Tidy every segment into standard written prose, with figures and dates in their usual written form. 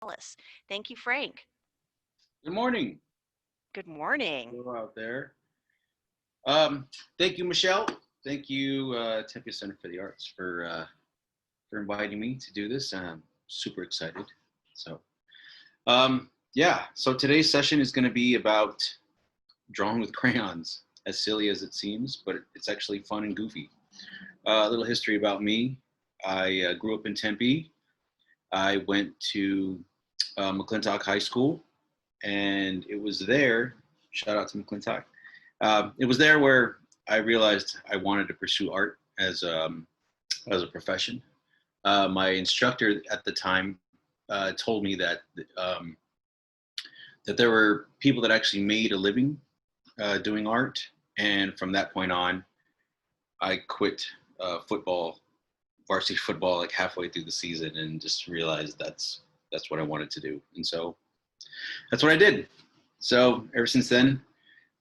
Alice. Thank you, Frank. Good morning. Good morning. Hello out there. Thank you, Michelle. Thank you, Tempe Center for the Arts, for inviting me to do this. I'm super excited. So, yeah. So today's session is going to be about drawing with crayons. As silly as it seems, but it's actually fun and goofy. A little history about me. I grew up in Tempe. I went to McClintock High School, and it was there. Shout out to McClintock. It was there where I realized I wanted to pursue art as a profession. My instructor at the time told me that that there were people that actually made a living doing art, and from that point on, I quit football, varsity football, like halfway through the season, and just realized that's what I wanted to do, and so that's what I did. So ever since then,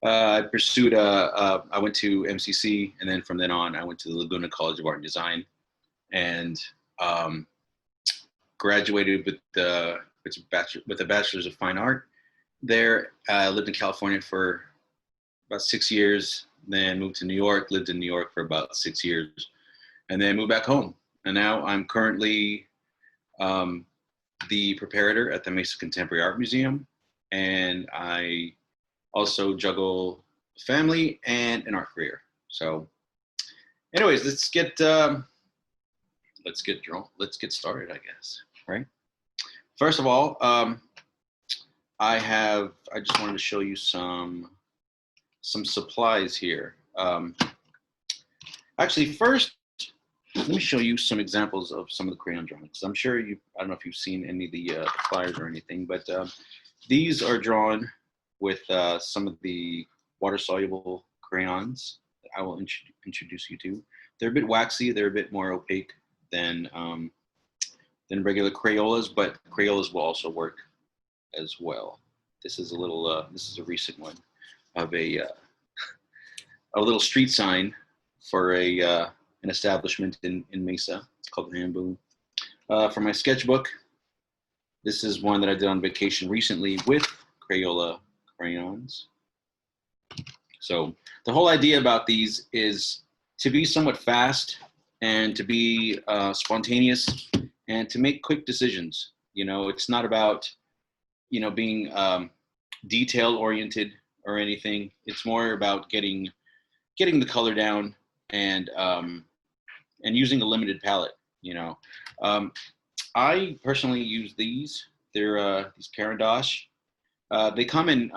I pursued. I went to MCC, and then from then on, I went to the Laguna College of Art and Design, and graduated with a bachelor's of fine art. There, I lived in California for about 6 years. Then moved to New York. Lived in New York for about 6 years, and then moved back home. And now I'm currently the preparator at the Mesa Contemporary Art Museum, and I also juggle family and an art career. So, anyways, let's get started, I guess. Right. First of all, I just wanted to show you some supplies here. Actually, first, let me show you some examples of some of the crayon drawings. I'm sure I don't know if you've seen any of the flyers or anything, but these are drawn with some of the water-soluble crayons that I will introduce you to. They're a bit waxy. They're a bit more opaque than regular Crayolas, but Crayolas will also work as well. This is a recent one of a little street sign for an establishment in Mesa. It's called Bamboo. For my sketchbook, this is one that I did on vacation recently with Crayola crayons. So the whole idea about these is to be somewhat fast and to be spontaneous and to make quick decisions. You know, it's not about, being detail oriented or anything. It's more about getting the color down and using a limited palette. I personally use these. They're these Carandosh. They come in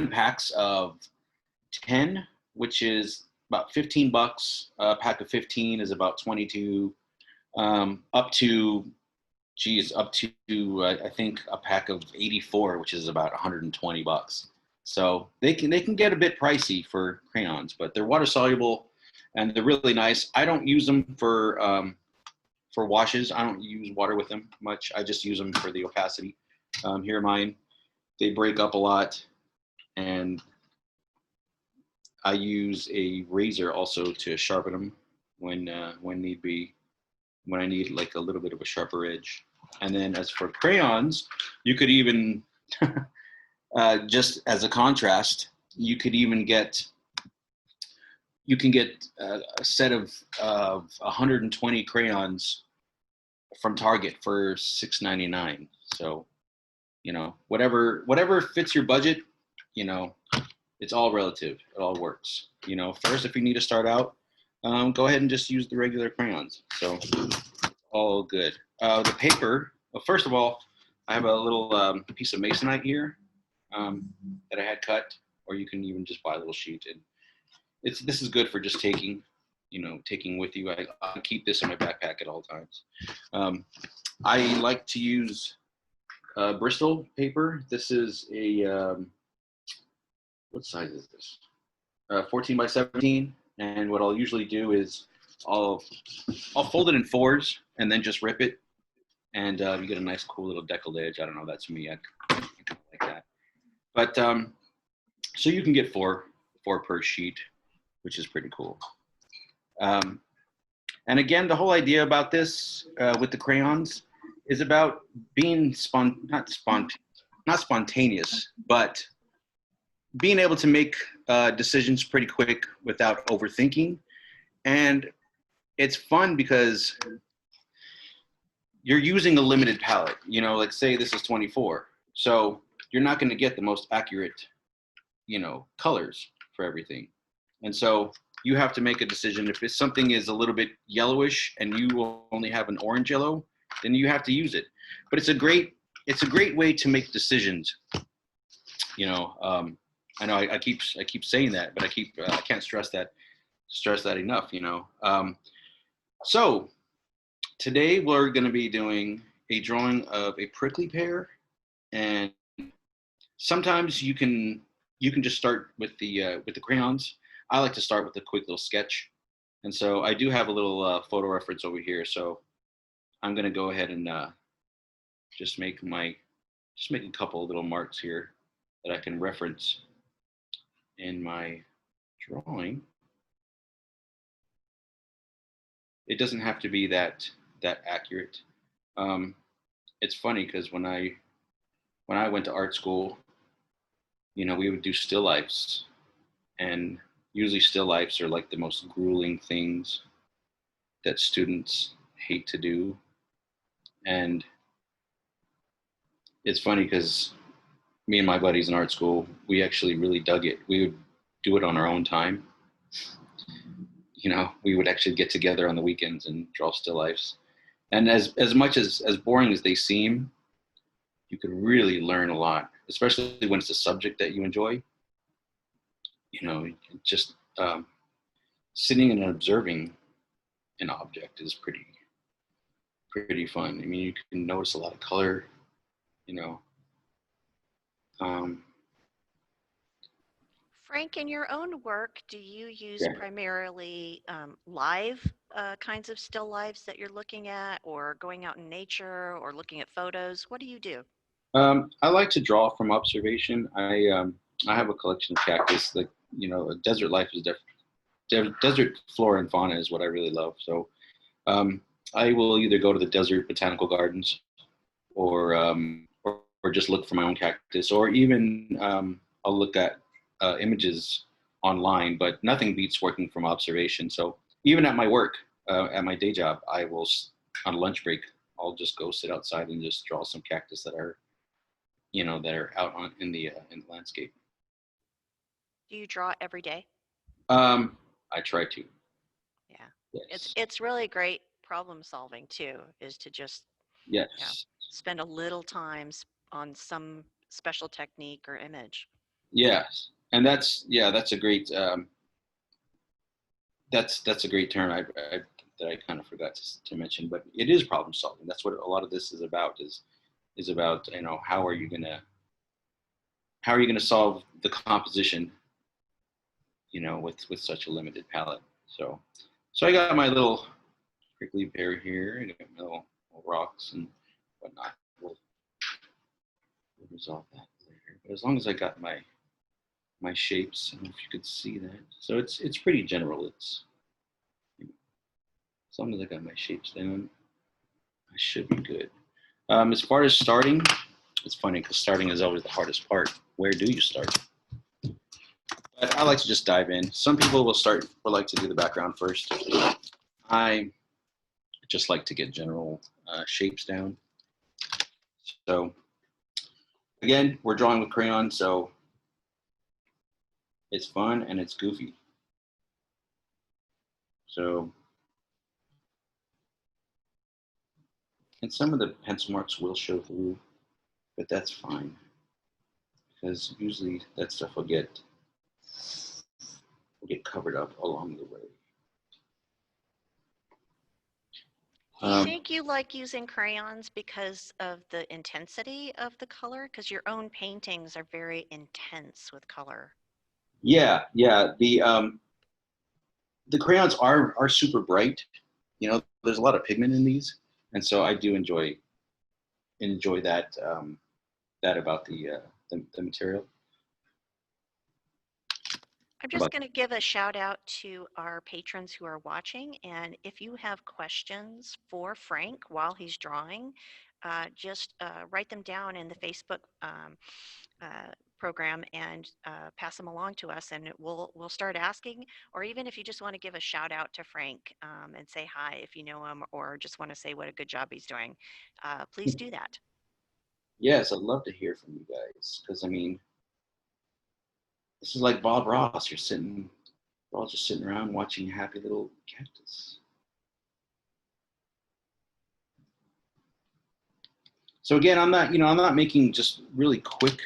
packs of 10, which is about $15. A pack of 15 is about 22. Up to I think a pack of 84, which is about $120. So they can get a bit pricey for crayons, but they're water soluble and they're really nice. I don't use them for washes. I don't use water with them much. I just use them for the opacity. Here are mine. They break up a lot, and I use a razor also to sharpen them when need be, when I need like a little bit of a sharper edge. And then as for crayons, you could even, just as a contrast, you can get a set of 120 crayons from Target for $6.99. So, whatever fits your budget, it's all relative. It all works. First, if you need to start out, go ahead and just use the regular crayons. So all good. The paper, well, first of all, I have a little piece of masonite here that I had cut, or you can even just buy a little sheet. And this is good for just taking with you. I keep this in my backpack at all times. I like to use Bristol paper. This is a, what size is this? 14 by 17. And what I'll usually do is I'll fold it in fours and then just rip it, and you get a nice, cool little deckled edge. I don't know, that's me. I like that. But so you can get four per sheet, which is pretty cool. And again, the whole idea about this with the crayons is about being not spontaneous, but being able to make decisions pretty quick without overthinking. And it's fun because you're using a limited palette. You know, like say this is 24. So you're not going to get the most accurate, you know, colors for everything. And so you have to make a decision. If it's something is a little bit yellowish and you will only have an orange yellow, then you have to use it. But it's a great way to make decisions. You know, I know I keep saying that, but I can't stress that enough. You know, so today we're going to be doing a drawing of a prickly pear, and sometimes you can just start with the crayons. I like to start with a quick little sketch, and so I do have a little photo reference over here. So I'm going to go ahead and just make a couple of little marks here that I can reference in my drawing. It doesn't have to be that accurate. It's funny because when I went to art school, you know, we would do still lifes, and usually still lifes are like the most grueling things that students hate to do. And it's funny because me and my buddies in art school, we actually really dug it. We would do it on our own time. You know, we would actually get together on the weekends and draw still lifes. And as much as boring as they seem, you could really learn a lot, especially when it's a subject that you enjoy. You know, just sitting and observing an object is pretty fun. I mean, you can notice a lot of color, you know. Frank, in your own work, do you use Yeah. primarily live kinds of still lifes that you're looking at, or going out in nature, or looking at photos? What do you do? I like to draw from observation. I have a collection of cactus. Like, you know, a desert life is desert flora and fauna is what I really love. So I will either go to the desert botanical gardens, or or just look for my own cactus, or even I'll look at images online. But nothing beats working from observation. So even at my work, at my day job, I will on lunch break, I'll just go sit outside and just draw some cactus that are, you know, that are out in the landscape. Do you draw every day? I try to. Yeah, it's Yes. it's really great problem solving too, is to just, yeah, Yes. spend a little time on some special technique or image. Yes. And that's a great that's a great term that I kind of forgot to mention, but it is problem solving. That's what a lot of this is about. Is about, you know, how are you gonna solve the composition, you know, with such a limited palette. So I got my little prickly pear here. I got my little rocks and whatnot. We'll resolve that later. But as long as I got my shapes, I don't know if you could see that. So it's pretty general. It's, as long as I got my shapes down, I should be good. As far as starting, it's funny because starting is always the hardest part. Where do you start? But I like to just dive in. Some people will like to do the background first. I just like to get general shapes down. So again, we're drawing with crayon, so it's fun and it's goofy. So, and some of the pencil marks will show through, but that's fine, because usually that stuff will get covered up along the way. Do you think you like using crayons because of the intensity of the color? Because your own paintings are very intense with color. Yeah. The crayons are super bright. You know, there's a lot of pigment in these, and so I do enjoy that that about the material. I'm just going to give a shout out to our patrons who are watching. And if you have questions for Frank while he's drawing, just write them down in the Facebook program and pass them along to us, and we'll start asking. Or even if you just want to give a shout out to Frank and say hi if you know him, or just want to say what a good job he's doing, please do that. Yes, I'd love to hear from you guys, because I mean, this is like Bob Ross. We're all just sitting around watching a happy little cactus. So again, I'm not making just really quick,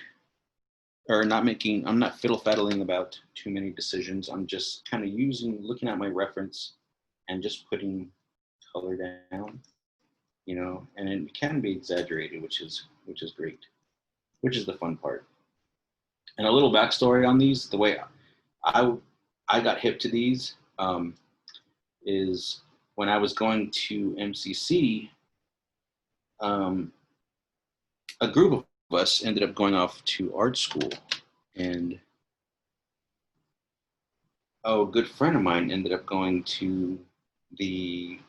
or I'm not fiddle-faddling about too many decisions. I'm just kind of looking at my reference and just putting color down, and it can be exaggerated, which is great, which is the fun part. And a little backstory on these, the way I got hip to these is when I was going to MCC, a group of us ended up going off to art school, and a good friend of mine ended up going to the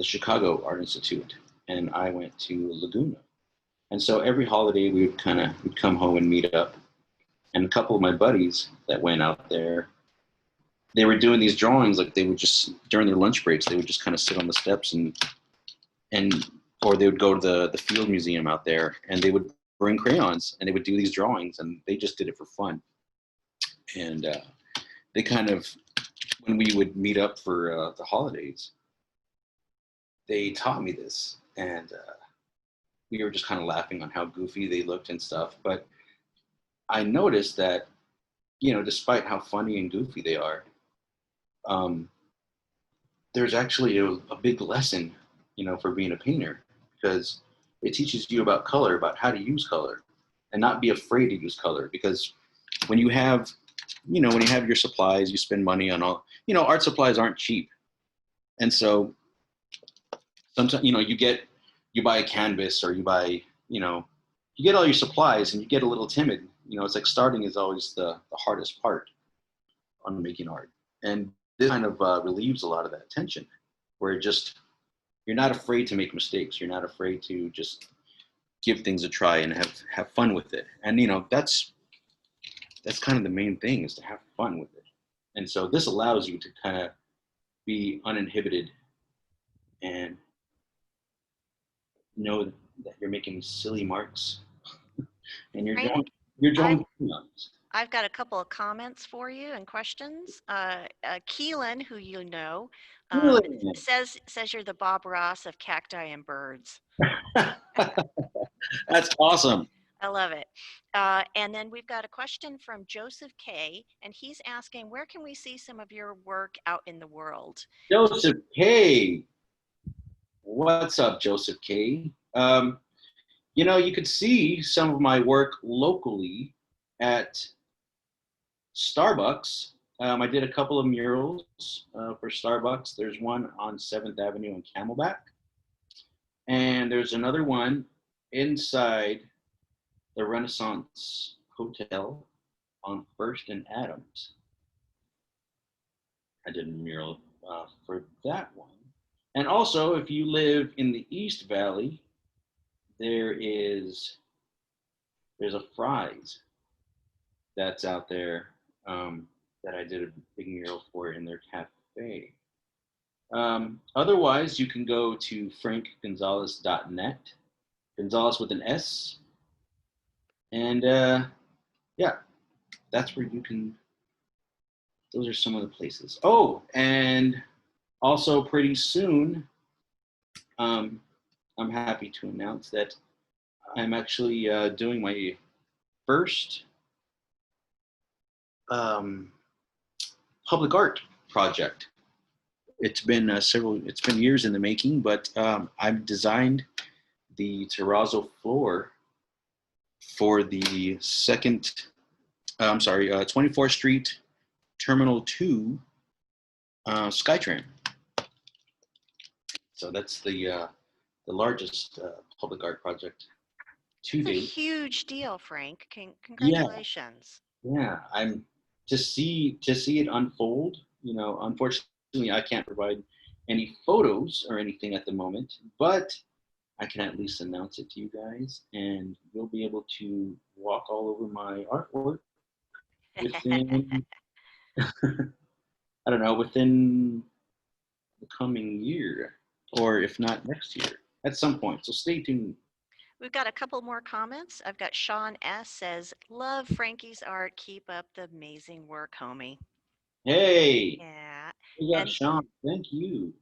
Chicago Art Institute, and I went to Laguna. And so every holiday we'd come home and meet up. And a couple of my buddies that went out there, they were doing these drawings. Like, they would just, during their lunch breaks, they would just kind of sit on the steps or they would go to the field museum out there, and they would bring crayons and they would do these drawings, and they just did it for fun. And they kind of, when we would meet up for the holidays, they taught me this, and we were just kind of laughing on how goofy they looked and stuff. But I noticed that, despite how funny and goofy they are, there's actually a big lesson, for being a painter, because it teaches you about color, about how to use color, and not be afraid to use color. Because when you have your supplies, you spend money on all, art supplies aren't cheap. And so sometimes, you buy a canvas, or you get all your supplies and you get a little timid. It's like starting is always the hardest part on making art. And this kind of relieves a lot of that tension, where you're not afraid to make mistakes. You're not afraid to just give things a try and have fun with it. And, that's kind of the main thing, is to have fun with it. And so this allows you to kind of be uninhibited and know that you're making silly marks and you're Frank, drawing. I've got a couple of comments for you and questions. Keelan, who says you're the Bob Ross of cacti and birds. That's awesome. I love it. And then we've got a question from Joseph K, and he's asking, where can we see some of your work out in the world? Joseph K. What's up, Joseph K? You could see some of my work locally at Starbucks. I did a couple of murals for Starbucks. There's one on 7th Avenue in Camelback. And there's another one inside the Renaissance Hotel on 1st and Adams. I did a mural for that one. And also, if you live in the East Valley, there's a Fry's that's out there that I did a big mural for in their cafe. Otherwise, you can go to frankgonzalez.net, Gonzalez with an S. And yeah, that's where those are some of the places. Oh, and also pretty soon, I'm happy to announce that I'm actually doing my first public art project. It's been years in the making, but I've designed the terrazzo floor for the 24th Street Terminal 2 SkyTrain. So that's the largest public art project to date. It's a huge deal, Frank. Congratulations. Yeah, I'm to see it unfold. Unfortunately, I can't provide any photos or anything at the moment, but I can at least announce it to you guys, and you'll be able to walk all over my artwork within, I don't know, within the coming year, or if not next year, at some point. So stay tuned. We've got a couple more comments. I've got Sean S. says, love Frankie's art. Keep up the amazing work, homie. Hey, Yeah. we got And Sean. Thank you.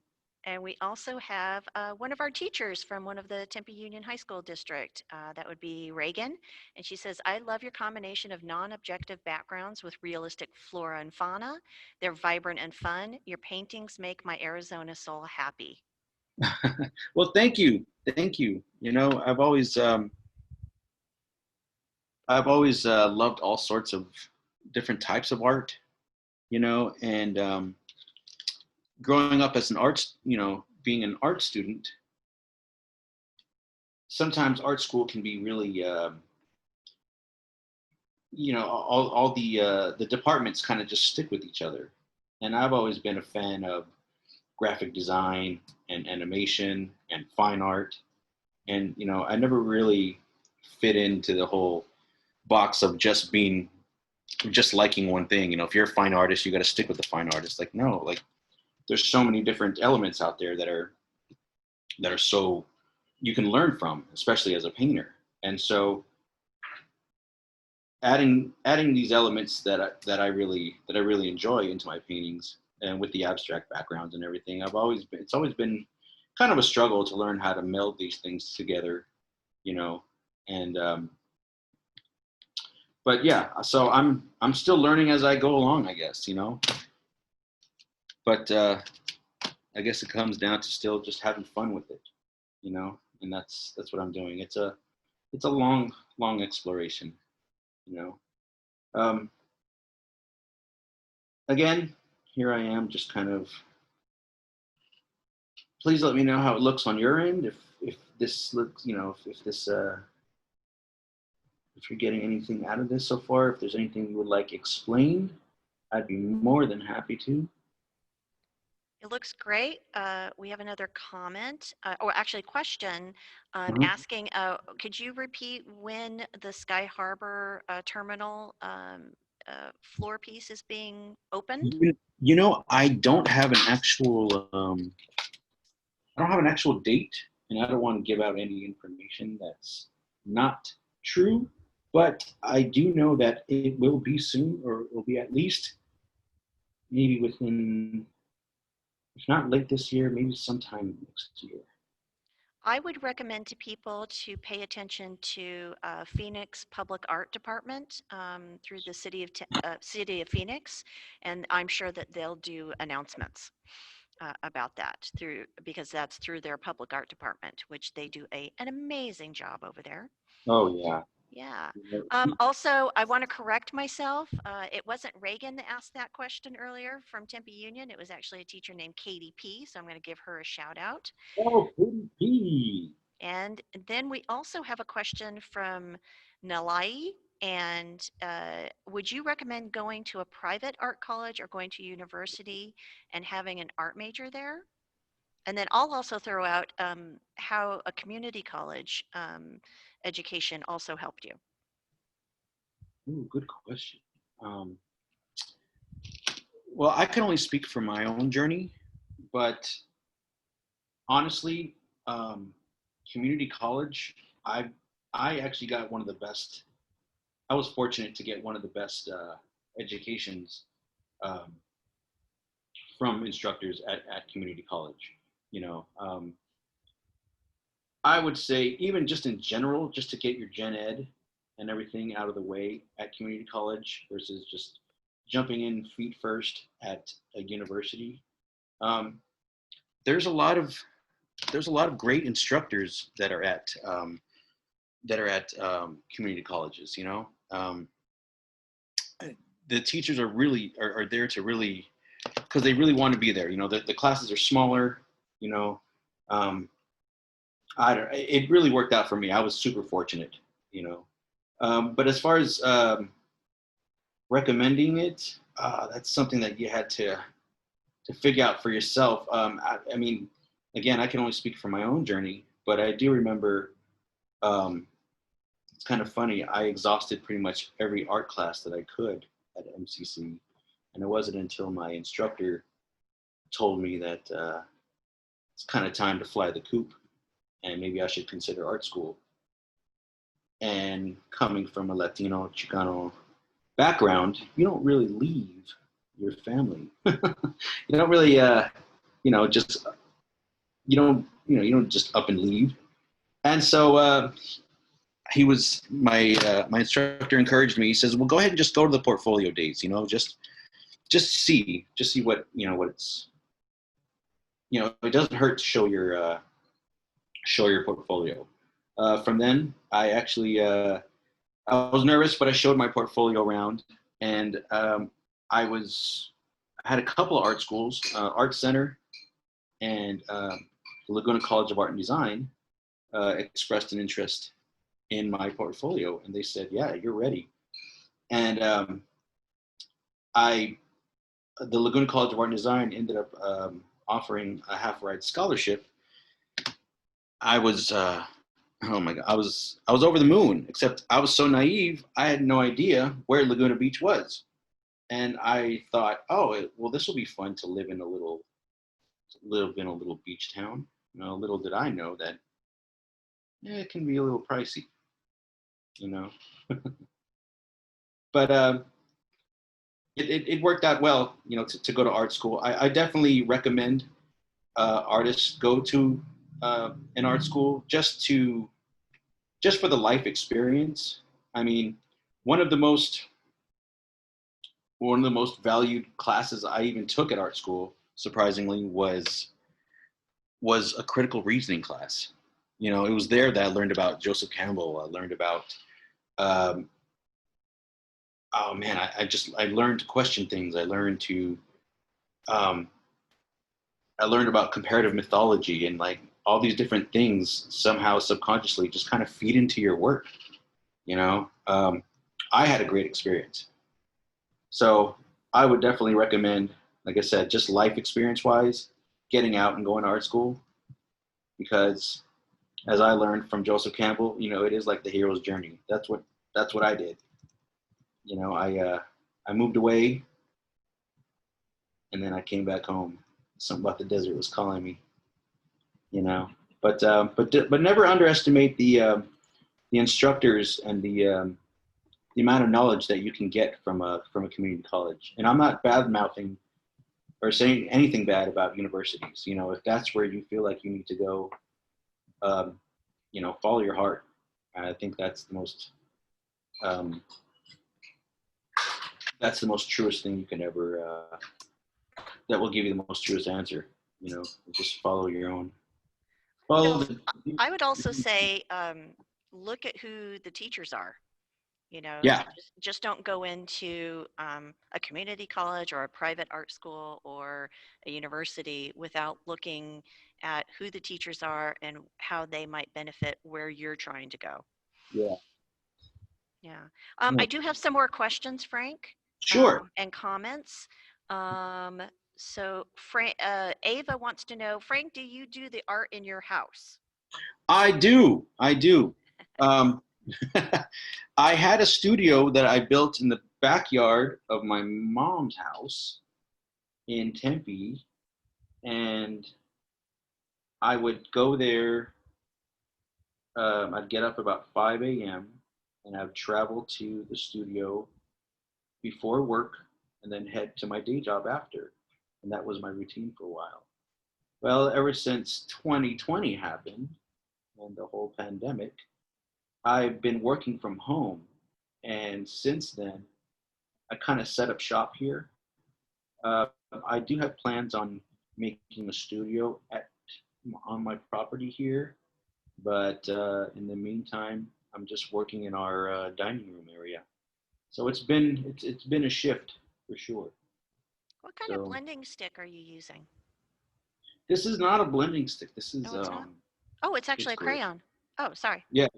And we also have one of our teachers from one of the Tempe Union High School district. That would be Reagan. And she says, I love your combination of non-objective backgrounds with realistic flora and fauna. They're vibrant and fun. Your paintings make my Arizona soul happy. Well, thank you. Thank you. You know, I've always loved all sorts of different types of art, you know, and growing up as an arts, you know, being an art student, sometimes art school can be really, you know, all the departments kind of just stick with each other. And I've always been a fan of graphic design and animation and fine art. And, you know, I never really fit into the whole box of just liking one thing. You know, if you're a fine artist, you got to stick with the fine artist. Like, no, like there's so many different elements out there that are so you can learn from, especially as a painter. And so adding these elements that I really enjoy into my paintings, and with the abstract backgrounds and everything, it's always been kind of a struggle to learn how to meld these things together, you know. And but yeah, so I'm still learning as I go along, I guess, you know. But I guess it comes down to still just having fun with it, you know. And that's what I'm doing. It's a long exploration, you know. Um, Again, here I am, just kind of. Please let me know how it looks on your end. If this looks, you know, if this if you're getting anything out of this so far, if there's anything you would like explained, I'd be more than happy to. It looks great. We have another comment, or actually question, Uh-huh. asking, could you repeat when the Sky Harbor terminal floor piece is being opened? You know, I don't have an actual date, and I don't want to give out any information that's not true. But I do know that it will be soon, or it will be at least maybe within, if not late this year, maybe sometime next year. I would recommend to people to pay attention to Phoenix Public Art Department through the City of Phoenix, and I'm sure that they'll do announcements about that because that's through their public art department, which they do an amazing job over there. Oh yeah. Yeah. Also, I want to correct myself. It wasn't Reagan that asked that question earlier from Tempe Union. It was actually a teacher named Katie P. So I'm going to give her a shout out. Oh, PDP. And then we also have a question from Nalai. And would you recommend going to a private art college or going to university and having an art major there? And then I'll also throw out how a community college education also helped you. Ooh, good question. Um, well, I can only speak for my own journey, but honestly, um, community college, I I actually got one of the best. I was fortunate to get one of the best educations um, from instructors at community college. You know, I would say even just in general, just to get your gen ed and everything out of the way at community college versus just jumping in feet first at a university. Um, there's a lot of great instructors that are at community colleges. You know, the teachers are there to really, because they really want to be there. You know, the classes are smaller. You know, um, I don't. It really worked out for me. I was super fortunate. You know, but as far as recommending it, that's something that you had to figure out for yourself. I mean, again, I can only speak for my own journey, but I do remember, it's kind of funny. I exhausted pretty much every art class that I could at MCC, and it wasn't until my instructor told me that it's kind of time to fly the coop, and maybe I should consider art school. And coming from a Latino Chicano background, you don't really leave your family. You don't really, just you don't just up and leave. And so he was my instructor encouraged me. He says, "Well, go ahead and just go to the portfolio days. Just see what what it's. It doesn't hurt to show your portfolio." From then, I actually I was nervous, but I showed my portfolio around, and I had a couple of art schools, Art Center, and the Laguna College of Art and Design expressed an interest in my portfolio, and they said, "Yeah, you're ready." And the Laguna College of Art and Design ended up offering a half-ride scholarship. I was oh my God, I was over the moon. Except I was so naive, I had no idea where Laguna Beach was, and I thought, oh, well, this will be fun to live in a little beach town. Little did I know that it can be a little pricey, but it worked out well, to go to art school. I definitely recommend artists go to an art school just for the life experience. I mean, one of the most valued classes I even took at art school, surprisingly, was a critical reasoning class. It was there that I learned about Joseph Campbell. I learned about, oh man, I learned to question things. I learned about comparative mythology, and like all these different things somehow subconsciously just kind of feed into your work. I had a great experience. So I would definitely recommend, like I said, just life experience wise, getting out and going to art school, because as I learned from Joseph Campbell, it is like the hero's journey. That's what I did. I moved away, and then I came back home. Something about the desert was calling me. But never underestimate the instructors and the amount of knowledge that you can get from a community college. And I'm not bad mouthing or saying anything bad about universities. If that's where you feel like you need to go, follow your heart. I think that's the most truest thing you can ever. That will give you the most truest answer. Just follow your own. I would also say look at who the teachers are. Yeah. Just don't go into a community college or a private art school or a university without looking at who the teachers are and how they might benefit where you're trying to go. Yeah. Yeah. I do have some more questions, Frank. Sure. And comments. So Ava wants to know, Frank, do you do the art in your house? I do. I had a studio that I built in the backyard of my mom's house in Tempe, and I would go there. I'd get up about 5 a.m. and I would travel to the studio before work and then head to my day job after. And that was my routine for a while. Well, ever since 2020 happened and the whole pandemic, I've been working from home. And since then, I kind of set up shop here. Uh, I do have plans on making a studio on my property here, but in the meantime, I'm just working in our dining room area. So it's been a shift for sure. What kind of blending stick are you using? This is not a blending stick. This is No, it's not. Oh, it's actually a crayon. Oh, sorry. Yeah.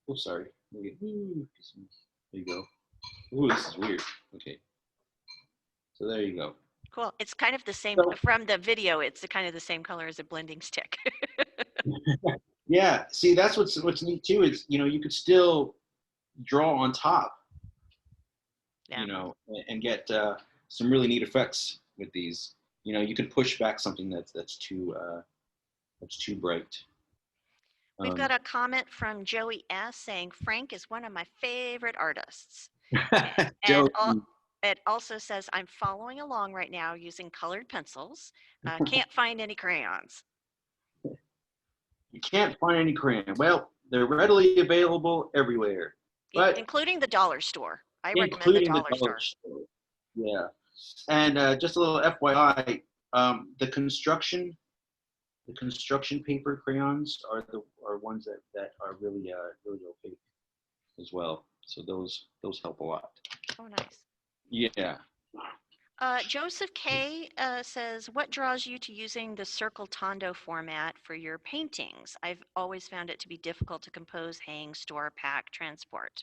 Oh, sorry. There you go. Ooh, this is weird. Okay. So there you go. Cool. It's kind of the same from the video. It's kind of the same color as a blending stick. Yeah. See, that's what's neat too is, you could still draw on top, Yeah. and get some really neat effects with these. You could push back something that's too bright. We've got Um, a comment from Joey S. saying Frank is one of my favorite artists. And Joe, it also says, I'm following along right now using colored pencils. Can't find any crayons. you can't find any crayon. Well, they're readily available everywhere, but Including the dollar store. I recommend the including the dollar dollar store. store. Yeah. And just a little FYI, the construction paper crayons are ones that are really opaque as well. So those help a lot. Oh, nice. Yeah. Joseph K. Says, what draws you to using the circle Tondo format for your paintings? I've always found it to be difficult to compose, hang, store, pack, transport.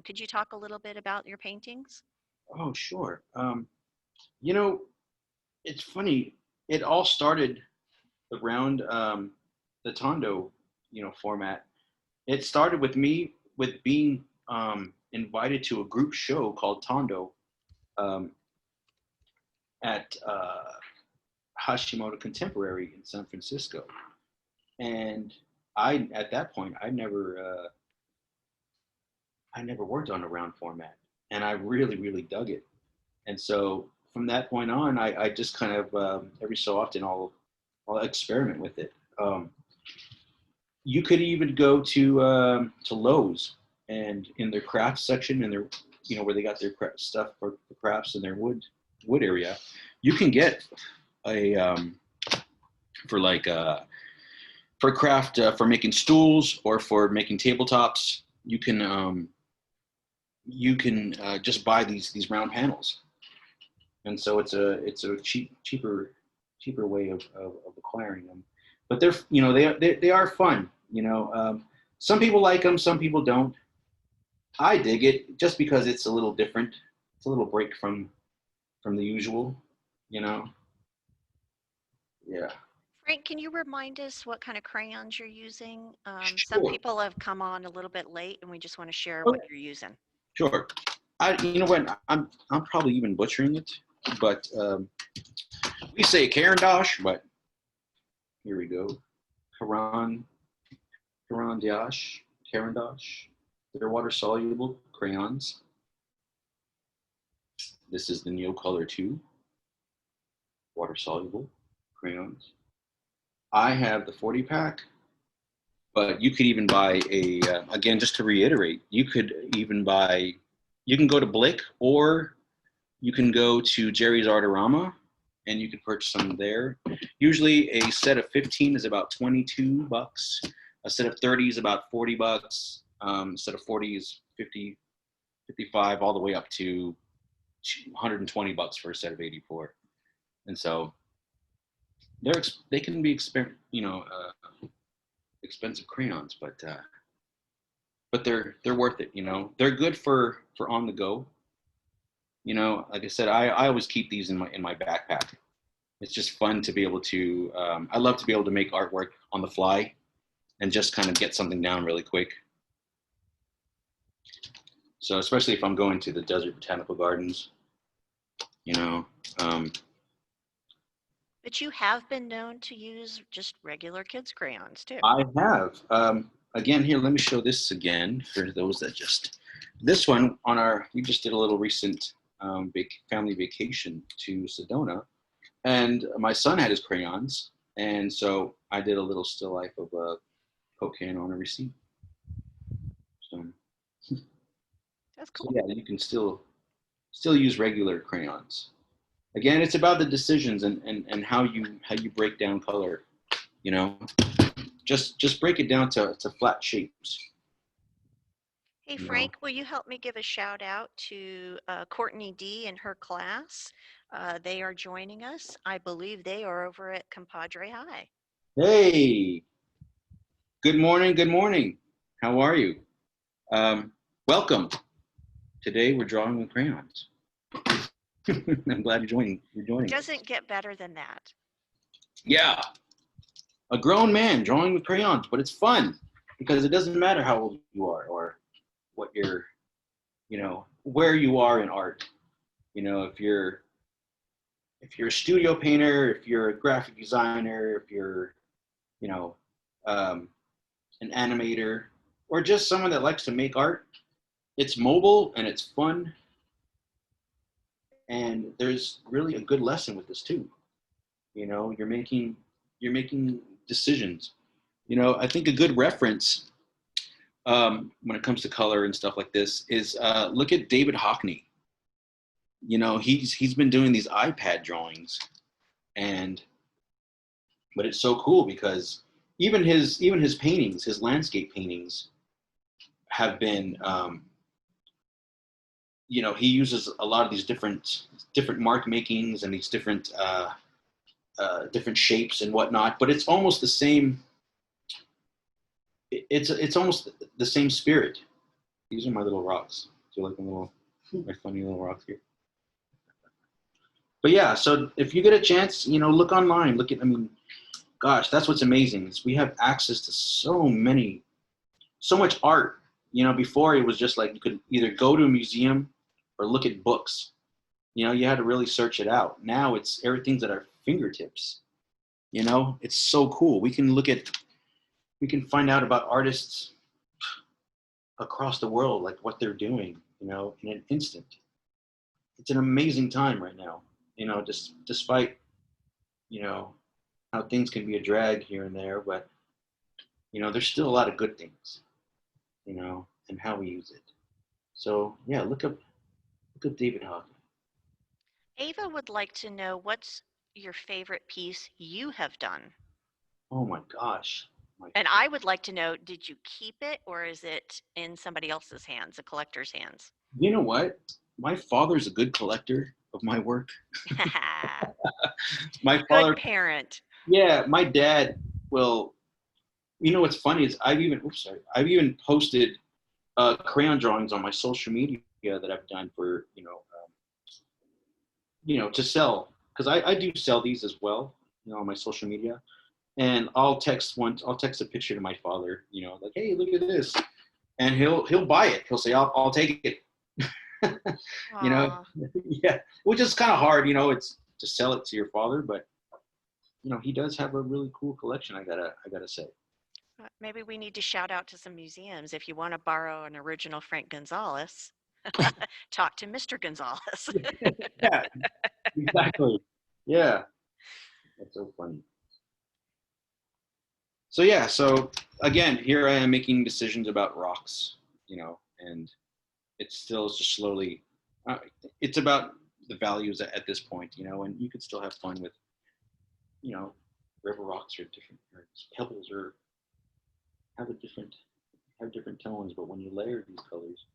Could you talk a little bit about your paintings? Oh, sure. You know, it's funny. It all started around the Tondo, format. It started with me with being invited to a group show called Tondo um, at Hashimoto Contemporary in San Francisco, and at that point I never worked on a round format, and I really really dug it. And so from that point on, I just kind of every so often I'll experiment with it. You could even go to Lowe's and in their crafts section and their where they got their stuff for the crafts in their wood area, you can get a for like for craft for making stools or for making tabletops. You can just buy these round panels, and so it's a cheaper way of acquiring them. But they're they are fun. Some people like them, some people don't. I dig it just because it's a little different. It's a little break from the usual. You know. Yeah. Frank, can you remind us what kind of crayons you're using? Some Sure. people have come on a little bit late, and we just want to share what Okay. you're using. Sure. You know what? I'm probably even butchering it, but we say Carandosh, but here we go. Karan Karandash, Carandosh. They're water soluble crayons. This is the Neo Color 2, water soluble crayons. I have the 40 pack, but you could even buy again, just to reiterate, you can go to Blick or you can go to Jerry's Artorama and you can purchase some there. Usually a set of 15 is about $22. A set of 30 is about $40. A set of 40 is 50, 55, all the way up to $120 for a set of 84. And so they can be expensive crayons, but they're worth it. They're good for on the go. Like I said, I always keep these in my backpack. It's just fun to be able to. I love to be able to make artwork on the fly, and just kind of get something down really quick. So especially if I'm going to the desert botanical gardens, you know. But you have been known to use just regular kids' crayons too. I have. Again, here, let me show this again for those that this one we just did a little recent family vacation to Sedona, and my son had his crayons, and so I did a little still life of a Coke can on a receipt. So, That's cool. yeah, you can still use regular crayons. Again, it's about the decisions and how you break down color. Just break it down to flat shapes. Hey, Frank, will you help me give a shout out to Courtney D and her class? They are joining us. I believe they are over at Compadre High. Hey, good morning. Good morning. How are you? Welcome. Today we're drawing with crayons. I'm glad you're joining. It doesn't get better than that. Yeah. a grown man drawing with crayons, but it's fun because it doesn't matter how old you are or what you're, where you are in art. If you're a studio painter, if you're a graphic designer, if you're, you know, um, an animator, or just someone that likes to make art, it's mobile and it's fun. And there's really a good lesson with this too. You're making decisions. I think a good reference when it comes to color and stuff like this is look at David Hockney. He's been doing these iPad drawings, but it's so cool because even his paintings, his landscape paintings, have been he uses a lot of these different mark makings and these different shapes and whatnot, but it's almost the same. It's almost the same spirit. These are my little rocks. Do you like my funny little rocks here? But yeah, so if you get a chance, look online. Gosh, that's what's amazing is we have access to so much art. Before it was just like you could either go to a museum or look at books. You had to really search it out. Now everything's at our fingertips. It's so cool. We can find out about artists across the world, like what they're doing, in an instant. It's an amazing time right now, despite, how things can be a drag here and there, but, there's still a lot of good things, and how we use it. So yeah, look up David Hockney. Ava would like to know what's your favorite piece you have done? Oh my gosh. And I would like to know, did you keep it or is it in somebody else's hands, a collector's hands? You know what? My father's a good collector of my work. My father, Good parent. yeah, my dad will. What's funny is I've even posted crayon drawings on my social media that I've done for to sell, because I do sell these as well, on my social media. And I'll text a picture to my father, like, hey, look at this, and he'll buy it. He'll say, I'll take it. Aw. Yeah, which is kind of hard, it's to sell it to your father, but he does have a really cool collection. I gotta say. Maybe we need to shout out to some museums. If you want to borrow an original Frank Gonzalez, talk to Mr. Gonzalez. Yeah, exactly. Yeah, that's so funny. So yeah, so again, here I am making decisions about rocks, and it's still just slowly. It's about the values at this point, and you could still have fun with, river rocks or pebbles or have different tones, but when you layer these colors.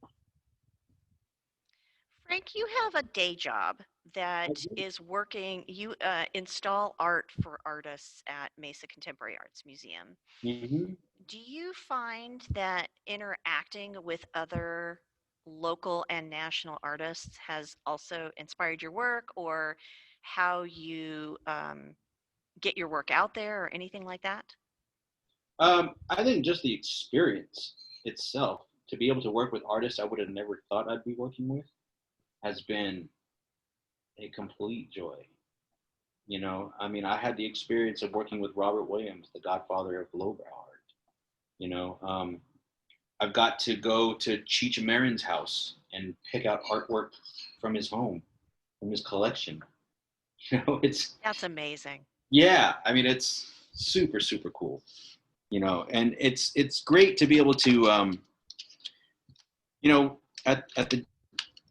Frank, you have a day job that is working. You install art for artists at Mesa Contemporary Arts Museum. Mm-hmm. Do you find that interacting with other local and national artists has also inspired your work, or how you get your work out there, or anything like that? I think just the experience itself, to be able to work with artists I would have never thought I'd be working with, has been a complete joy. I had the experience of working with Robert Williams, the godfather of lowbrow art. I've got to go to Cheech Marin's house and pick out artwork from his home, from his collection. It's, That's amazing. yeah, it's super, super cool. And it's great to be able to,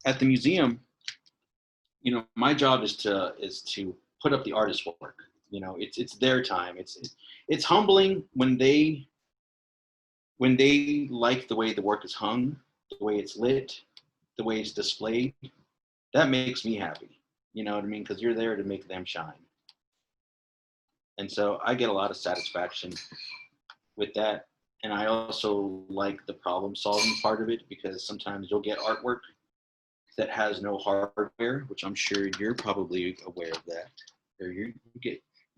at the museum, my job is to put up the artist's work. It's their time. It's humbling when they like the way the work is hung, the way it's lit, the way it's displayed. That makes me happy. You know what I mean? Because you're there to make them shine. And so I get a lot of satisfaction with that. And I also like the problem solving part of it, because sometimes you'll get artwork that has no hardware, which I'm sure you're probably aware of that. Or you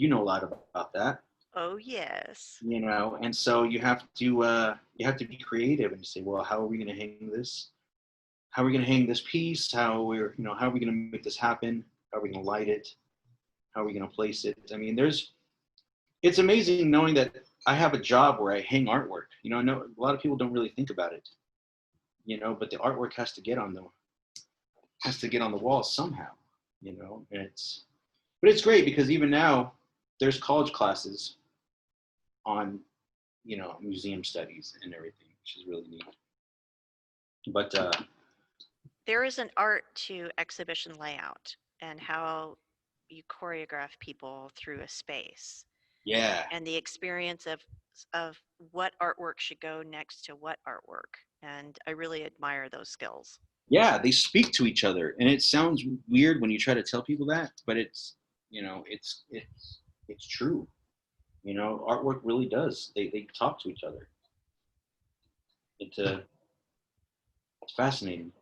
know a lot about that. Oh, yes. you know, and so you have to be creative and say, well, how are we going to hang this? How are we going to hang this piece? How are we going to make this happen? How are we going to light it? How are we going to place it? I mean, it's amazing knowing that I have a job where I hang artwork. You know, I know a lot of people don't really think about it, you know, but the artwork has to get on the wall somehow, you know, and but it's great because even now there's college classes on, you know, museum studies and everything, which is really neat. But There is an art to exhibition layout and how you choreograph people through a space yeah, and the experience of what artwork should go next to what artwork. And I really admire those skills. yeah, they speak to each other, and it sounds weird when you try to tell people that, but it's, you know, it's true. You know, artwork really does. They talk to each other. It's fascinating.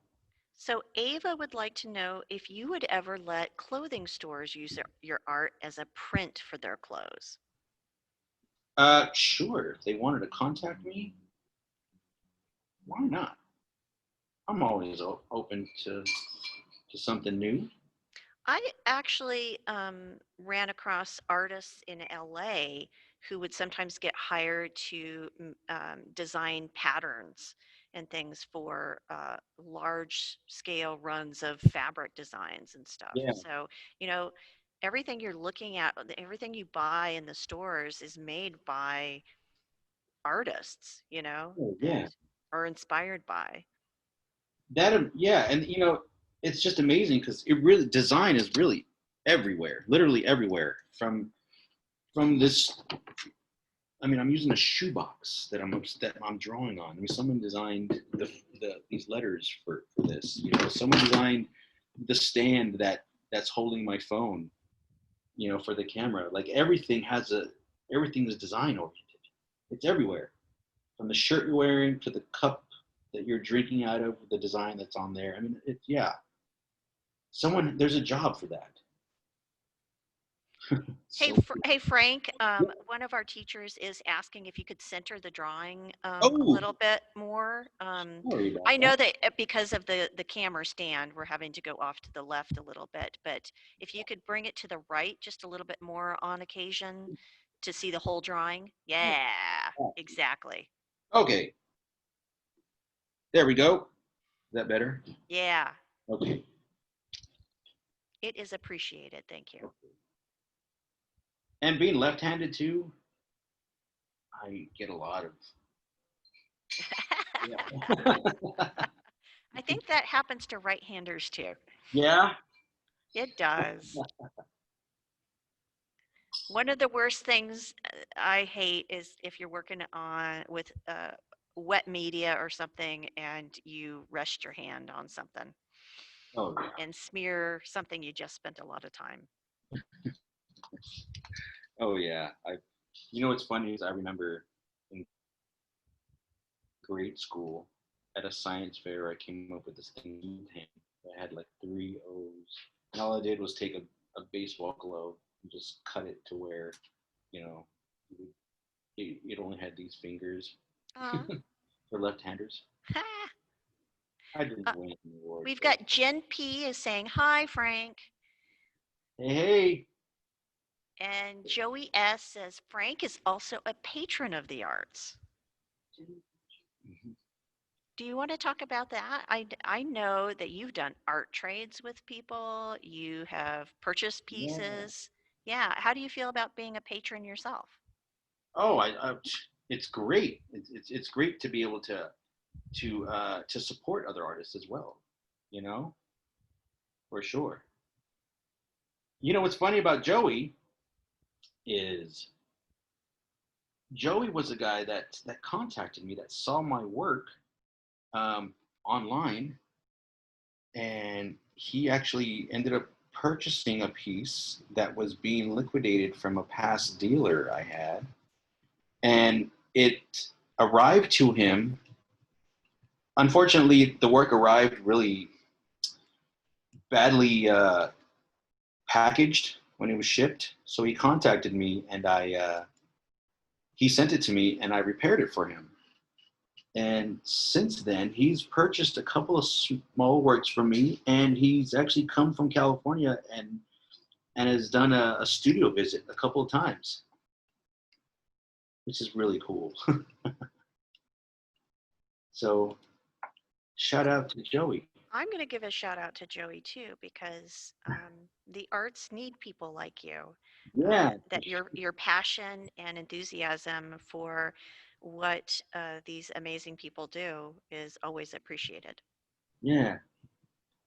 So Ava would like to know if you would ever let clothing stores use your art as a print for their clothes. Sure. If they wanted to contact me, why not? I'm always open to something new. I actually ran across artists in LA who would sometimes get hired to design patterns and things for large scale runs of fabric designs and stuff. Yeah. So, you know, everything you're looking at, everything you buy in the stores is made by artists, you know, Oh, yeah. and are inspired by. Yeah, and you know, it's just amazing because it really design is really everywhere, literally everywhere. From this, I mean, I'm using a shoebox that I'm drawing on. I mean, someone designed these letters for this. You know, someone designed the stand that's holding my phone. You know, for the camera. Like everything is design oriented. It's everywhere, from the shirt you're wearing to the cup that you're drinking out of, the design that's on there. I mean, yeah. There's a job for that. Hey, So Hey Frank, yeah. one of our teachers is asking if you could center the drawing a Oh, little bit more. sorry I about that. know that because of the camera stand, we're having to go off to the left a little bit, but if you could bring it to the right just a little bit more on occasion to see the whole drawing. Yeah, exactly. Okay, there we go. Is that better? Yeah, Okay. it is appreciated. Thank you. And being left-handed too, I get a lot of. Yeah. I think that happens to right-handers too. Yeah. It does. One of the worst things I hate is if you're working on with wet media or something and you rest your hand on something Oh yeah. and smear something you just spent a lot of time. Oh yeah. You know what's funny is I remember in grade school at a science fair, I came up with this thing that had like three O's, and all I did was take a baseball glove and just cut it to where, you know, it only had these fingers Uh, for left-handers. I didn't uh, win an award, we've but got Jen P is saying, hi, Frank. hey, hey. And Joey S says, Frank is also a patron of the arts. Mhm. Do you want to talk about that? I know that you've done art trades with people, you have purchased Yeah. pieces. Yeah, how do you feel about being a patron yourself? Oh, it's great. It's great to be able to support other artists as well. You know, for sure. You know what's funny about Joey is Joey was a guy that contacted me that saw my work online, and he actually ended up purchasing a piece that was being liquidated from a past dealer I had, and it arrived to him. Unfortunately, the work arrived really badly packaged when it was shipped. So he contacted me, and he sent it to me, and I repaired it for him. And since then, he's purchased a couple of small works from me, and he's actually come from California and has done a studio visit a couple of times, which is really cool. So shout out to Joey. I'm going to give a shout out to Joey too, because the arts need people like you. Yeah, That your passion and enthusiasm for what these amazing people do is always appreciated yeah.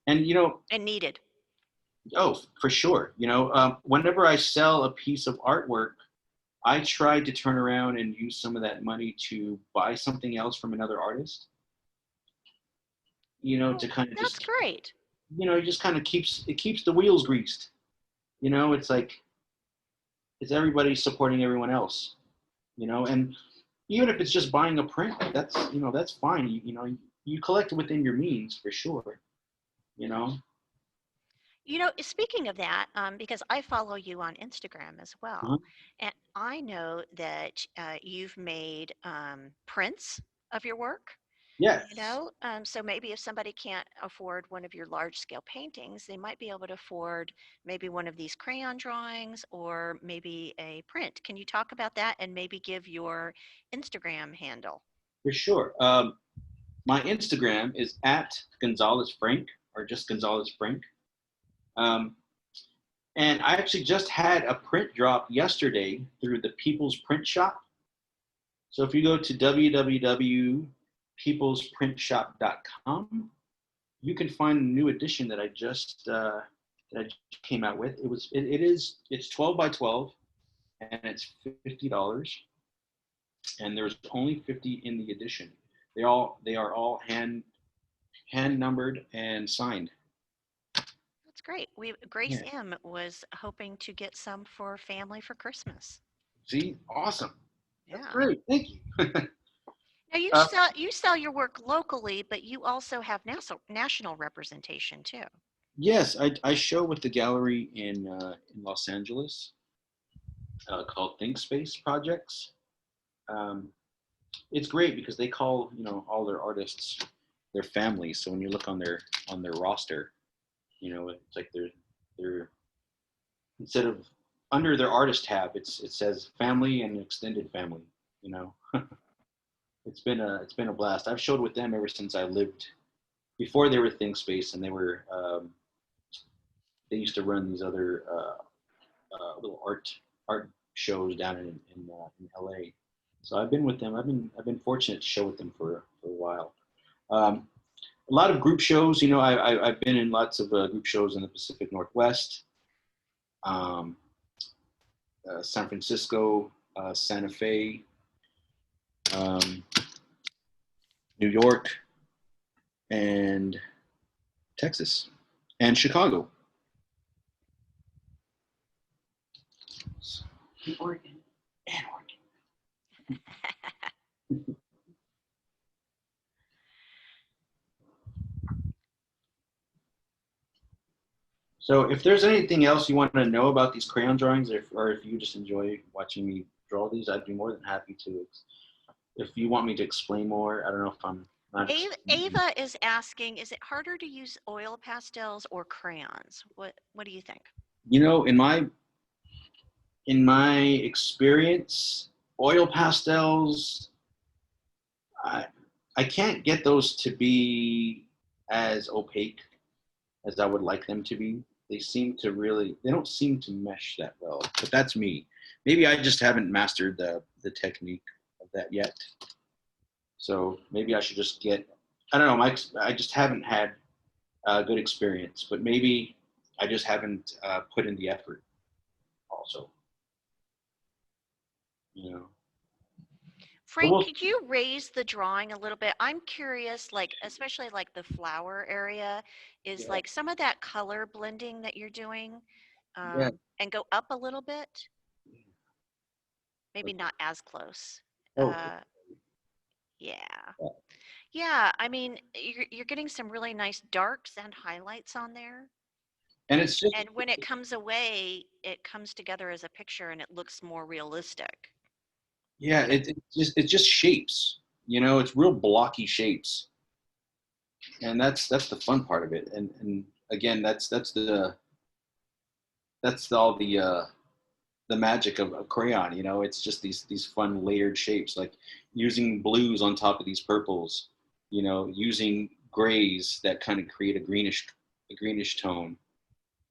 And and needed. oh, for sure. Whenever I sell a piece of artwork, I try to turn around and use some of that money to buy something else from another artist. Oh, To kind of that's great. it just kind of keeps the wheels greased. It's like it's everybody supporting everyone else. And even if it's just buying a print, that's fine. You collect within your means for sure. You know. Speaking of that, because I follow you on Instagram as Uh-huh. well, and I know that you've made prints of your work. Yes, So maybe if somebody can't afford one of your large scale paintings, they might be able to afford maybe one of these crayon drawings or maybe a print. Can you talk about that and maybe give your Instagram handle? for sure. My Instagram is at Gonzalez Frank or just Gonzalez Frank. Um, and I actually just had a print drop yesterday through the People's Print Shop. So if you go to www.peoplesprintshop.com, you can find a new edition that I just came out with. It's 12 by 12 and it's $50, and there's only 50 in the edition. They are all hand numbered and signed. That's great. Grace Yeah. M was hoping to get some for family for Christmas. See, awesome. That's Yeah. great. Thank you. Now uh, you sell your work locally, but you also have national representation too. yes, I show with the gallery in Los Angeles called Think Space Projects. Um, it's great because they call all their artists their families. So when you look on their roster, it's like they're instead of under their artist tab, it says family and extended family. You know, it's been a blast. I've showed with them ever since I lived before they were Think Space, and they used to run these other little art shows down in LA. So I've been with them. I've been fortunate to show with them for a while. Um, a lot of group shows. I've been in lots of group shows in the Pacific Northwest, um, San Francisco, Santa Fe, um, New York, and Texas, and Chicago. And Oregon. And Oregon. So if there's anything else you want to know about these crayon drawings, or if you just enjoy watching me draw these, I'd be more than happy to. If you want me to explain more, I don't know if I'm not explaining. Ava is asking, is it harder to use oil pastels or crayons? What do you think? In my experience, oil pastels, I I can't get those to be as opaque as I would like them to be. They don't seem to mesh that well. But that's me. Maybe I just haven't mastered the technique of that yet. So maybe I should just get. I don't know. I just haven't had a good experience, but maybe I just haven't put in the effort. Also, you know. But Frank, could you raise the drawing a little bit? I'm curious, like especially like the flower area, is Yeah, like some of that color blending that you're doing, yeah. and go up a little bit. Maybe Okay. not as close. Okay. Uh, yeah. Yeah, I mean, you're getting some really nice darks and highlights on there. And And it's just and when it comes away, it comes together as a picture and it looks more realistic. Yeah, it's just shapes. It's real blocky shapes, and that's the fun part of it. And again, that's all the magic of crayon. It's just these fun layered shapes, like using blues on top of these purples. Using grays that kind of create a greenish tone.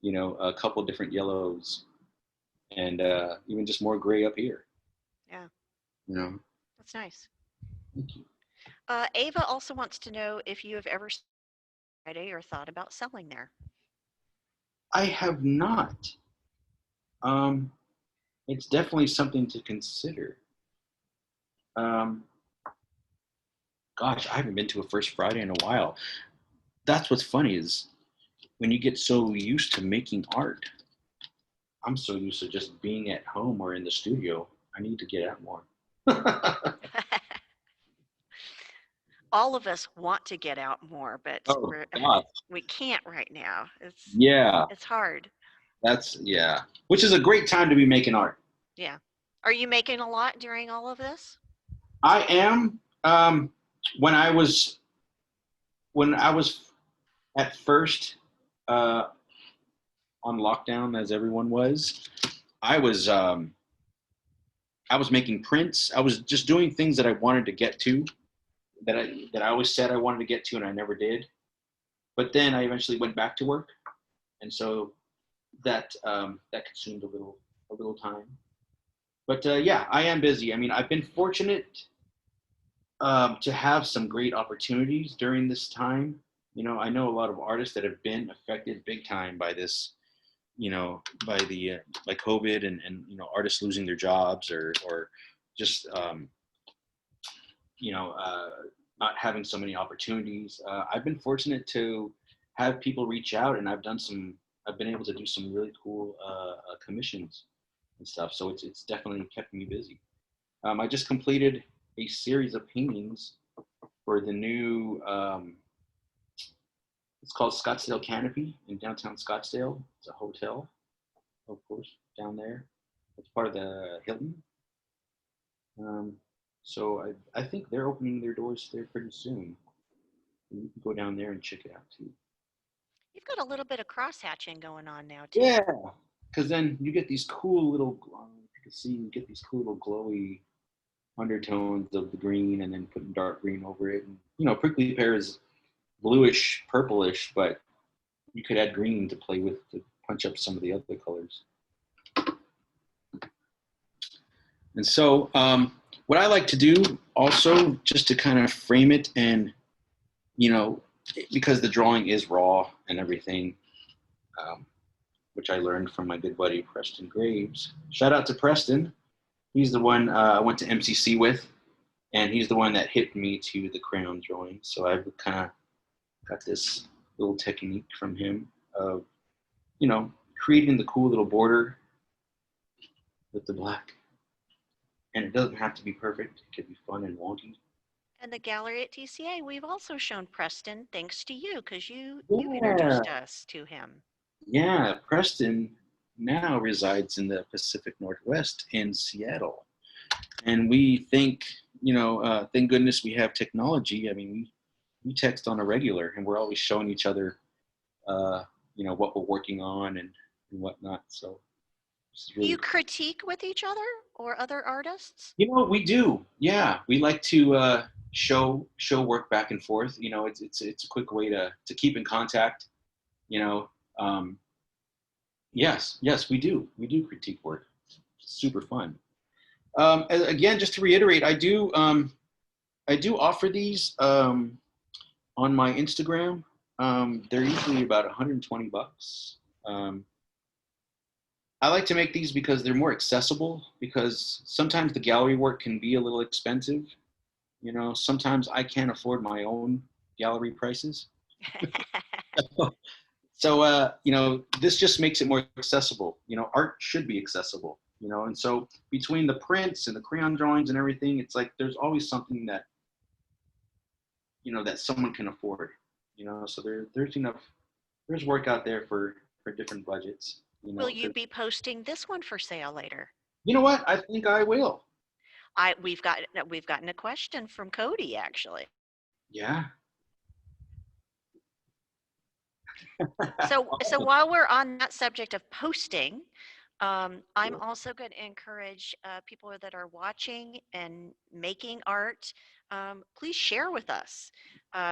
A couple different yellows, and even just more gray up here. Yeah, You know. that's nice. Thank you. Ava also wants to know if you have ever Friday or thought about selling there. I have not. Um, it's definitely something to consider. Um, gosh, I haven't been to a First Friday in a while. That's what's funny is when you get so used to making art. I'm so used to just being at home or in the studio. I need to get out more. All of us want to get out more, but Oh God. we can't right now. Yeah, It's hard. yeah. Which is a great time to be making art. Yeah. Are you making a lot during all of this? I am. When I was when I was at first uh, on lockdown, as everyone was, I was um, I was making prints. I was just doing things that I wanted to get to, that I always said I wanted to get to, and I never did. But then I eventually went back to work, and so that consumed a little time. But yeah, I am busy. I mean, I've been fortunate to have some great opportunities during this time. I know a lot of artists that have been affected big time by this, by the by COVID, and artists losing their jobs, or just you know uh, not having so many opportunities. I've been fortunate to have people reach out, and I've been able to do some really cool commissions and stuff. So it's definitely kept me busy. I just completed a series of paintings for the new. It's called Scottsdale Canopy in downtown Scottsdale. It's a hotel, of course, down there. It's part of the Hilton. Um, so I think they're opening their doors there pretty soon. And you can go down there and check it out too. You've got a little bit of cross hatching going on now too. Yeah, because then you get these cool little. You can see you get these cool little glowy undertones of the green, and then putting dark green over it. And, prickly pear is bluish, purplish, but you could add green to play with to punch up some of the other colors. And so, what I like to do also, just to kind of frame it, and you know, because the drawing is raw and everything, um, which I learned from my good buddy Preston Graves. Shout out to Preston. He's the one I went to MCC with, and he's the one that hit me to the crayon drawing. So I've kind of got this little technique from him of, creating the cool little border with the black. And it doesn't have to be perfect. It could be fun and wonky. And the gallery at TCA, we've also shown Preston thanks to you because you Yeah. introduced us to him. Yeah. Preston now resides in the Pacific Northwest in Seattle. And we think, thank goodness we have technology. I mean, we text on a regular, and we're always showing each other, what we're working on, and whatnot. So this is Do really you cool. critique with each other or other artists? We do. Yeah, we like to show work back and forth. It's a quick way to keep in contact. You know, um, yes, we do. We do critique work. It's super fun. Again, just to reiterate, I do offer these on my Instagram. They're usually about 120 bucks. Um, I like to make these because they're more accessible. Because sometimes the gallery work can be a little expensive. Sometimes I can't afford my own gallery prices. So, this just makes it more accessible. Art should be accessible. And so between the prints and the crayon drawings and everything, it's like there's always something that someone can afford. So there's work out there for different budgets. Will you be posting this one for sale later? You know what? I think I will. We've gotten a question from Cody actually. Yeah. So while we're on that subject of posting, I'm also going to encourage people that are watching and making art. Please share with us.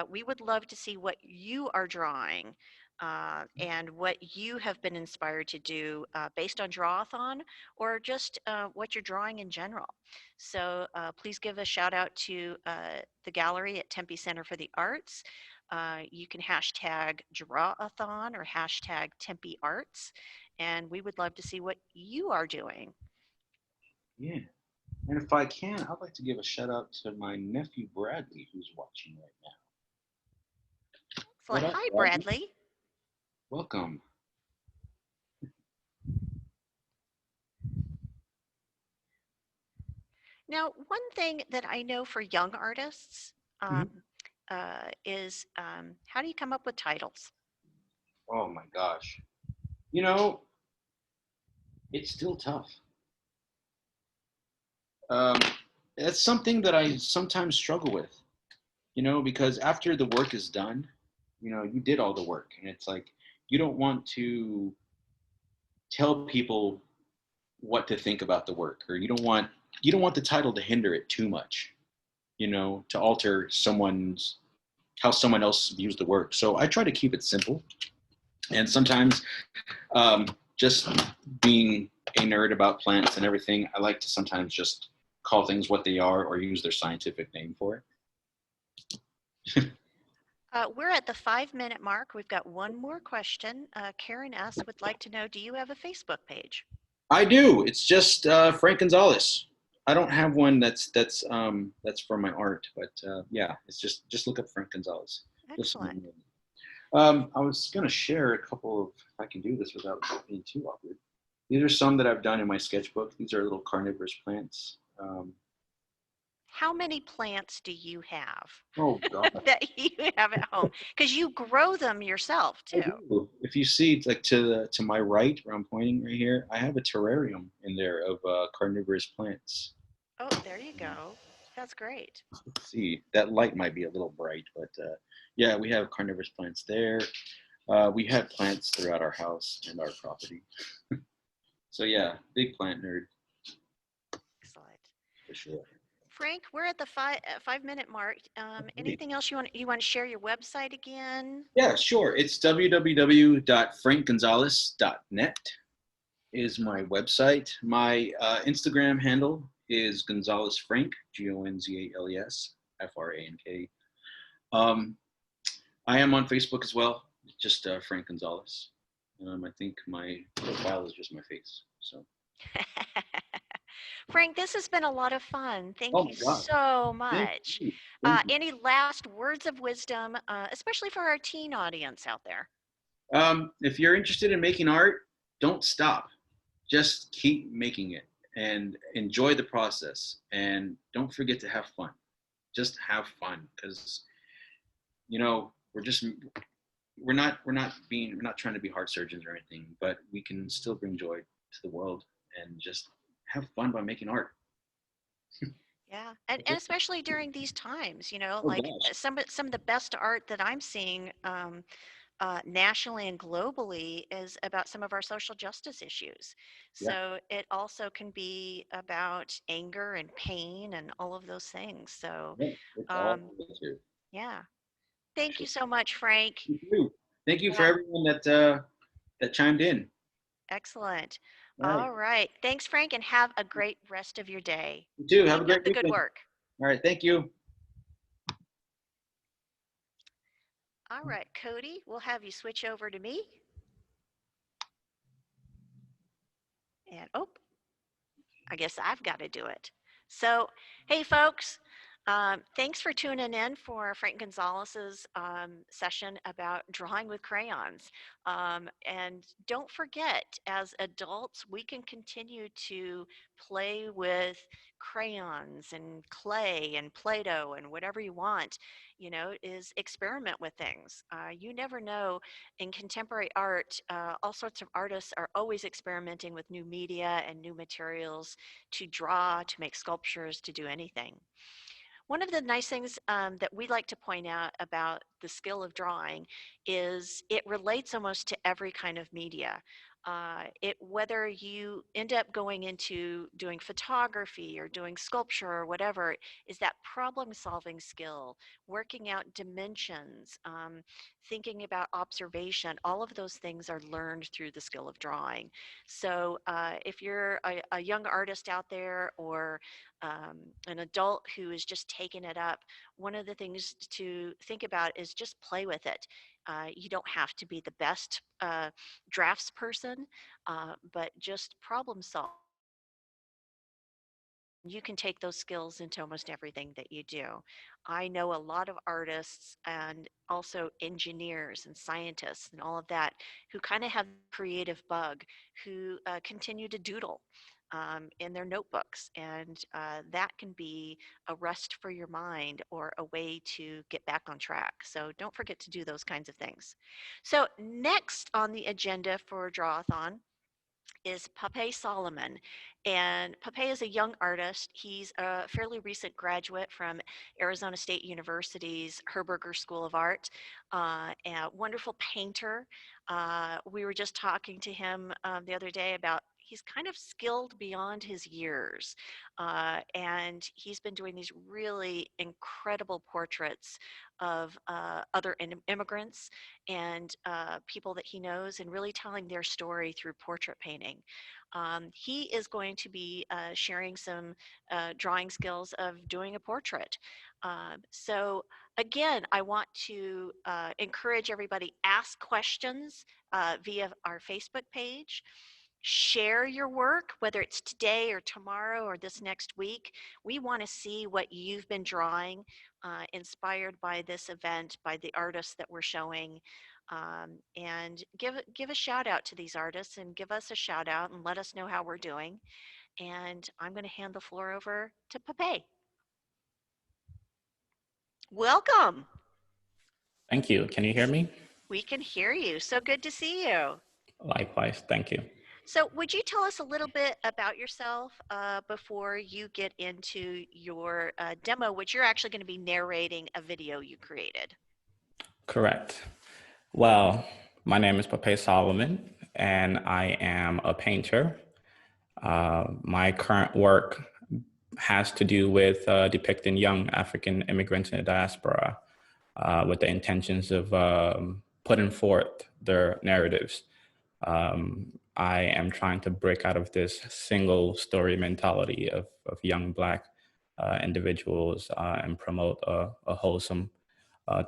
We would love to see what you are drawing and what you have been inspired to do based on Draw-A-Thon or just what you're drawing in general. So please give a shout out to the gallery at Tempe Center for the Arts. You can hashtag Draw-A-Thon or hashtag Tempe Arts, and we would love to see what you are doing. Yeah. And if I can, I'd like to give a shout out to my nephew Bradley, who's watching right now. What Excellent. up, Hi, Bradley? Bradley. Welcome. Now, one thing that I know for young artists Mhm. is how do you come up with titles? Oh my gosh. You know, it's still tough. Um, that's something that I sometimes struggle with, because after the work is done, you did all the work, and it's like you don't want to tell people what to think about the work, or you don't want the title to hinder it too much, to alter how someone else views the work. So I try to keep it simple, and sometimes just being a nerd about plants and everything, I like to sometimes just call things what they are or use their scientific name for it. We're at the 5-minute mark. We've got one more question. Karen S. would like to know, do you have a Facebook page? I do. It's just Frank Gonzalez. I don't have one that's for my art, but yeah, it's just look up Frank Gonzalez. Excellent. I was gonna share a couple of, if I can do this without being too awkward. These are some that I've done in my sketchbook. These are little carnivorous plants. How many plants do you have Oh God, that you have at home? Because you grow them yourself I too. do. If you see, like to my right, where I'm pointing right here, I have a terrarium in there of carnivorous plants. Oh, there you go. That's great. Let's see, that light might be a little bright, but yeah, we have carnivorous plants there. We have plants throughout our house and our property. So yeah, big plant nerd Excellent. for sure. Frank, we're at the 5-minute mark. Anything else you want to share your website again? Yeah, sure. It's www.frankgonzalez.net is my website. My Instagram handle is Gonzalez Frank, Gonzales Frank. I am on Facebook as well, just Frank Gonzalez. I think my profile is just my face. So. Frank, this has been a lot of fun. Thank Oh you my God. so Thank much. you. Thank you. Any last words of wisdom, especially for our teen audience out there? If you're interested in making art, don't stop. Just keep making it and enjoy the process. And don't forget to have fun. Just have fun, because we're not trying to be heart surgeons or anything, but we can still bring joy to the world and just have fun by making art. Yeah, and especially during these times, Oh like gosh. some of the best art that I'm seeing nationally and globally is about some of our social justice issues. Yeah. So it also can be about anger and pain and all of those things. So Yeah. It's all um, positive. yeah, For thank you sure. so much, Frank. Thank you. Thank you for Yeah, everyone that chimed in. excellent. All right. All right, thanks, Frank, and have a great rest of your day. You too. Have a Keep up great the good weekend. work. All right. Thank you. All right, Cody, we'll have you switch over to me. And oh, I guess I've got to do it. So, hey, folks, Thanks for tuning in for Frank Gonzalez's session about drawing with crayons. And don't forget, as adults, we can continue to play with crayons and clay and Play-Doh and whatever you want, is experiment with things. You never know. In contemporary art, all sorts of artists are always experimenting with new media and new materials to draw, to make sculptures, to do anything. One of the nice things that we like to point out about the skill of drawing is it relates almost to every kind of media. Whether you end up going into doing photography or doing sculpture or whatever, is that problem solving skill, working out dimensions, thinking about observation, all of those things are learned through the skill of drawing. So if you're a young artist out there, or an adult who is just taking it up, one of the things to think about is just play with it. You don't have to be the best drafts person, but just problem solve. You can take those skills into almost everything that you do. I know a lot of artists and also engineers and scientists and all of that who kind of have creative bug, who continue to doodle in their notebooks, and that can be a rest for your mind or a way to get back on track. So don't forget to do those kinds of things. So next on the agenda for Drawathon is Pape Solomon. And Pape is a young artist. He's a fairly recent graduate from Arizona State University's Herberger School of Art, a wonderful painter. We were just talking to him the other day about he's kind of skilled beyond his years. And he's been doing these really incredible portraits of other immigrants and people that he knows, and really telling their story through portrait painting. He is going to be sharing some drawing skills of doing a portrait. So again, I want to encourage everybody, ask questions via our Facebook page. Share your work, whether it's today or tomorrow or this next week. We want to see what you've been drawing, inspired by this event, by the artists that we're showing. And give a shout out to these artists, and give us a shout out and let us know how we're doing. And I'm going to hand the floor over to Pape. Welcome. Thank you. Can you hear me? We can hear you. So good to see you. Likewise. Thank you. So would you tell us a little bit about yourself before you get into your demo, which you're actually going to be narrating a video you created? Correct. Well, my name is Pape Solomon, and I am a painter. My current work has to do with depicting young African immigrants in the diaspora with the intentions of putting forth their narratives. I am trying to break out of this single story mentality of young Black individuals and promote a wholesome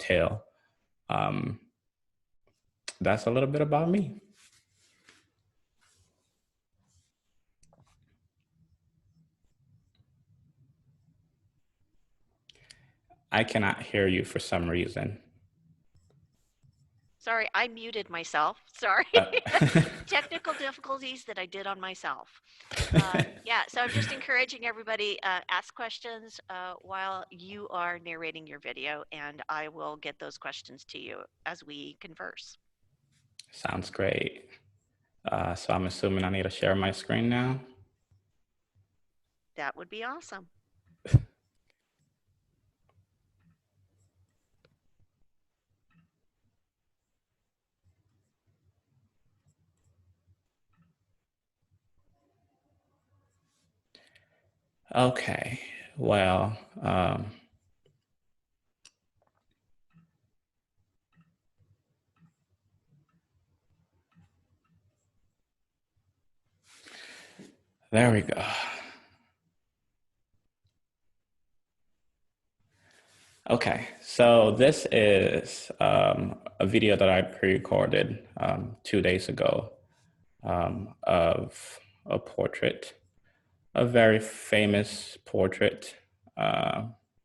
tale. That's a little bit about me. I cannot hear you for some reason. Sorry, I muted myself. Sorry. Technical difficulties that I did on myself. Yeah, so I'm just encouraging everybody, ask questions while you are narrating your video, and I will get those questions to you as we converse. Sounds great. So I'm assuming I need to share my screen now. That would be awesome. Okay, well, there we go. Okay, so this is a video that I pre-recorded 2 days ago of a portrait, a very famous portrait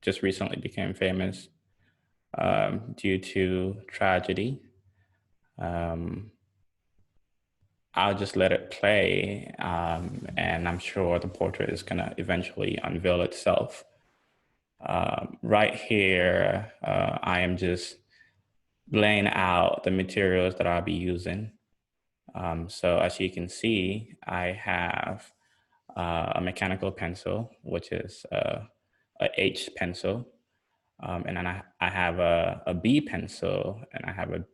just recently became famous due to tragedy. I'll just let it play, and I'm sure the portrait is gonna eventually unveil itself. Right here, I am just laying out the materials that I'll be using. So as you can see, I have a mechanical pencil, which is a H pencil. And then I have a B pencil, and I have a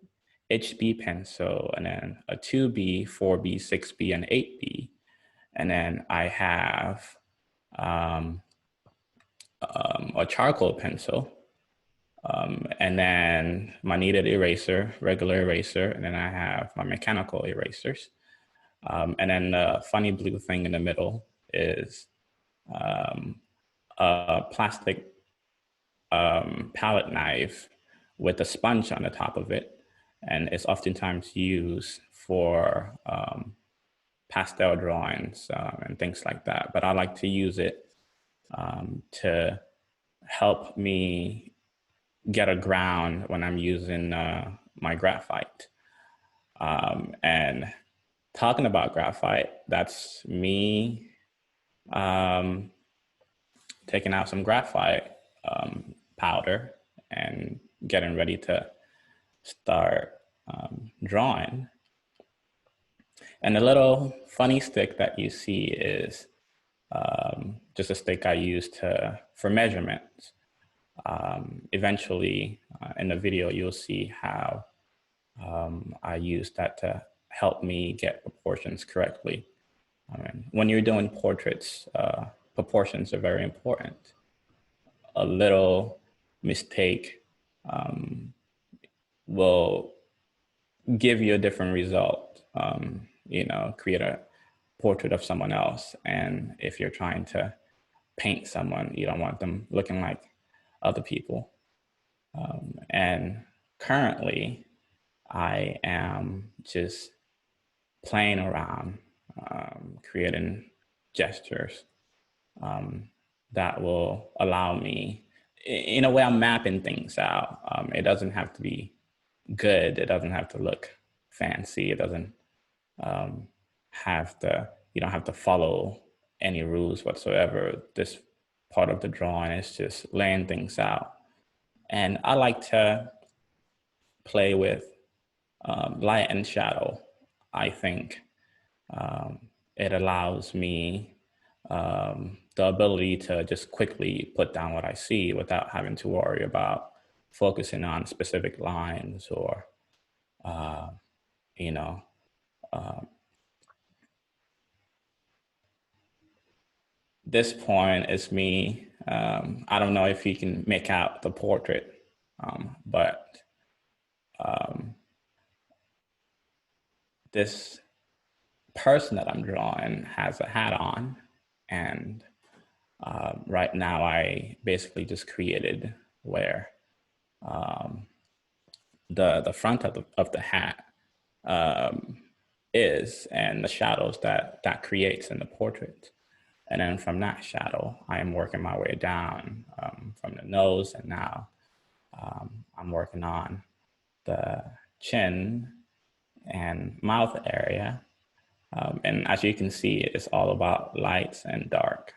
HB pencil, and then a 2B, 4B, 6B, and 8B. And then I have a charcoal pencil, and then my kneaded eraser, regular eraser, and then I have my mechanical erasers. And then the funny blue thing in the middle is a plastic palette knife with a sponge on the top of it. And it's oftentimes used for pastel drawings and things like that. But I like to use it to help me get a ground when I'm using my graphite. And talking about graphite, that's me taking out some graphite powder and getting ready to start drawing. And the little funny stick that you see is just a stick I use for measurements. Eventually, in the video, you'll see how I use that to help me get proportions correctly. I mean, when you're doing portraits, proportions are very important. A little mistake will give you a different result, create a portrait of someone else. And if you're trying to paint someone, you don't want them looking like other people. And currently, I am just playing around, creating gestures that will allow me, in a way, I'm mapping things out. It doesn't have to be good. It doesn't have to look fancy. It doesn't you don't have to follow any rules whatsoever. This part of the drawing is just laying things out. And I like to play with light and shadow. I think it allows me the ability to just quickly put down what I see without having to worry about focusing on specific lines or, this point is me. I don't know if you can make out the portrait, but this person that I'm drawing has a hat on, and right now I basically just created where the front of the hat is, and the shadows that creates in the portrait. And then from that shadow, I am working my way down from the nose, and now I'm working on the chin and mouth area. And as you can see, it's all about lights and dark.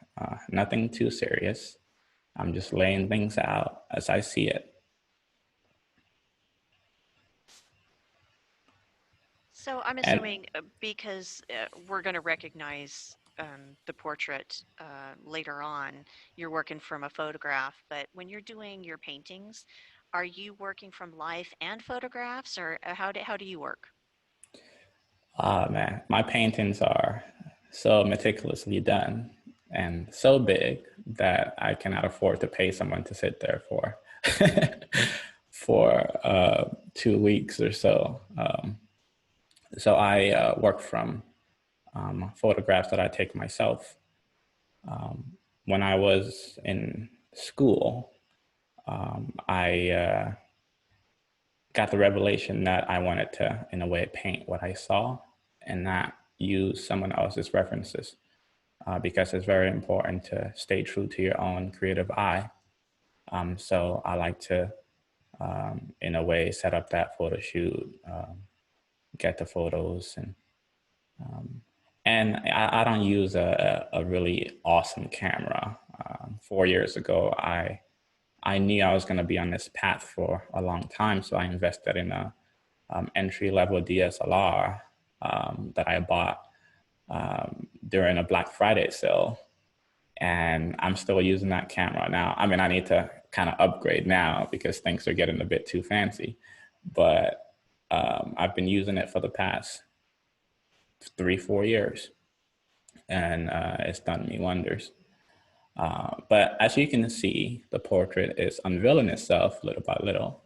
Nothing too serious. I'm just laying things out as I see it. So I'm assuming because we're going to recognize the portrait later on, you're working from a photograph, but when you're doing your paintings, are you working from life and photographs, or how do you work? Man, my paintings are so meticulously done and so big that I cannot afford to pay someone to sit there for for 2 weeks or so. So I work from photographs that I take myself. When I was in school, I got the revelation that I wanted to, in a way, paint what I saw and not use someone else's references, because it's very important to stay true to your own creative eye. So I like to, in a way, set up that photo shoot, get the photos, um, and I don't use a really awesome camera. 4 years ago, I knew I was going to be on this path for a long time, so I invested in a entry-level DSLR that I bought during a Black Friday sale, and I'm still using that camera now. I mean, I need to kind of upgrade now because things are getting a bit too fancy, but I've been using it for the past 3-4 years, and it's done me wonders. But as you can see, the portrait is unveiling itself little by little.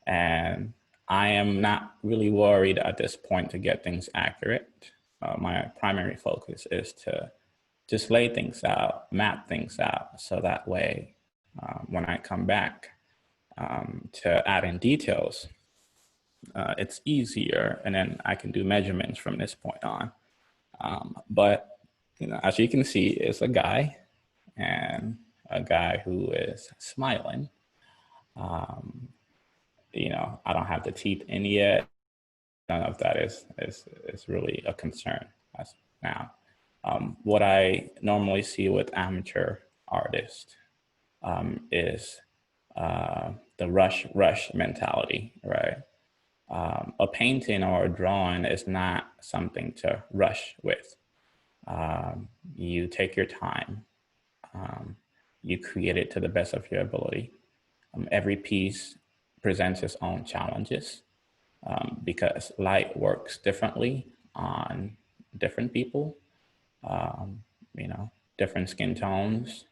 And I am not really worried at this point to get things accurate. My primary focus is to just lay things out, map things out, so that way, when I come back to add in details, it's easier, and then I can do measurements from this point on. But as you can see, it's a guy, and a guy who is smiling. I don't have the teeth in yet. None of that is really a concern as now. What I normally see with amateur artists is the rush mentality, right? A painting or a drawing is not something to rush with. You take your time. You create it to the best of your ability. Every piece presents its own challenges because light works differently on different people, different skin tones,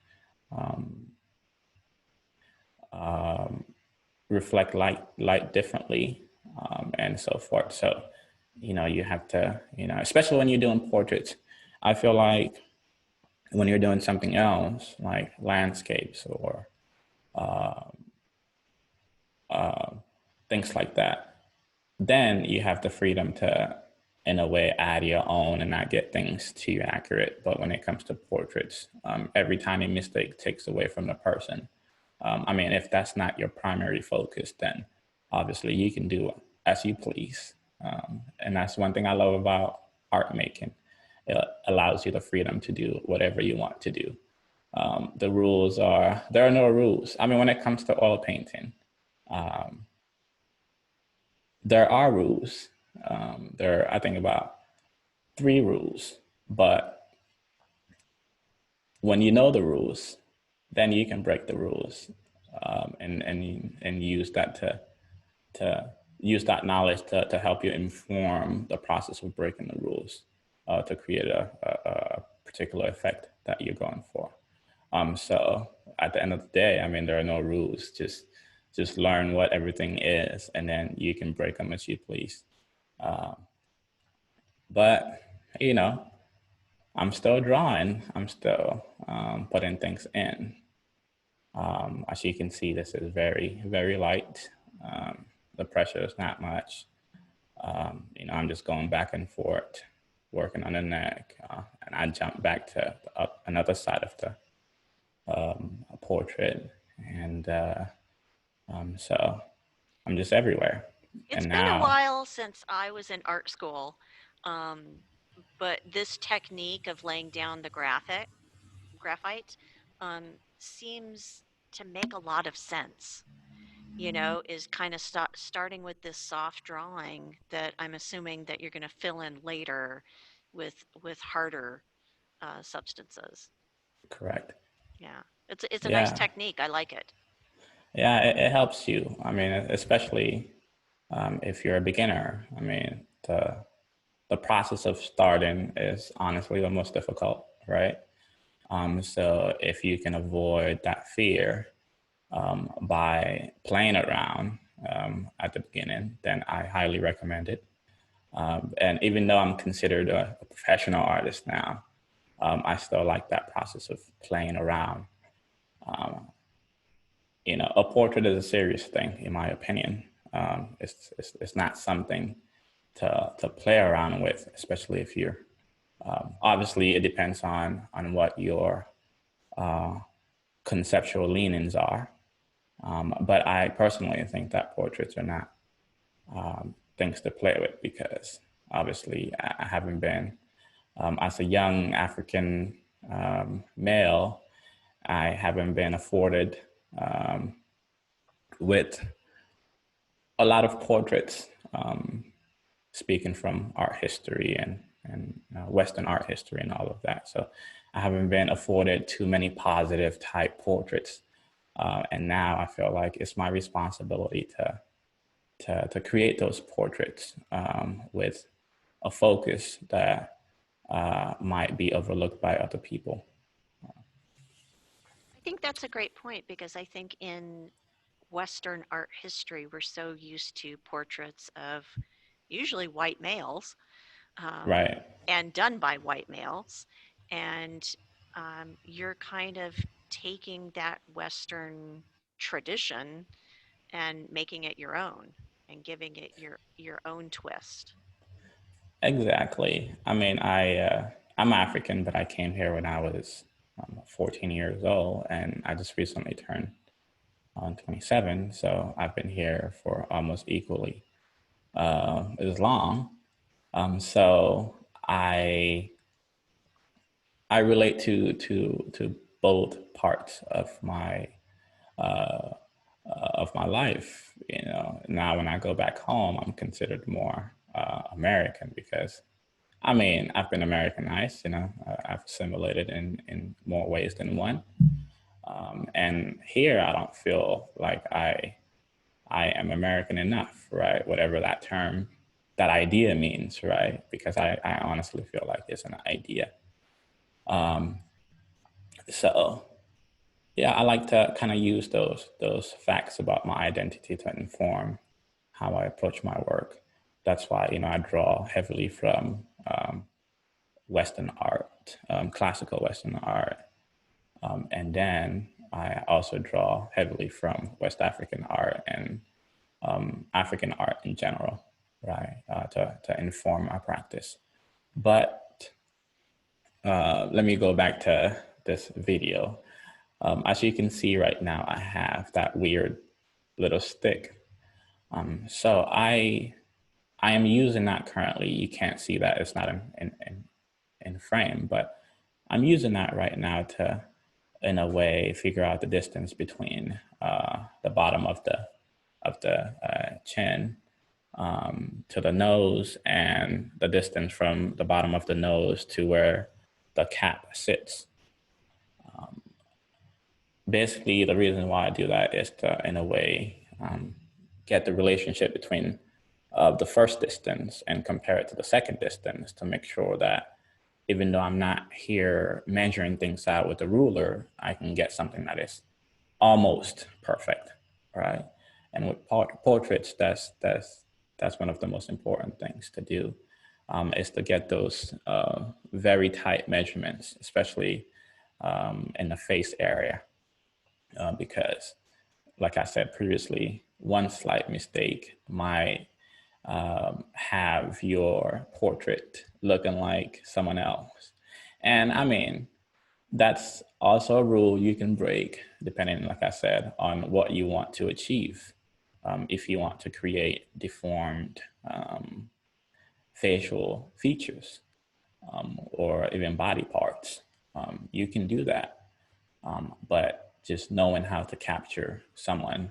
reflect light differently, and so forth. So, you have to, especially when you're doing portraits, I feel like when you're doing something else, like landscapes or things like that, then you have the freedom to, in a way, add your own and not get things too accurate. But when it comes to portraits, every tiny mistake takes away from the person. I mean, if that's not your primary focus, then obviously you can do as you please. And that's one thing I love about art making. It allows you the freedom to do whatever you want to do. There are no rules. I mean, when it comes to oil painting, there are rules. There are, I think, about 3 rules, but when you know the rules, then you can break the rules, and use that to use that knowledge to help you inform the process of breaking the rules, to create a particular effect that you're going for. So at the end of the day, I mean, there are no rules. Just learn what everything is, and then you can break them as you please. But I'm still drawing. I'm still putting things in. As you can see, this is very, very light. The pressure is not much. I'm just going back and forth, working on the neck, and I jump back to another side of the portrait, and so I'm just everywhere. It's And been a now, while since I was in art school, um, but this technique of laying down the graphite seems to make a lot of sense. Is kind of starting with this soft drawing that I'm assuming that you're going to fill in later with harder substances. correct. Yeah, it's a nice Yeah, technique. I like it. yeah, it helps you. I mean, especially if you're a beginner. I mean, the process of starting is honestly the most difficult, right? So if you can avoid that fear by playing around at the beginning, then I highly recommend it. And even though I'm considered a professional artist now, I still like that process of playing around. A portrait is a serious thing, in my opinion. It's not something to play around with, especially if you're. Obviously, it depends on what your conceptual leanings are. But I personally think that portraits are not things to play with, because obviously I haven't been, as a young African male, I haven't been afforded with a lot of portraits, speaking from art history and Western art history and all of that. So I haven't been afforded too many positive type portraits. And now I feel like it's my responsibility to create those portraits with a focus that might be overlooked by other people. I think that's a great point because I think in Western art history, we're so used to portraits of usually white males, um, Right. and done by white males. And you're kind of taking that Western tradition and making it your own and giving it your own twist. Exactly. I mean, I'm African, but I came here when I was 14 years old, and I just recently turned on 27. So I've been here for almost equally as long. So I relate to both parts uh, of my life. You know, now when I go back home, I'm considered more American, because I mean, I've been Americanized. You know, I've assimilated in more ways than one. And here, I don't feel like I am American enough, right? Whatever that term, that idea means, right? Because I honestly feel like it's an idea. Um, so yeah, I like to kind of use those facts about my identity to inform how I approach my work. That's why, you know, I draw heavily from Western art, classical Western art, and then I also draw heavily from West African art and African art in general, right, to inform my practice. But let me go back to this video. As you can see right now, I have that weird little stick. So I am using that currently. You can't see that, it's not in frame, but I'm using that right now to, in a way, figure out the distance between the bottom of the chin to the nose, and the distance from the bottom of the nose to where the cap sits. Basically, the reason why I do that is to, in a way, get the relationship between the first distance and compare it to the second distance, to make sure that even though I'm not here measuring things out with a ruler, I can get something that is almost perfect, right? And with portraits, that's one of the most important things to do, is to get those very tight measurements, especially in the face area, because, like I said previously, one slight mistake might have your portrait looking like someone else. And I mean, that's also a rule you can break depending, like I said, on what you want to achieve. If you want to create deformed facial features, or even body parts, you can do that. But just knowing how to capture someone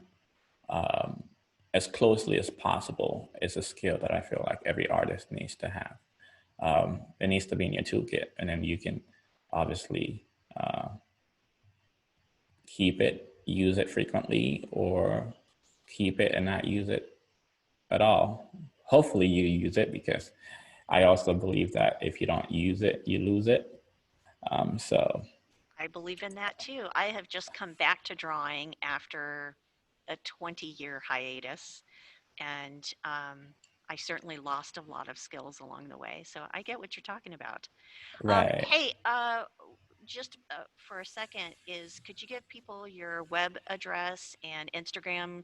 as closely as possible is a skill that I feel like every artist needs to have. It needs to be in your toolkit, and then you can obviously keep it, use it frequently, or keep it and not use it at all. Hopefully you use it, because I also believe that if you don't use it, you lose it. So I believe in that too. I have just come back to drawing after a 20-year hiatus, and I certainly lost a lot of skills along the way. So I get what you're talking about. right. Hey, just for a second, could you give people your web address and Instagram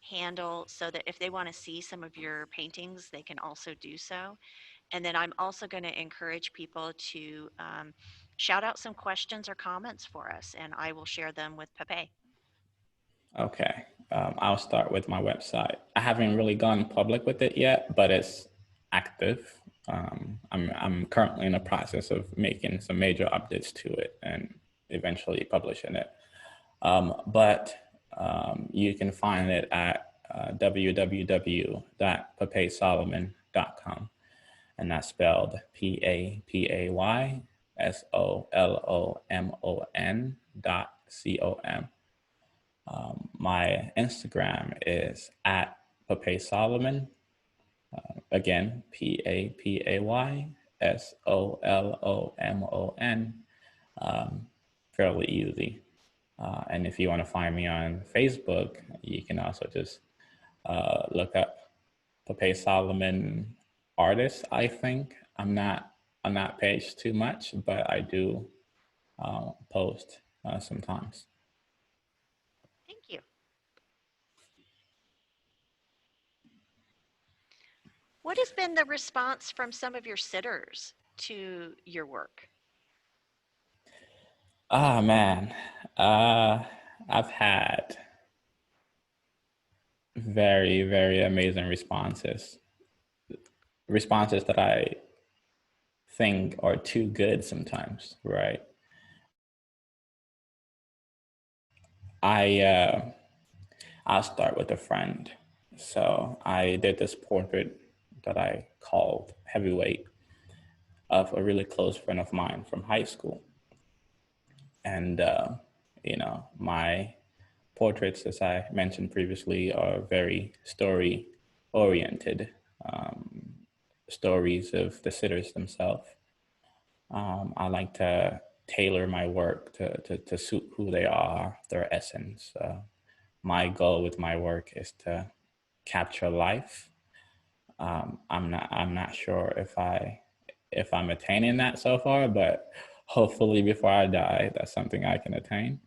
handle so that if they want to see some of your paintings, they can also do so? And then I'm also going to encourage people to shout out some questions or comments for us, and I will share them with Pepe. Okay. I'll start with my website. I haven't really gone public with it yet, but it's active. I'm currently in the process of making some major updates to it and eventually publishing it. But you can find it at www.papesolomon.com, and that's spelled PAPAYSOLOMON.com. My Instagram is at Pape Solomon. Again, PAPAYSOLOMON. Fairly easy. And if you want to find me on Facebook, you can also just look up Pape Solomon artist. I think I'm not on that page too much, but I do post sometimes. Thank you. What has been the response from some of your sitters to your work? Ah, man, I've had very, very amazing responses. Responses that I think are too good sometimes, right? I'll start with a friend. So I did this portrait that I called Heavyweight of a really close friend of mine from high school. And, you know, my portraits, as I mentioned previously, are very story oriented, stories of the sitters themselves. I like to tailor my work to suit who they are, their essence. My goal with my work is to capture life. I'm not sure if I'm attaining that so far, but hopefully before I die, that's something I can attain.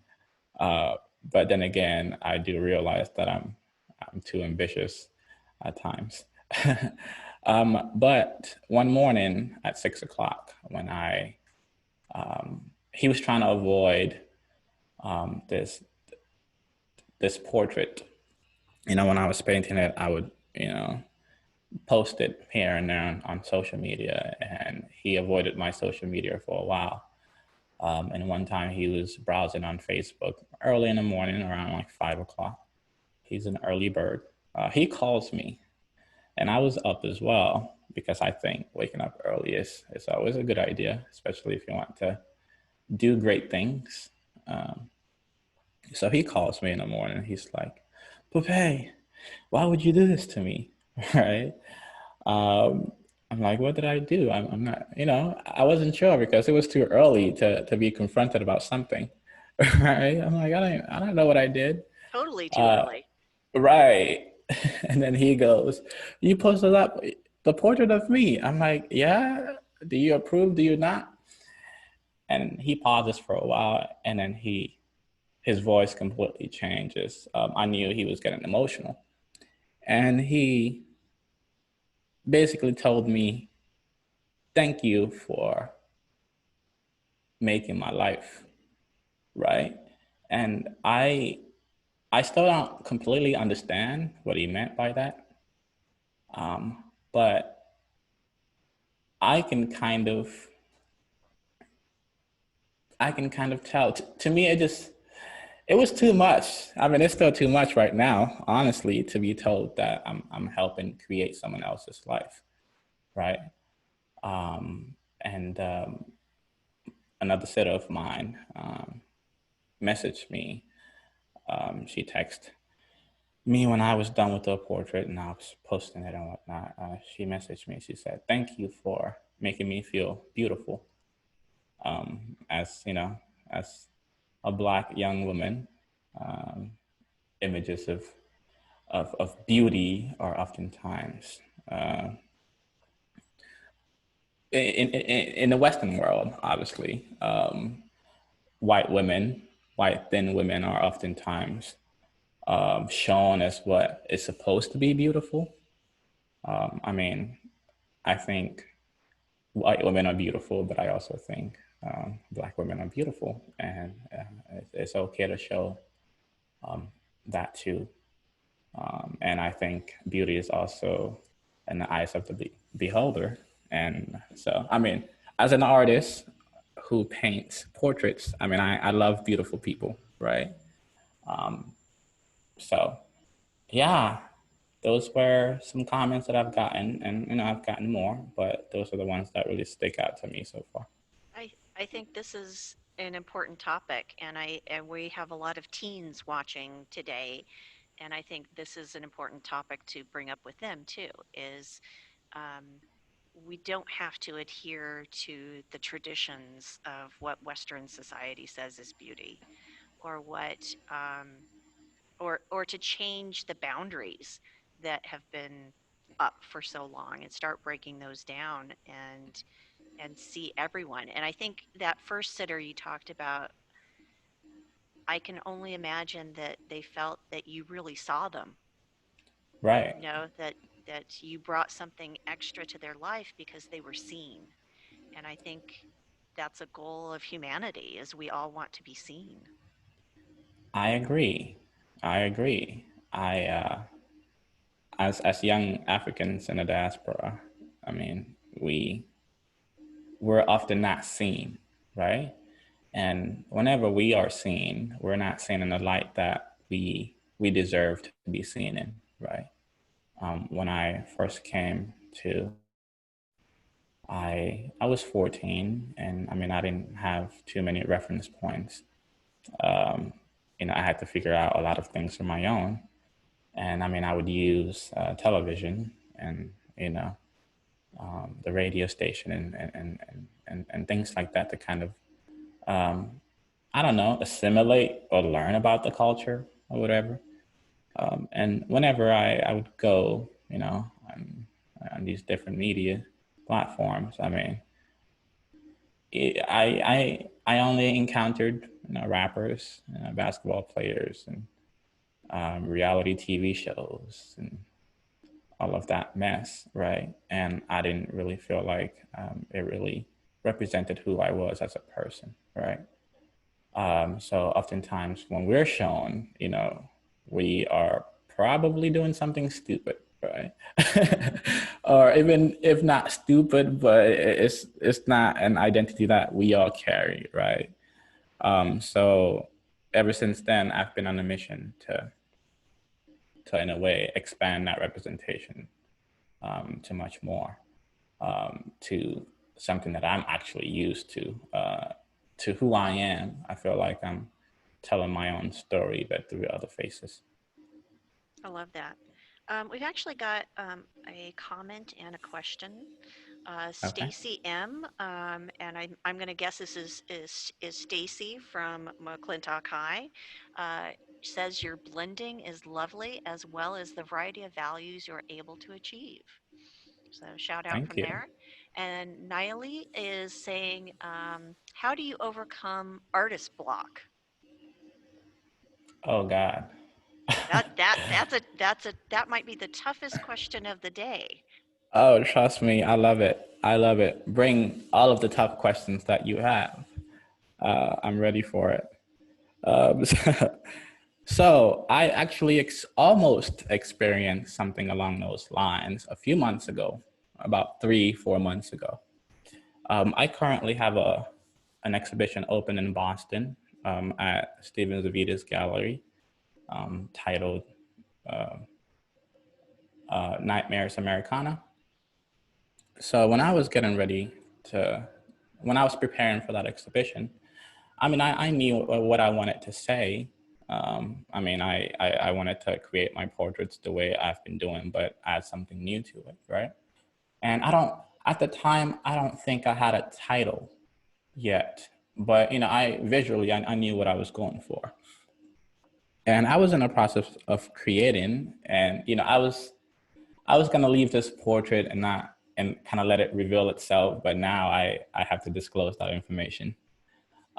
But then again, I do realize that I'm too ambitious at times. But one morning at 6 o'clock, when he was trying to avoid this portrait. You know, when I was painting it, I would, you know, post it here and there on social media, and he avoided my social media for a while. And one time he was browsing on Facebook early in the morning, around like 5 o'clock. He's an early bird. He calls me, and I was up as well, because I think waking up early is always a good idea, especially if you want to do great things. So he calls me in the morning. He's like, "Pape, why would you do this to me?" Right? I'm like, "What did I do?" I'm not, you know, I wasn't sure because it was too early to be confronted about something. Right? I'm like, I don't know what I did. Totally too early. Right. And then he goes, "You posted up the portrait of me." I'm like, "Yeah, do you approve? Do you not?" And he pauses for a while, and then his voice completely changes. I knew he was getting emotional. And he basically told me, "Thank you for making my life," right? And I still don't completely understand what he meant by that. But I can kind of tell. To me, it was too much. I mean, it's still too much right now, honestly, to be told that I'm helping create someone else's life, right? And another sitter of mine messaged me. She texted me when I was done with the portrait and I was posting it and whatnot. She messaged me. She said, "Thank you for making me feel beautiful." As you know, as a Black young woman, images of beauty are oftentimes in the Western world, obviously, white thin women are oftentimes shown as what is supposed to be beautiful. I mean, I think white women are beautiful, but I also think Black women are beautiful, and it's okay to show that too. And I think beauty is also in the eyes of the beholder. And so, I mean, as an artist who paints portraits, I mean, I love beautiful people, right? So, yeah, those were some comments that I've gotten, and I've gotten more, but those are the ones that really stick out to me so far. I think this is an important topic, and we have a lot of teens watching today, and I think this is an important topic to bring up with them too. Is um, we don't have to adhere to the traditions of what Western society says is beauty, or what, or to change the boundaries that have been up for so long, and start breaking those down, and see everyone. And I think that first sitter you talked about, I can only imagine that they felt that you really saw them, Right. that you brought something extra to their life because they were seen. And I think that's a goal of humanity, is we all want to be seen. I agree. I agree. As young Africans in the diaspora, I mean, we're often not seen, right? And whenever we are seen, we're not seen in the light that we deserve to be seen in, right? When I first came to, I was 14, and I mean, I didn't have too many reference points. Um, I had to figure out a lot of things on my own, and I mean, I would use television and the radio station and things like that to kind of um, I don't know, assimilate or learn about the culture or whatever. And whenever I would go, on these different media platforms, I mean, I only encountered rappers, basketball players, and reality TV shows, and all of that mess, right? And I didn't really feel like it really represented who I was as a person, right? So oftentimes when we're shown, we are probably doing something stupid, right? Or even if not stupid, but it's not an identity that we all carry, right? So ever since then, I've been on a mission to in a way expand that representation to much more, to something that I'm actually used to who I am. I feel like I'm telling my own story, but through other faces. I love that. We've actually got a comment and a question. Okay. Stacy M, and I'm going to guess this is Stacy from McClintock High. Says your blending is lovely, as well as the variety of values you're able to achieve. So shout out Thank from you. there. And Niley is saying, how do you overcome artist block? Oh God. That might be the toughest question of the day. Oh, trust me, I love it. I love it. Bring all of the tough questions that you have. I'm ready for it. So, so I actually almost experienced something along those lines a few months ago, about 3, 4 months ago. I currently have an exhibition open in Boston at Steven Zavita's gallery, titled uh, Nightmares Americana. So when I was preparing for that exhibition, I mean, I knew what I wanted to say. I mean, I wanted to create my portraits the way I've been doing, but add something new to it, right? And at the time, I don't think I had a title yet, but I knew what I was going for. And I was in the process of creating, and I was gonna leave this portrait and not and kind of let it reveal itself, but now I have to disclose that information.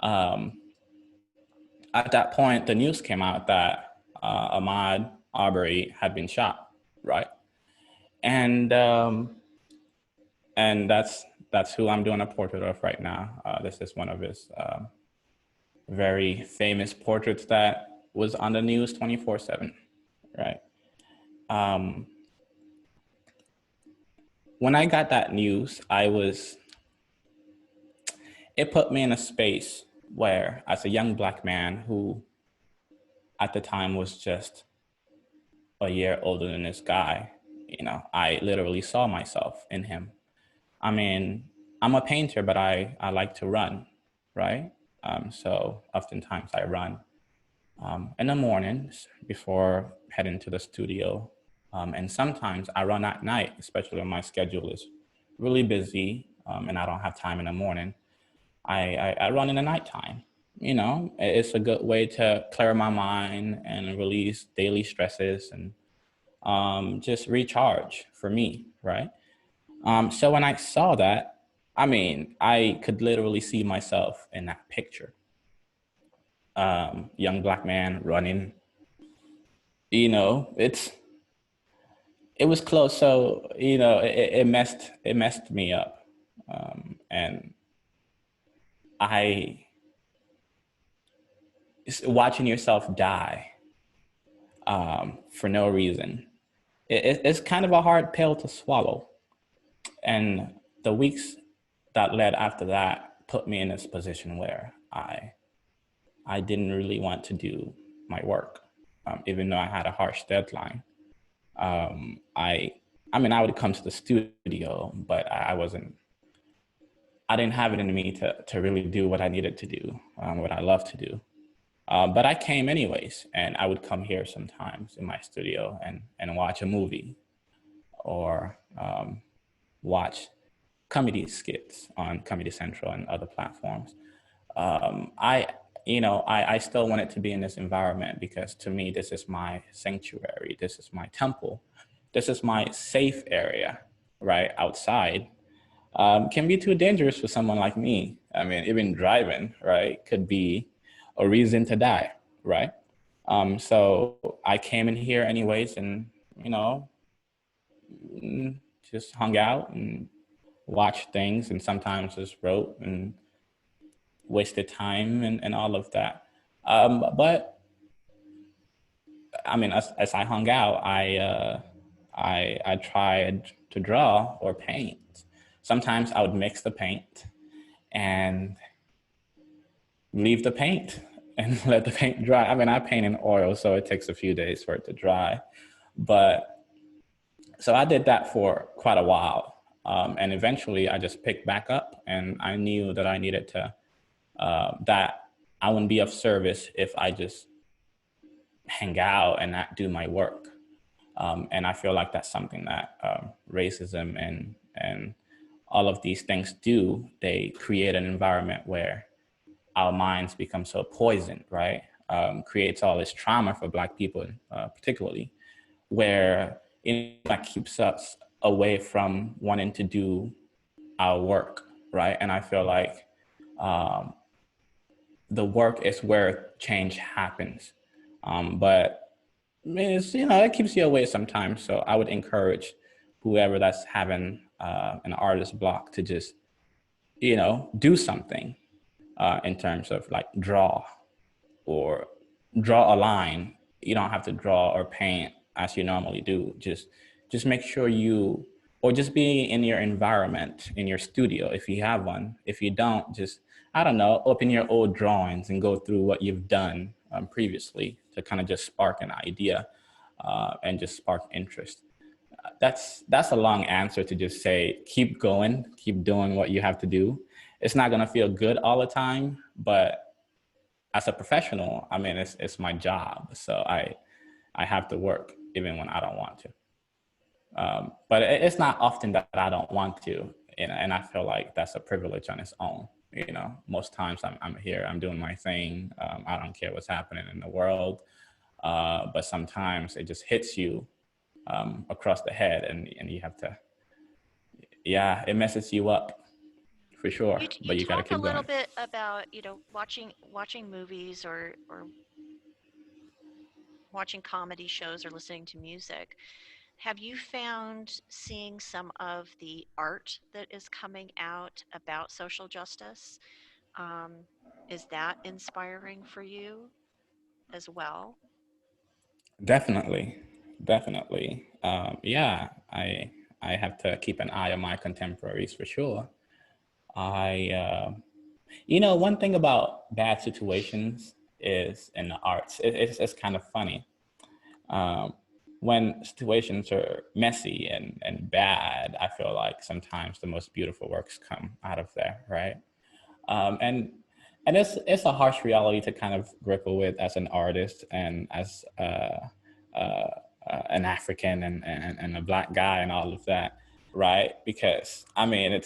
Um, at that point, the news came out that Ahmaud Arbery had been shot, right? And and that's who I'm doing a portrait of right now. This is one of his very famous portraits that was on the news 24/7, right? um, when I got that news, it put me in a space where, as a young Black man who at the time was just a year older than this guy, I literally saw myself in him. I mean, I'm a painter, but I like to run, right? So oftentimes I run in the mornings before heading to the studio. And sometimes I run at night, especially when my schedule is really busy and I don't have time in the morning. I run in the nighttime. It's a good way to clear my mind and release daily stresses and just recharge for me, right? So when I saw that, I mean, I could literally see myself in that picture. Young Black man running, it was close. So, it messed me up. And watching yourself die for no reason, it's kind of a hard pill to swallow. And the weeks that led after that put me in this position where I didn't really want to do my work, even though I had a harsh deadline. I mean, I would come to the studio, but I didn't have it in me to really do what I needed to do, what I love to do. But I came anyways, and I would come here sometimes in my studio and watch a movie or watch comedy skits on Comedy Central and other platforms. I still wanted to be in this environment because to me, this is my sanctuary. This is my temple. This is my safe area, right? Outside can be too dangerous for someone like me. I mean, even driving, right, could be a reason to die, right? So I came in here anyways and, just hung out and watched things and sometimes just wrote and wasted time and all of that. But I mean, as I hung out, I tried to draw or paint. Sometimes I would mix the paint and leave the paint and let the paint dry. I mean, I paint in oil, so it takes a few days for it to dry. But so I did that for quite a while. And eventually I just picked back up and I knew that I needed to, that I wouldn't be of service if I just hang out and not do my work. And I feel like that's something that racism and all of these things do. They create an environment where our minds become so poisoned, right? Creates all this trauma for Black people, particularly, where that keeps us away from wanting to do our work, right? And I feel like the work is where change happens. But it's, it keeps you away sometimes. So I would encourage whoever that's having an artist block to just, do something in terms of like draw or draw a line. You don't have to draw or paint as you normally do. Just make sure or just be in your environment, in your studio, if you have one. If you don't, just, I don't know, open your old drawings and go through what you've done previously to kind of just spark an idea and just spark interest. That's a long answer to just say, keep going, keep doing what you have to do. It's not gonna feel good all the time, but as a professional, I mean, it's my job. So I have to work even when I don't want to. But it's not often that I don't want to, and I feel like that's a privilege on its own. Most times I'm here, I'm doing my thing. I don't care what's happening in the world. But sometimes it just hits you across the head and you have to, yeah, it messes you up for sure, You but you got to talk a keep little going. bit about watching movies or watching comedy shows or listening to music. Have you found seeing some of the art that is coming out about social justice? Um, is that inspiring for you as well? Definitely, definitely. Yeah, I have to keep an eye on my contemporaries for sure. I, one thing about bad situations is in the arts, it's kind of funny. Um, when situations are messy and bad, I feel like sometimes the most beautiful works come out of there, right? Um, and and it's a harsh reality to kind of grapple with as an artist and as uh, an African and a Black guy and all of that, right? Because I mean,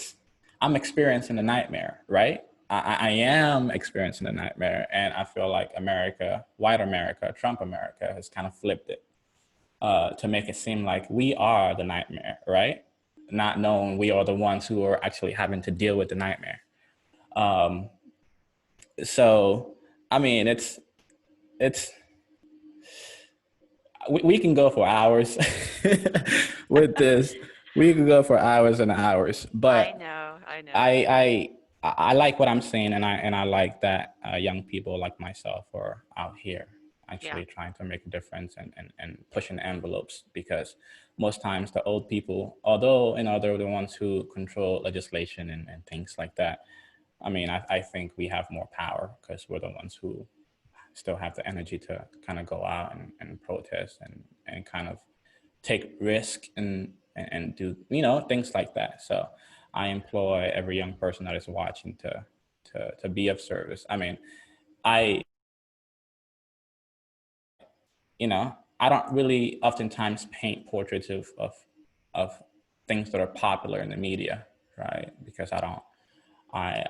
I'm experiencing a nightmare, right? I am experiencing a nightmare, and I feel like America, white America, Trump America, has kind of flipped it to make it seem like we are the nightmare, right? Not knowing we are the ones who are actually having to deal with the nightmare. Um, so, I mean, it's we can go for hours with this. We can go for hours and hours, I but know, I know. I I like what I'm seeing, and I like that young people like myself are out here Yeah. actually trying to make a difference and pushing envelopes, because most times the old people, although they're the ones who control legislation and things like that. I mean, I think we have more power because we're the ones who still have the energy to kind of go out and protest and kind of take risk and do things like that. So I employ every young person that is watching to be of service. I mean, I I don't really oftentimes paint portraits of things that are popular in the media, right? Because I don't I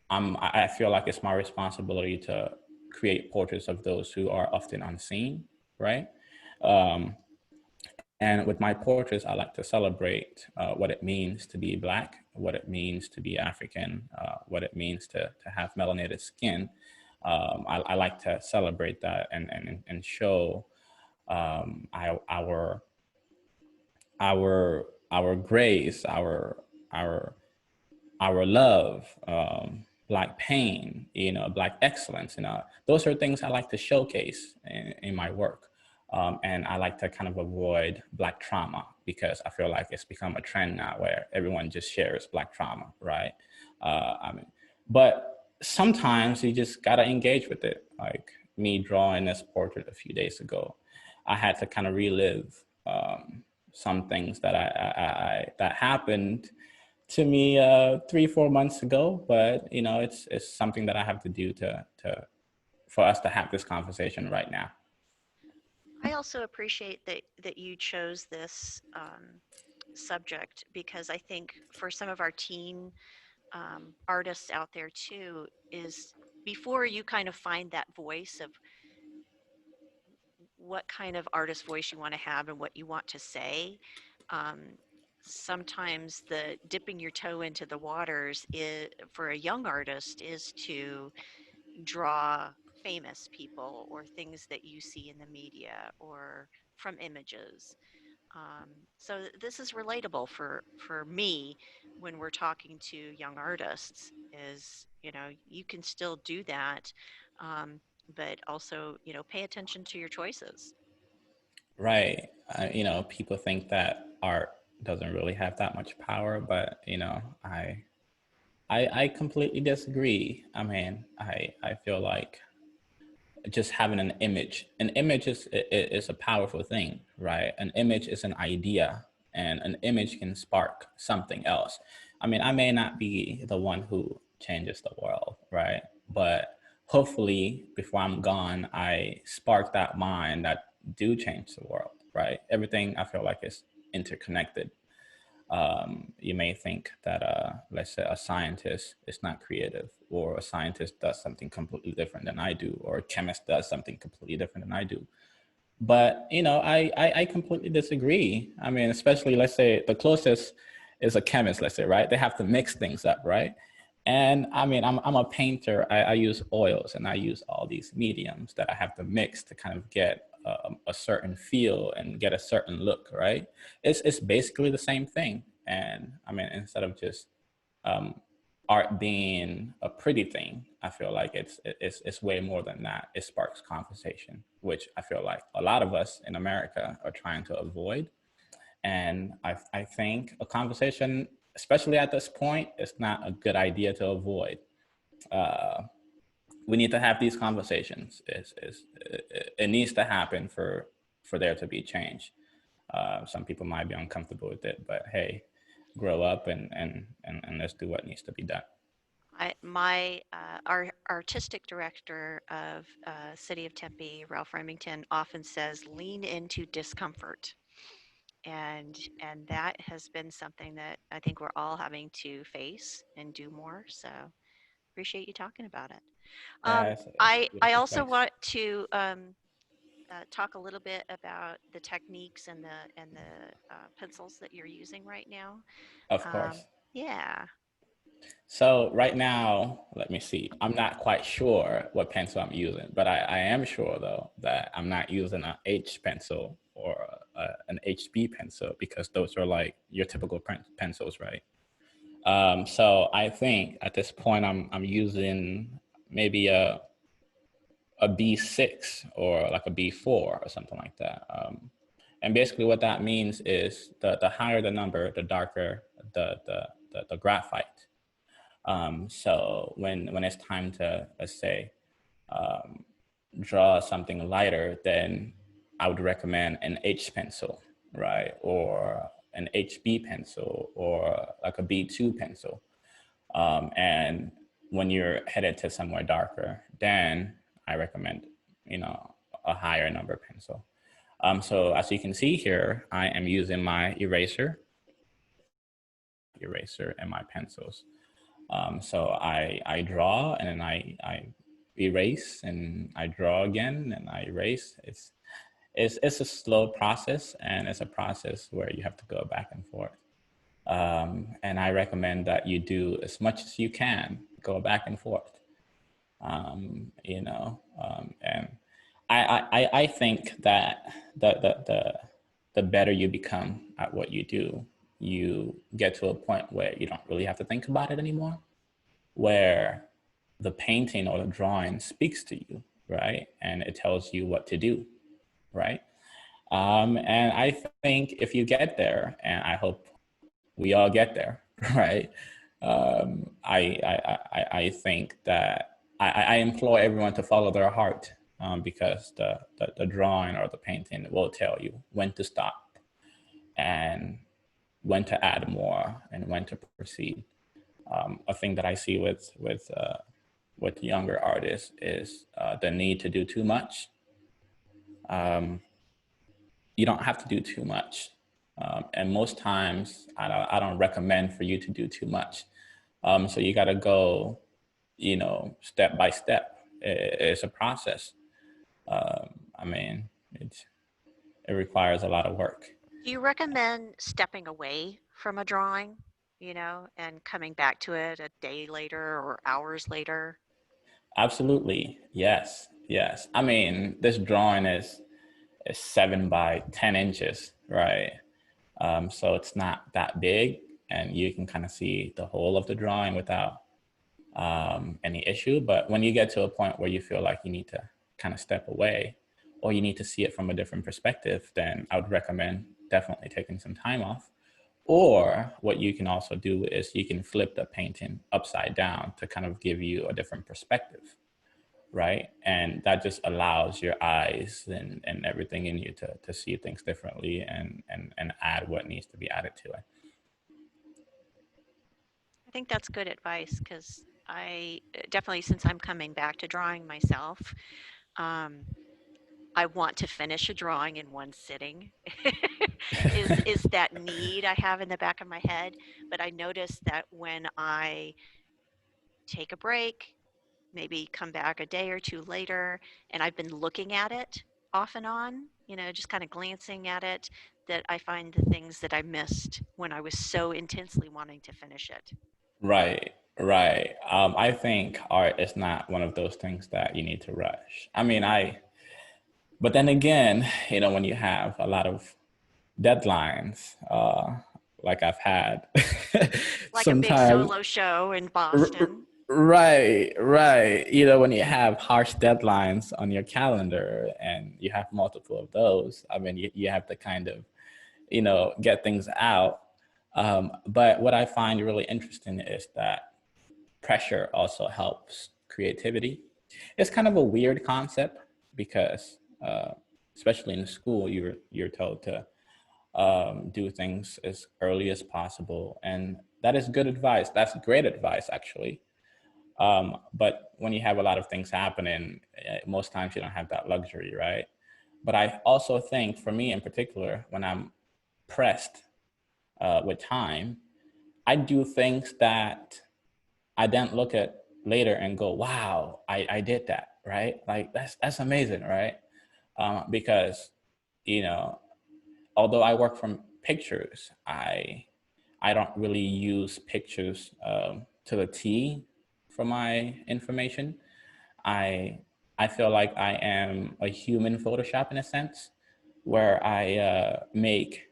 I feel like it's my responsibility to create portraits of those who are often unseen, right? Um, and with my portraits, I like to celebrate what it means to be Black, what it means to be African, what it means to have melanated skin. I like to celebrate that and show our our grace, our our love, Black pain, Black excellence. Those are things I like to showcase in my work. And I like to kind of avoid Black trauma because I feel like it's become a trend now where everyone just shares Black trauma, right? I mean, but sometimes you just gotta engage with it. Like me drawing this portrait a few days ago, I had to kind of relive some things that that happened to me 3 4 months ago, but it's something that I have to do to for us to have this conversation right now. I also appreciate that you chose this subject because I think for some of our teen artists out there too is before you kind of find that voice of what kind of artist voice you want to have and what you want to say. Um, Sometimes the dipping your toe into the waters for a young artist is to draw famous people or things that you see in the media or from images. So this is relatable for me when we're talking to young artists. Is you can still do that, um, but also pay attention to your choices. Right. People think that art doesn't really have that much power, but I completely disagree. I mean, I feel like just having an image is a powerful thing, right? An image is an idea, and an image can spark something else. I mean, I may not be the one who changes the world, right? But hopefully before I'm gone, I spark that mind that do change the world, right? Everything I feel like is interconnected. You may think that, let's say, a scientist is not creative, or a scientist does something completely different than I do, or a chemist does something completely different than I do. But I completely disagree. I mean, especially let's say the closest is a chemist, let's say, right? They have to mix things up, right? And I mean, I'm a painter. I use oils and I use all these mediums that I have to mix to kind of get a certain feel and get a certain look, right? It's basically the same thing. And I mean, instead of just um, art being a pretty thing. I feel like it's way more than that. It sparks conversation, which I feel like a lot of us in America are trying to avoid. And I think a conversation, especially at this point, is not a good idea to avoid. We need to have these conversations. It needs to happen for there to be change. Some people might be uncomfortable with it, but hey, grow up and let's do what needs to be done. Our artistic director of City of Tempe, Ralph Remington, often says, "Lean into discomfort," and that has been something that I think we're all having to face and do more. So appreciate you talking about it. Yeah, it's a I beautiful also place. want to talk a little bit about the techniques and the pencils that you're using right now. Of Um, course. yeah. So right now, let me see. I'm not quite sure what pencil I'm using, but I am sure though that I'm not using an H pencil or an HB pencil because those are like your typical pencils, right? So I think at this point I'm using maybe a B6 or like a B4 or something like that. And basically what that means is the higher the number, the darker the graphite. So when it's time to, let's say, um, draw something lighter, then I would recommend an H pencil, right? Or an HB pencil or like a B2 pencil. And when you're headed to somewhere darker, then I recommend, you know, a higher number pencil. So as you can see here, I am using my eraser and my pencils. So I draw and then I erase and I draw again and I erase. It's a slow process and it's a process where you have to go back and forth. And I recommend that you do as much as you can, go back and forth. And I think that the better you become at what you do, you get to a point where you don't really have to think about it anymore, where the painting or the drawing speaks to you, right? And it tells you what to do, right? And I think if you get there, and I hope we all get there, right? I think that I implore everyone to follow their heart because the drawing or the painting will tell you when to stop and when to add more and when to proceed. A thing that I see with younger artists is the need to do too much. You don't have to do too much. And most times I don't recommend for you to do too much. So you got to go, step by step. It's a process. I mean, it requires a lot of work. Do you recommend stepping away from a drawing, and coming back to it a day later or hours later? Absolutely. Yes. Yes. I mean, this drawing is 7 by 10 inches, right? So it's not that big and you can kind of see the whole of the drawing without any issue. But when you get to a point where you feel like you need to kind of step away or you need to see it from a different perspective, then I would recommend definitely taking some time off. Or what you can also do is you can flip the painting upside down to kind of give you a different perspective, right? And that just allows your eyes and everything in you to see things differently and add what needs to be added to it. I think that's good advice because I definitely, since I'm coming back to drawing myself, um, I want to finish a drawing in one sitting. is that need I have in the back of my head? But I notice that when I take a break, maybe come back a day or two later, and I've been looking at it off and on, just kind of glancing at it, that I find the things that I missed when I was so intensely wanting to finish it. Right, right. I think art is not one of those things that you need to rush. I mean, but then again, when you have a lot of deadlines, like I've had. Like a big Sometimes, solo show in r- r- Boston. right, right. You know, when you have harsh deadlines on your calendar and you have multiple of those, I mean, you have to kind of, get things out. But what I find really interesting is that pressure also helps creativity. It's kind of a weird concept because, especially in school, you're told to do things as early as possible, and that is good advice. That's great advice, actually. But when you have a lot of things happening, most times you don't have that luxury, right? But I also think, for me in particular, when I'm pressed with time, I do things that I then look at later and go, wow, I did that, right? Like that's amazing, right? Because, you know, although I work from pictures, I don't really use pictures to the T for my information. I I feel like I am a human Photoshop in a sense, where I make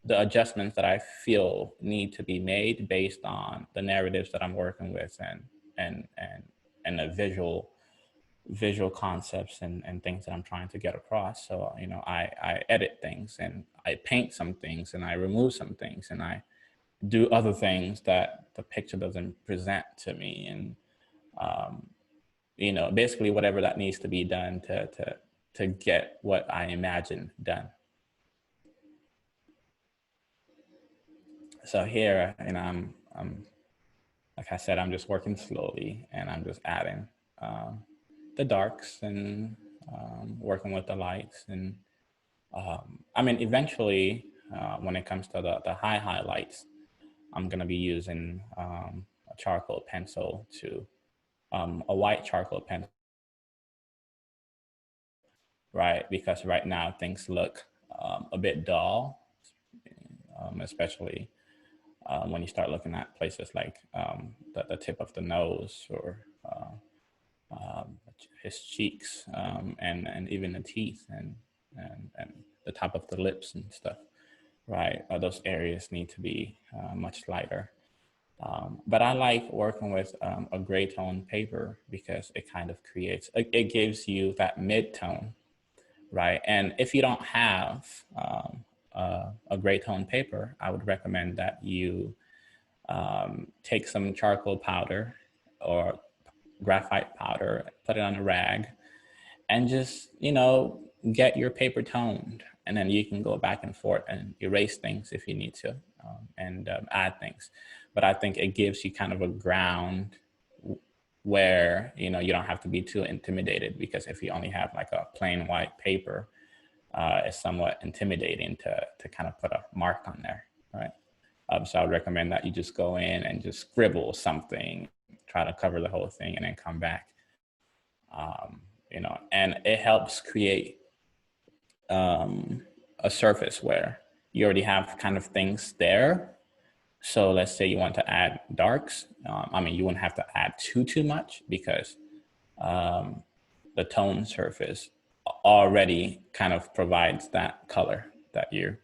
the adjustments that I feel need to be made based on the narratives that I'm working with, and and and the visual concepts and things that I'm trying to get across. So, I edit things and I paint some things and I remove some things and I do other things that the picture doesn't present to me. And, basically whatever that needs to be done to get what I imagine done. So here, I'm like I said, I'm just working slowly and I'm just adding the darks and working with the lights. And I mean, eventually, when it comes to the high highlights, I'm going to be using a charcoal pencil to a white charcoal pencil, right? Because right now things look a bit dull, especially when you start looking at places like the tip of the nose, or his cheeks, and even the teeth, and the top of the lips and stuff, right? Those areas need to be much lighter. But I like working with a gray tone paper because it kind of it gives you that mid-tone, right? And if you don't have a gray tone paper, I would recommend that you take some charcoal powder or graphite powder, put it on a rag, and just, get your paper toned. And then you can go back and forth and erase things if you need to, and add things. But I think it gives you kind of a ground where, you don't have to be too intimidated, because if you only have like a plain white paper, it's somewhat intimidating to kind of put a mark on there, right? So I would recommend that you just go in and just scribble something, try to cover the whole thing, and then come back. And it helps create a surface where you already have kind of things there. So let's say you want to add darks. You wouldn't have to add too much, because the tone surface already kind of provides that color that you're,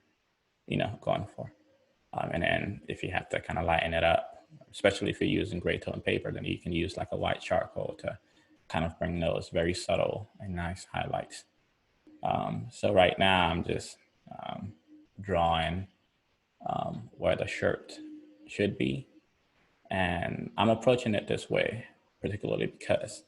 going for. And then if you have to kind of lighten it up, especially if you're using gray tone paper, then you can use like a white charcoal to kind of bring those very subtle and nice highlights. So right now I'm just drawing where the shirt should be. And I'm approaching it this way, particularly because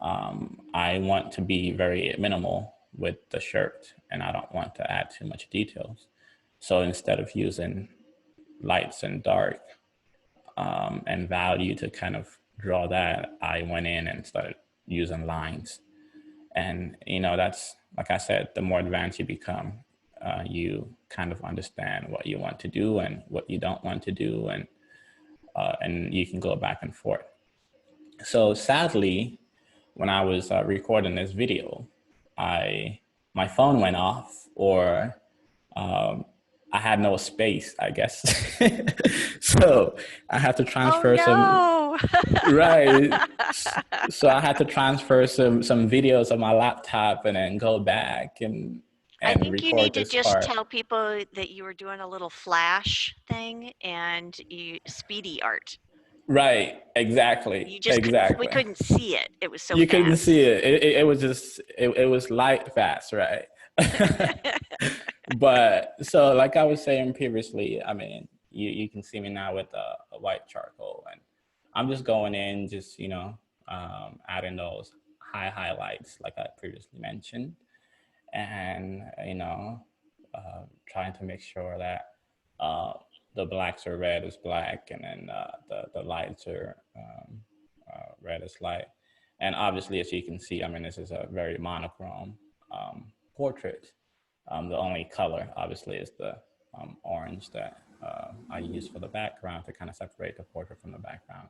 I want to be very minimal with the shirt and I don't want to add too much details. So instead of using lights and dark and value to kind of draw that, I went in and started using lines. And, that's, like I said, the more advanced you become, you kind of understand what you want to do and what you don't want to do. And you can go back and forth. So sadly, when I was recording this video, my phone went off, or I had no space, I guess. So I had to transfer Oh, some, right. So I had to transfer some videos on my laptop and then go back and I and think you record need to this just part. tell people that you were doing a little flash thing and speedy art. Right, exactly, You just couldn't, we exactly. couldn't see it. It was so You couldn't fast. see it. It was just, it was light fast, right? But so like I was saying previously, I mean, you can see me now with a white charcoal, and I'm just going in, just, adding those highlights like I previously mentioned, and, trying to make sure that uh, the blacks are red as black, and then the lights are red as light. And obviously, as you can see, I mean, this is a very monochrome portrait. The only color, obviously, is the orange that I use for the background to kind of separate the portrait from the background.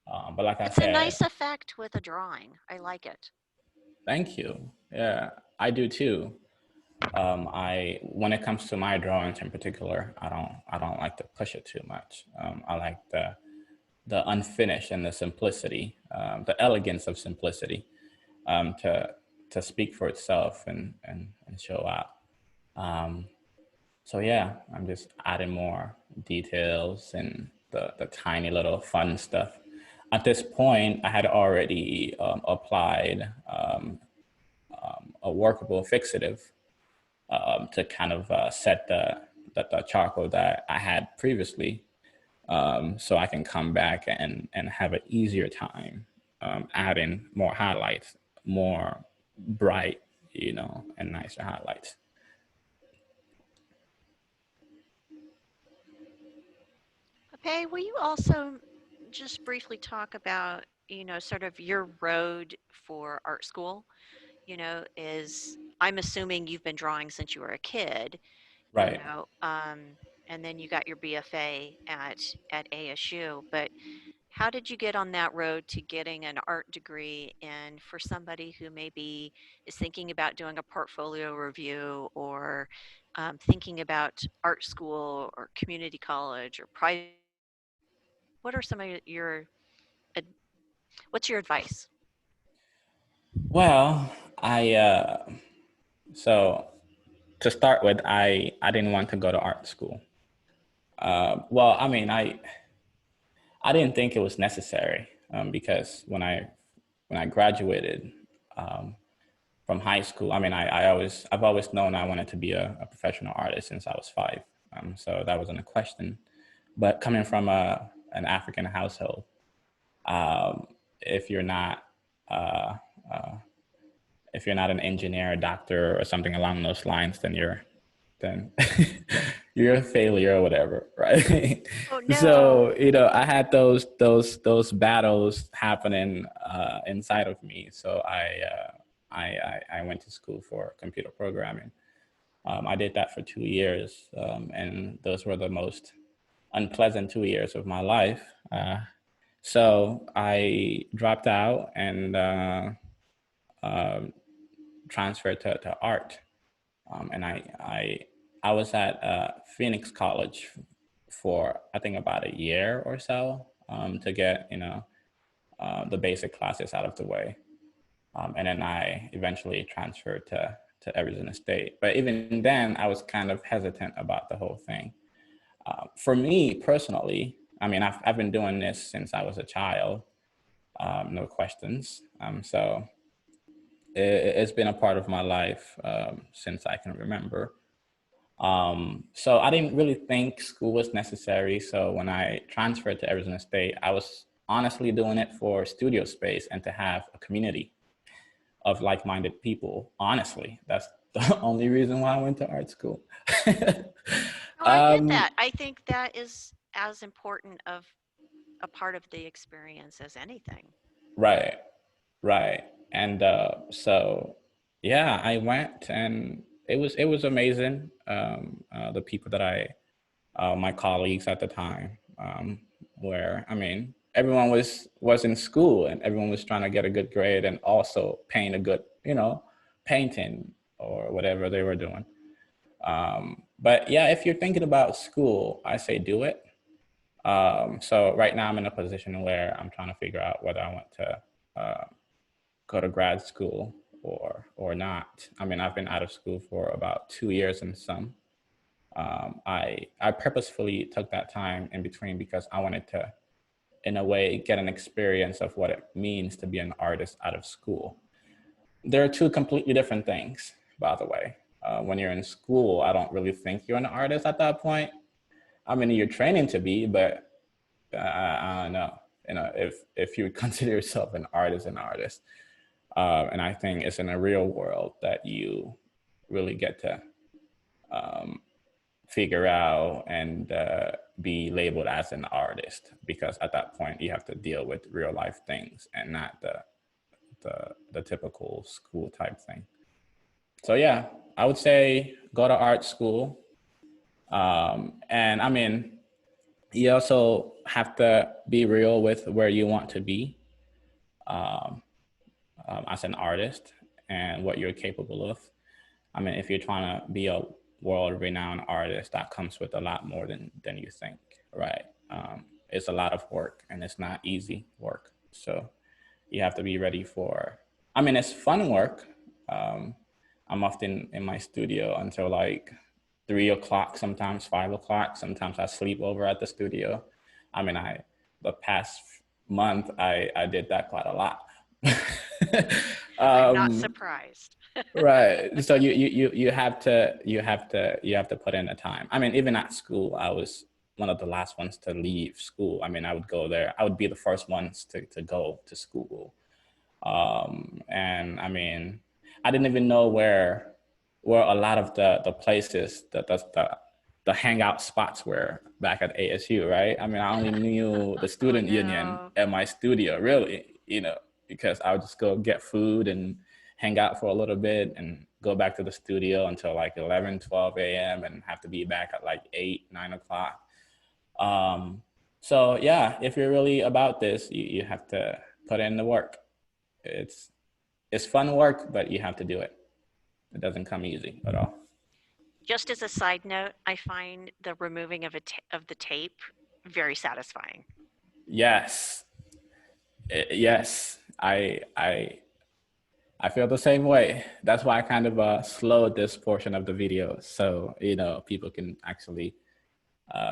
But like I It's a said, nice effect with a drawing. I like it. thank you. Yeah, I do too. When it comes to my drawings in particular, I don't like to push it too much. I like the unfinished and the simplicity, the elegance of simplicity, to speak for itself and show out. Um, so yeah, I'm just adding more details and the tiny little fun stuff. At this point, I had already applied a workable fixative to kind of set the charcoal that I had previously, so I can come back and have an easier time adding more highlights, more bright, and nicer highlights. Pei, will you also just briefly talk about, sort of your road for art school? Is I'm assuming you've been drawing since you were a kid, you Right. know, um, and then you got your BFA at ASU. But how did you get on that road to getting an art degree? And for somebody who maybe is thinking about doing a portfolio review or thinking about art school or community college or private, what are some of your what's your advice? Well, so to start with, I didn't want to go to art school. Well, I mean, I didn't think it was necessary, because when I graduated um, from high school, I mean, I've always known I wanted to be a professional artist since I was 5. So that wasn't a question. But coming from an African household, um, if you're not uh, uh, if you're not an engineer, a doctor, or something along those lines, then you're a failure or whatever, right? Oh no. So I had those battles happening inside of me. So I went to school for computer programming. I did that for 2 years, and those were the most unpleasant 2 years of my life. So I dropped out and um transferred to art. And I was at Phoenix College for I think about a year or so, to get the basic classes out of the way, and then I eventually transferred to Arizona State. But even then, I was kind of hesitant about the whole thing. For me personally, I mean, I've been doing this since I was a child, no questions. So it's been a part of my life since I can remember. So I didn't really think school was necessary. So when I transferred to Arizona State, I was honestly doing it for studio space and to have a community of like-minded people. Honestly, that's the only reason why I went to art school. Oh, I get um, that. I think that is as important of a part of the experience as anything. right, right. And so, yeah, I went and it was amazing. The people that my colleagues at the time, where I mean, everyone was in school and everyone was trying to get a good grade and also paint a good, painting or whatever they were doing. But yeah, if you're thinking about school, I say do it. So right now I'm in a position where I'm trying to figure out whether I want to go to grad school or not. I mean, I've been out of school for about 2 years and some. I purposefully took that time in between because I wanted to, in a way, get an experience of what it means to be an artist out of school. There are two completely different things, by the way. When you're in school, I don't really think you're an artist at that point. I mean, you're training to be, but I don't know. You know, if you would consider yourself an artist, and I think it's in the real world that you really get to figure out and be labeled as an artist, because at that point you have to deal with real life things and not the typical school type thing. So yeah, I would say go to art school. And I mean, you also have to be real with where you want to be as an artist and what you're capable of. I mean, if you're trying to be a world-renowned artist, that comes with a lot more than you think, right? It's a lot of work and it's not easy work. So you have to be ready for, I mean, it's fun work. I'm often in my studio until like 3 o'clock, sometimes 5 o'clock. Sometimes I sleep over at the studio. I mean, the past month, I did that quite a lot. I'm not surprised. Right. So you have to put in the time. I mean, even at school, I was one of the last ones to leave school. I mean, I would go there. I would be the first ones to go to school. And I mean, I didn't even know where a lot of the places the hangout spots were back at ASU, right? I mean, I only knew the student union at my studio, really, you know, because I would just go get food and hang out for a little bit and go back to the studio until like 11, 12 a.m. and have to be back at like 8, 9 o'clock. So yeah, if you're really about this, you have to put in the work. It's fun work, but you have to do it. It doesn't come easy at all. Just as a side note, I find the removing of the tape very satisfying. Yes. Yes. I feel the same way. That's why I kind of slowed this portion of the video, so you know people can actually.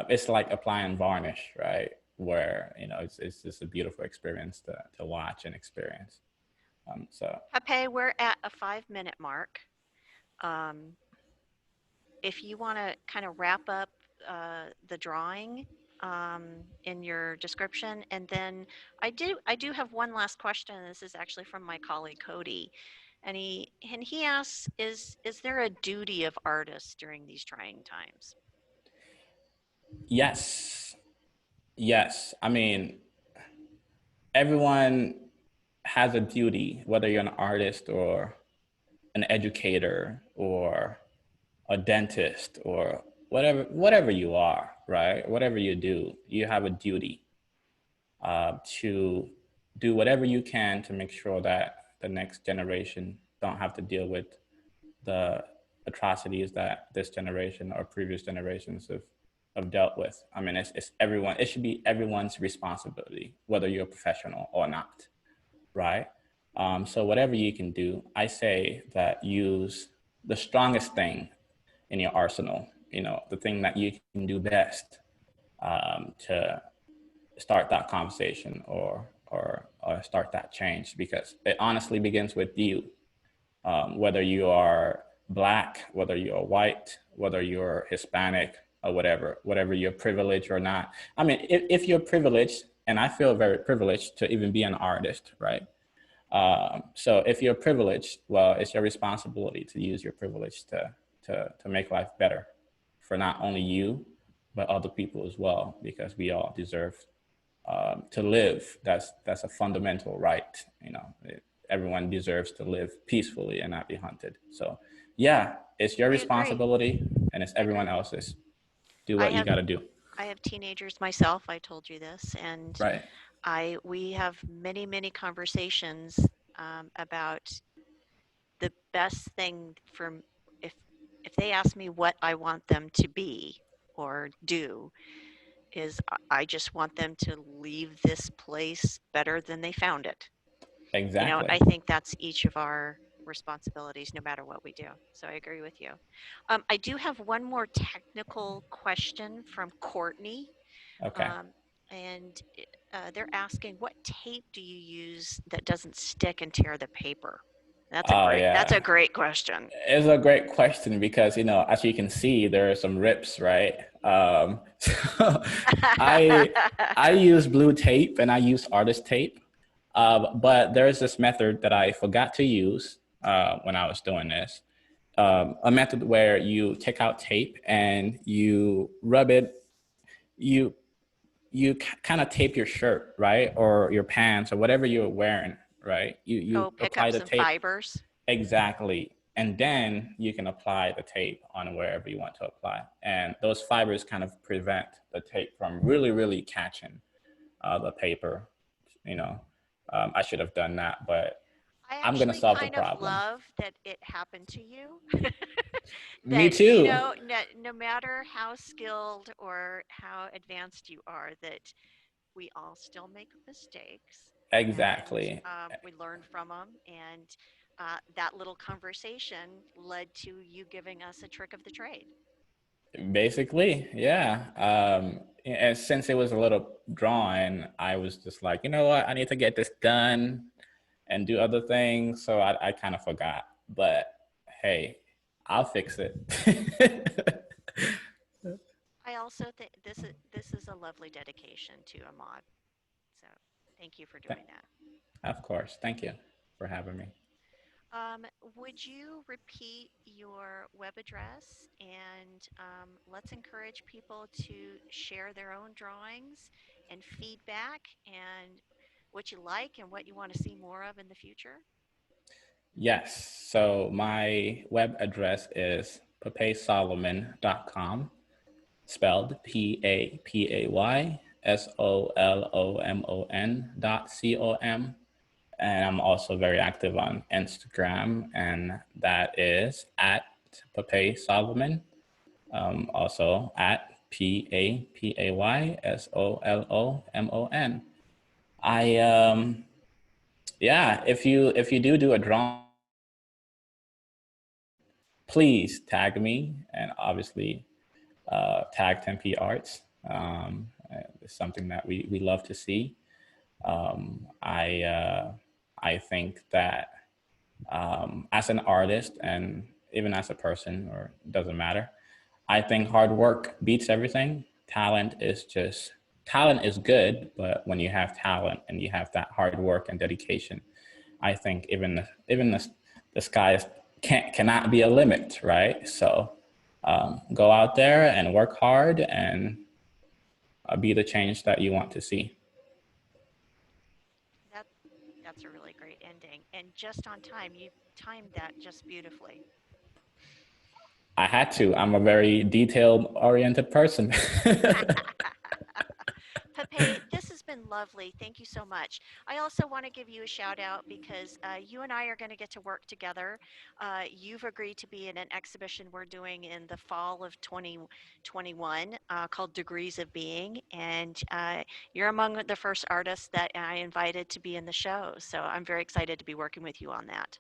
It's like applying varnish, right? Where you know it's just a beautiful experience to watch and experience. So Pape, we're at a 5-minute mark. Um, if you want to kind of wrap up the drawing in your description, and then I do have one last question. This is actually from my colleague Cody, and he asks, is there a duty of artists during these trying times? yes, yes. I mean, everyone has a duty, whether you're an artist or an educator or a dentist or whatever you are, right? Whatever you do, you have a duty to do whatever you can to make sure that the next generation don't have to deal with the atrocities that this generation or previous generations have dealt with. I mean, it's everyone. It should be everyone's responsibility, whether you're a professional or not, right? So whatever you can do, I say that use the strongest thing in your arsenal, you know, the thing that you can do best to start that conversation or start that change, because it honestly begins with you. Whether you are Black, whether you're white, whether you're Hispanic or whatever you're privileged or not. I mean, if you're privileged, and I feel very privileged to even be an artist, right? So if you're privileged, well, it's your responsibility to use your privilege to make life better for not only you, but other people as well, because we all deserve to live. That's a fundamental right. You know, everyone deserves to live peacefully and not be hunted. So yeah, it's your responsibility and it's everyone else's. Do what you got to do. I have teenagers myself. I told you this, and Right. we have many conversations about the best thing for if they ask me what I want them to be or do, is I just want them to leave this place better than they found it. You know, Exactly. I think that's each of our responsibilities no matter what we do. So I agree with you. I do have one more technical question from Courtney. Okay. Um, and they're asking, what tape do you use that doesn't stick and tear the paper? Oh That's a yeah. great question. It's a great question because, as you can see, there are some rips, right? So I I use blue tape and I use artist tape, but there's this method that I forgot to use when I was doing this. A method where you take out tape and you rub it, you you kind of tape your shirt, right, or your pants or whatever you're wearing, right? You Oh, pick apply up the some tape. fibers. Exactly. And then you can apply the tape on wherever you want to apply. And those fibers kind of prevent the tape from really, really catching the paper. You know, I should have done that, but I I'm going to actually solve the kind of problem. love that it happened to you. Me That, you too. know, no matter how skilled or how advanced you are, that we all still make mistakes and Exactly. we learn from them. And that little conversation led to you giving us a trick of the trade. Basically, yeah. And since it was a little drawing, I was just like, you know what? I need to get this done and do other things. So I kind of forgot. But hey, I'll fix it. I also think this is a lovely dedication to Ahmad. So thank you for doing that. Of course. Thank you for having me. Would you repeat your web address and let's encourage people to share their own drawings and feedback and what you like and what you want to see more of in the future? Yes. So my web address is papesolomon.com, spelled PAPAYSOLOMON.com. And I'm also very active on Instagram, and that is at Pape Solomon. Also at PAPAYSOLOMON. Yeah, if you do a drawing, please tag me and obviously tag Tempe Arts. It's something that we love to see. I think that as an artist and even as a person, or doesn't matter, I think hard work beats everything. Talent is good, but when you have talent and you have that hard work and dedication, I think even the sky cannot be a limit, right? So go out there and work hard and be the change that you want to see. That that's a really great ending and just on time. You timed that just beautifully. I had to. I'm a very detailed oriented person. Pepe, this has been lovely. Thank you so much. I also want to give you a shout out because you and I are going to get to work together. You've agreed to be in an exhibition we're doing in the fall of 2021 called Degrees of Being. And you're among the first artists that I invited to be in the show. So I'm very excited to be working with you on that.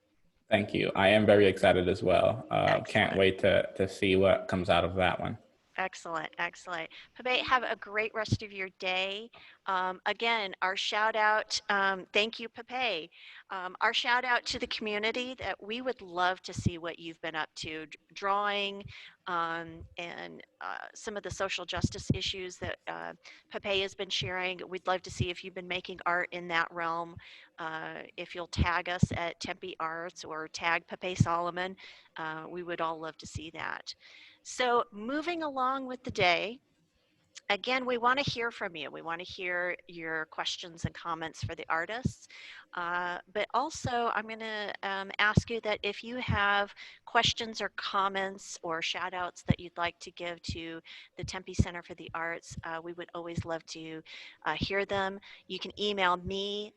Thank you. I am very excited as well. Can't Excellent. wait to see what comes out of that one. Excellent, excellent. Pepe, have a great rest of your day. Again, our shout out, thank you, Pepe. Our shout out to the community that we would love to see what you've been up to, drawing and some of the social justice issues that Pepe has been sharing. We'd love to see if you've been making art in that realm. If you'll tag us at Tempe Arts or tag Pape Solomon, we would all love to see that. So moving along with the day, again, we want to hear from you. We want to hear your questions and comments for the artists. But also, I'm going to ask you that if you have questions or comments or shout outs that you'd like to give to the Tempe Center for the Arts, we would always love to hear them. You can email me,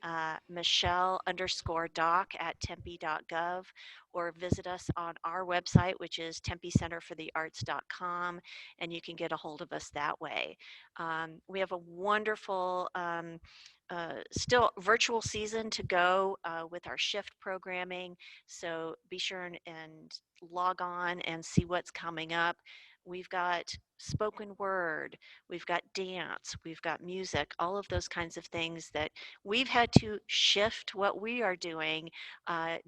Michelle_doc@tempe.gov, or visit us on our website, which is tempecenterforthearts.com, and you can get a hold of us that way. We have a wonderful still virtual season to go with our shift programming. So be sure and log on and see what's coming up. We've got spoken word, we've got dance, we've got music, all of those kinds of things that we've had to shift what we are doing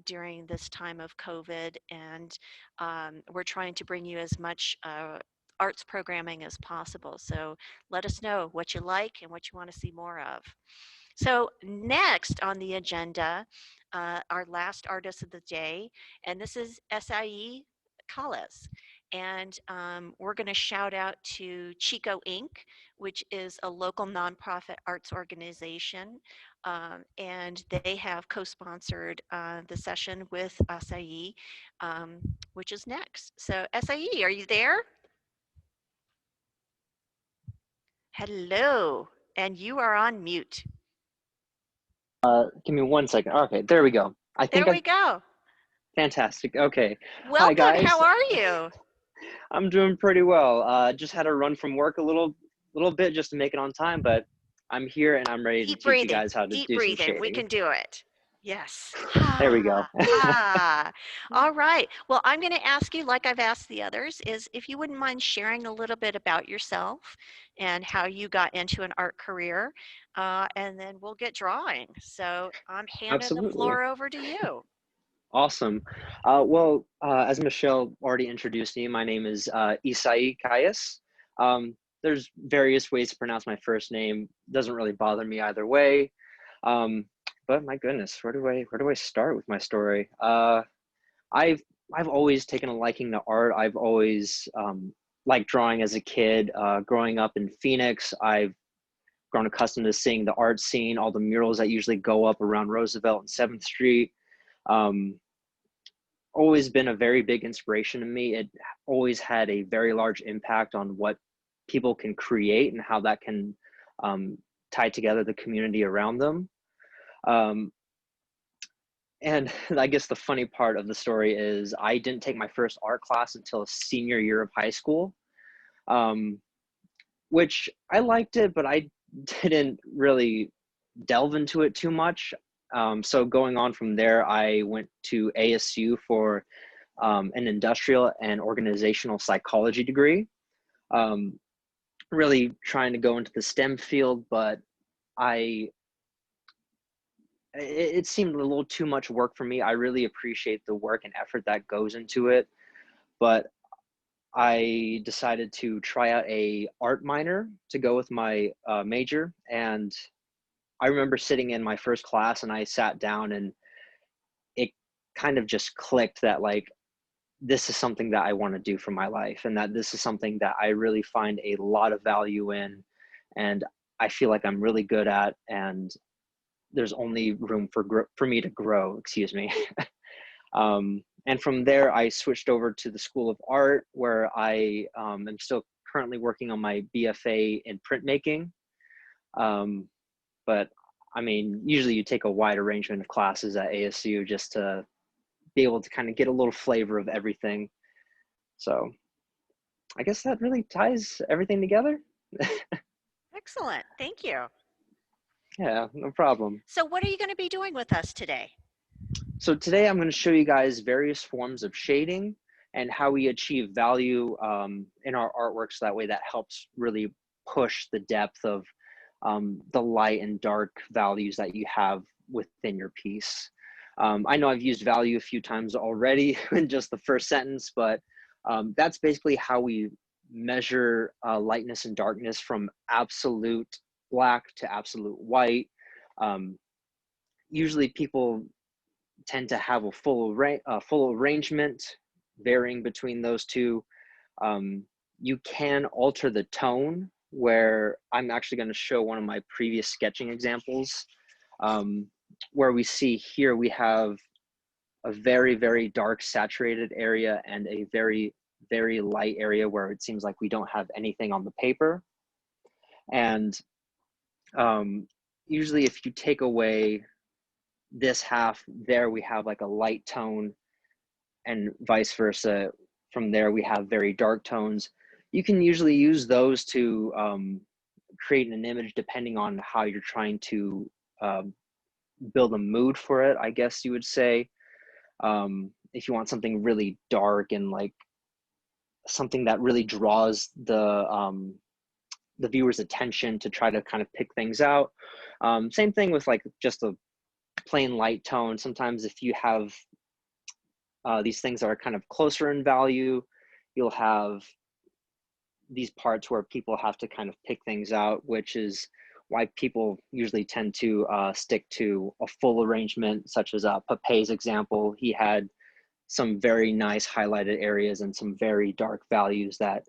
during this time of COVID. And we're trying to bring you as much arts programming as possible. So let us know what you like and what you want to see more of. So next on the agenda, our last artist of the day, and this is SIE Callis. And we're going to shout out to Chico Inc., which is a local nonprofit arts organization. And they have co-sponsored the session with SIE, which is next. So SIE, are you there? Hello, and you are on mute. Give me 1 second. Okay, there we go. I think There we go. fantastic. Okay. Hi Welcome. guys. How are you? I'm doing pretty well. Just had to run from work a little bit just to make it on time, but I'm here and I'm ready to Deep teach you breathing. guys how to Deep do some breathing. We shading. can do it. Yes. There we go. All right. Well, I'm going to ask you, like I've asked the others, is if you wouldn't mind sharing a little bit about yourself and how you got into an art career, and then we'll get drawing. So I'm handing the Absolutely. floor over to you. Awesome. As Michelle already introduced me, my name is Isai Kayas. There's various ways to pronounce my first name. Doesn't really bother me either way. But my goodness, where do I start with my story? I've always taken a liking to art. I've always liked drawing as a kid. Growing up in Phoenix, I've grown accustomed to seeing the art scene, all the murals that usually go up around Roosevelt and 7th Street. Always been a very big inspiration to me. It always had a very large impact on what people can create and how that can tie together the community around them. And I guess the funny part of the story is I didn't take my first art class until senior year of high school, which I liked it, but I didn't really delve into it too much. So going on from there, I went to ASU for an industrial and organizational psychology degree. Really trying to go into the STEM field, but it seemed a little too much work for me. I really appreciate the work and effort that goes into it, but I decided to try out a art minor to go with my major. And I remember sitting in my first class and I sat down and it kind of just clicked that like, this is something that I want to do for my life, and that this is something that I really find a lot of value in, and I feel like I'm really good at, and there's only room for me to grow, excuse me. And from there, I switched over to the School of Art, where I am still currently working on my BFA in printmaking. But I mean, usually you take a wide arrangement of classes at ASU just to be able to kind of get a little flavor of everything. So I guess that really ties everything together. Excellent. Thank you. Yeah, no problem. So what are you going to be doing with us today? So today I'm going to show you guys various forms of shading and how we achieve value in our artwork, so that way that helps really push the depth of the light and dark values that you have within your piece. I know I've used value a few times already in just the first sentence, but that's basically how we measure lightness and darkness from absolute black to absolute white. Usually people tend to have a full arrangement varying between those two. You can alter the tone, where I'm actually going to show one of my previous sketching examples, where we see here we have a very, very dark saturated area and a very, very light area where it seems like we don't have anything on the paper. And usually if you take away this half, there we have like a light tone, and vice versa. From there we have very dark tones. You can usually use those to create an image depending on how you're trying to build a mood for it, I guess you would say. If you want something really dark and like something that really draws the viewer's attention to try to kind of pick things out. Same thing with like just a plain light tone. Sometimes if you have these things that are kind of closer in value, you'll have these parts where people have to kind of pick things out, which is why people usually tend to stick to a full arrangement, such as Pape's example. He had some very nice highlighted areas and some very dark values that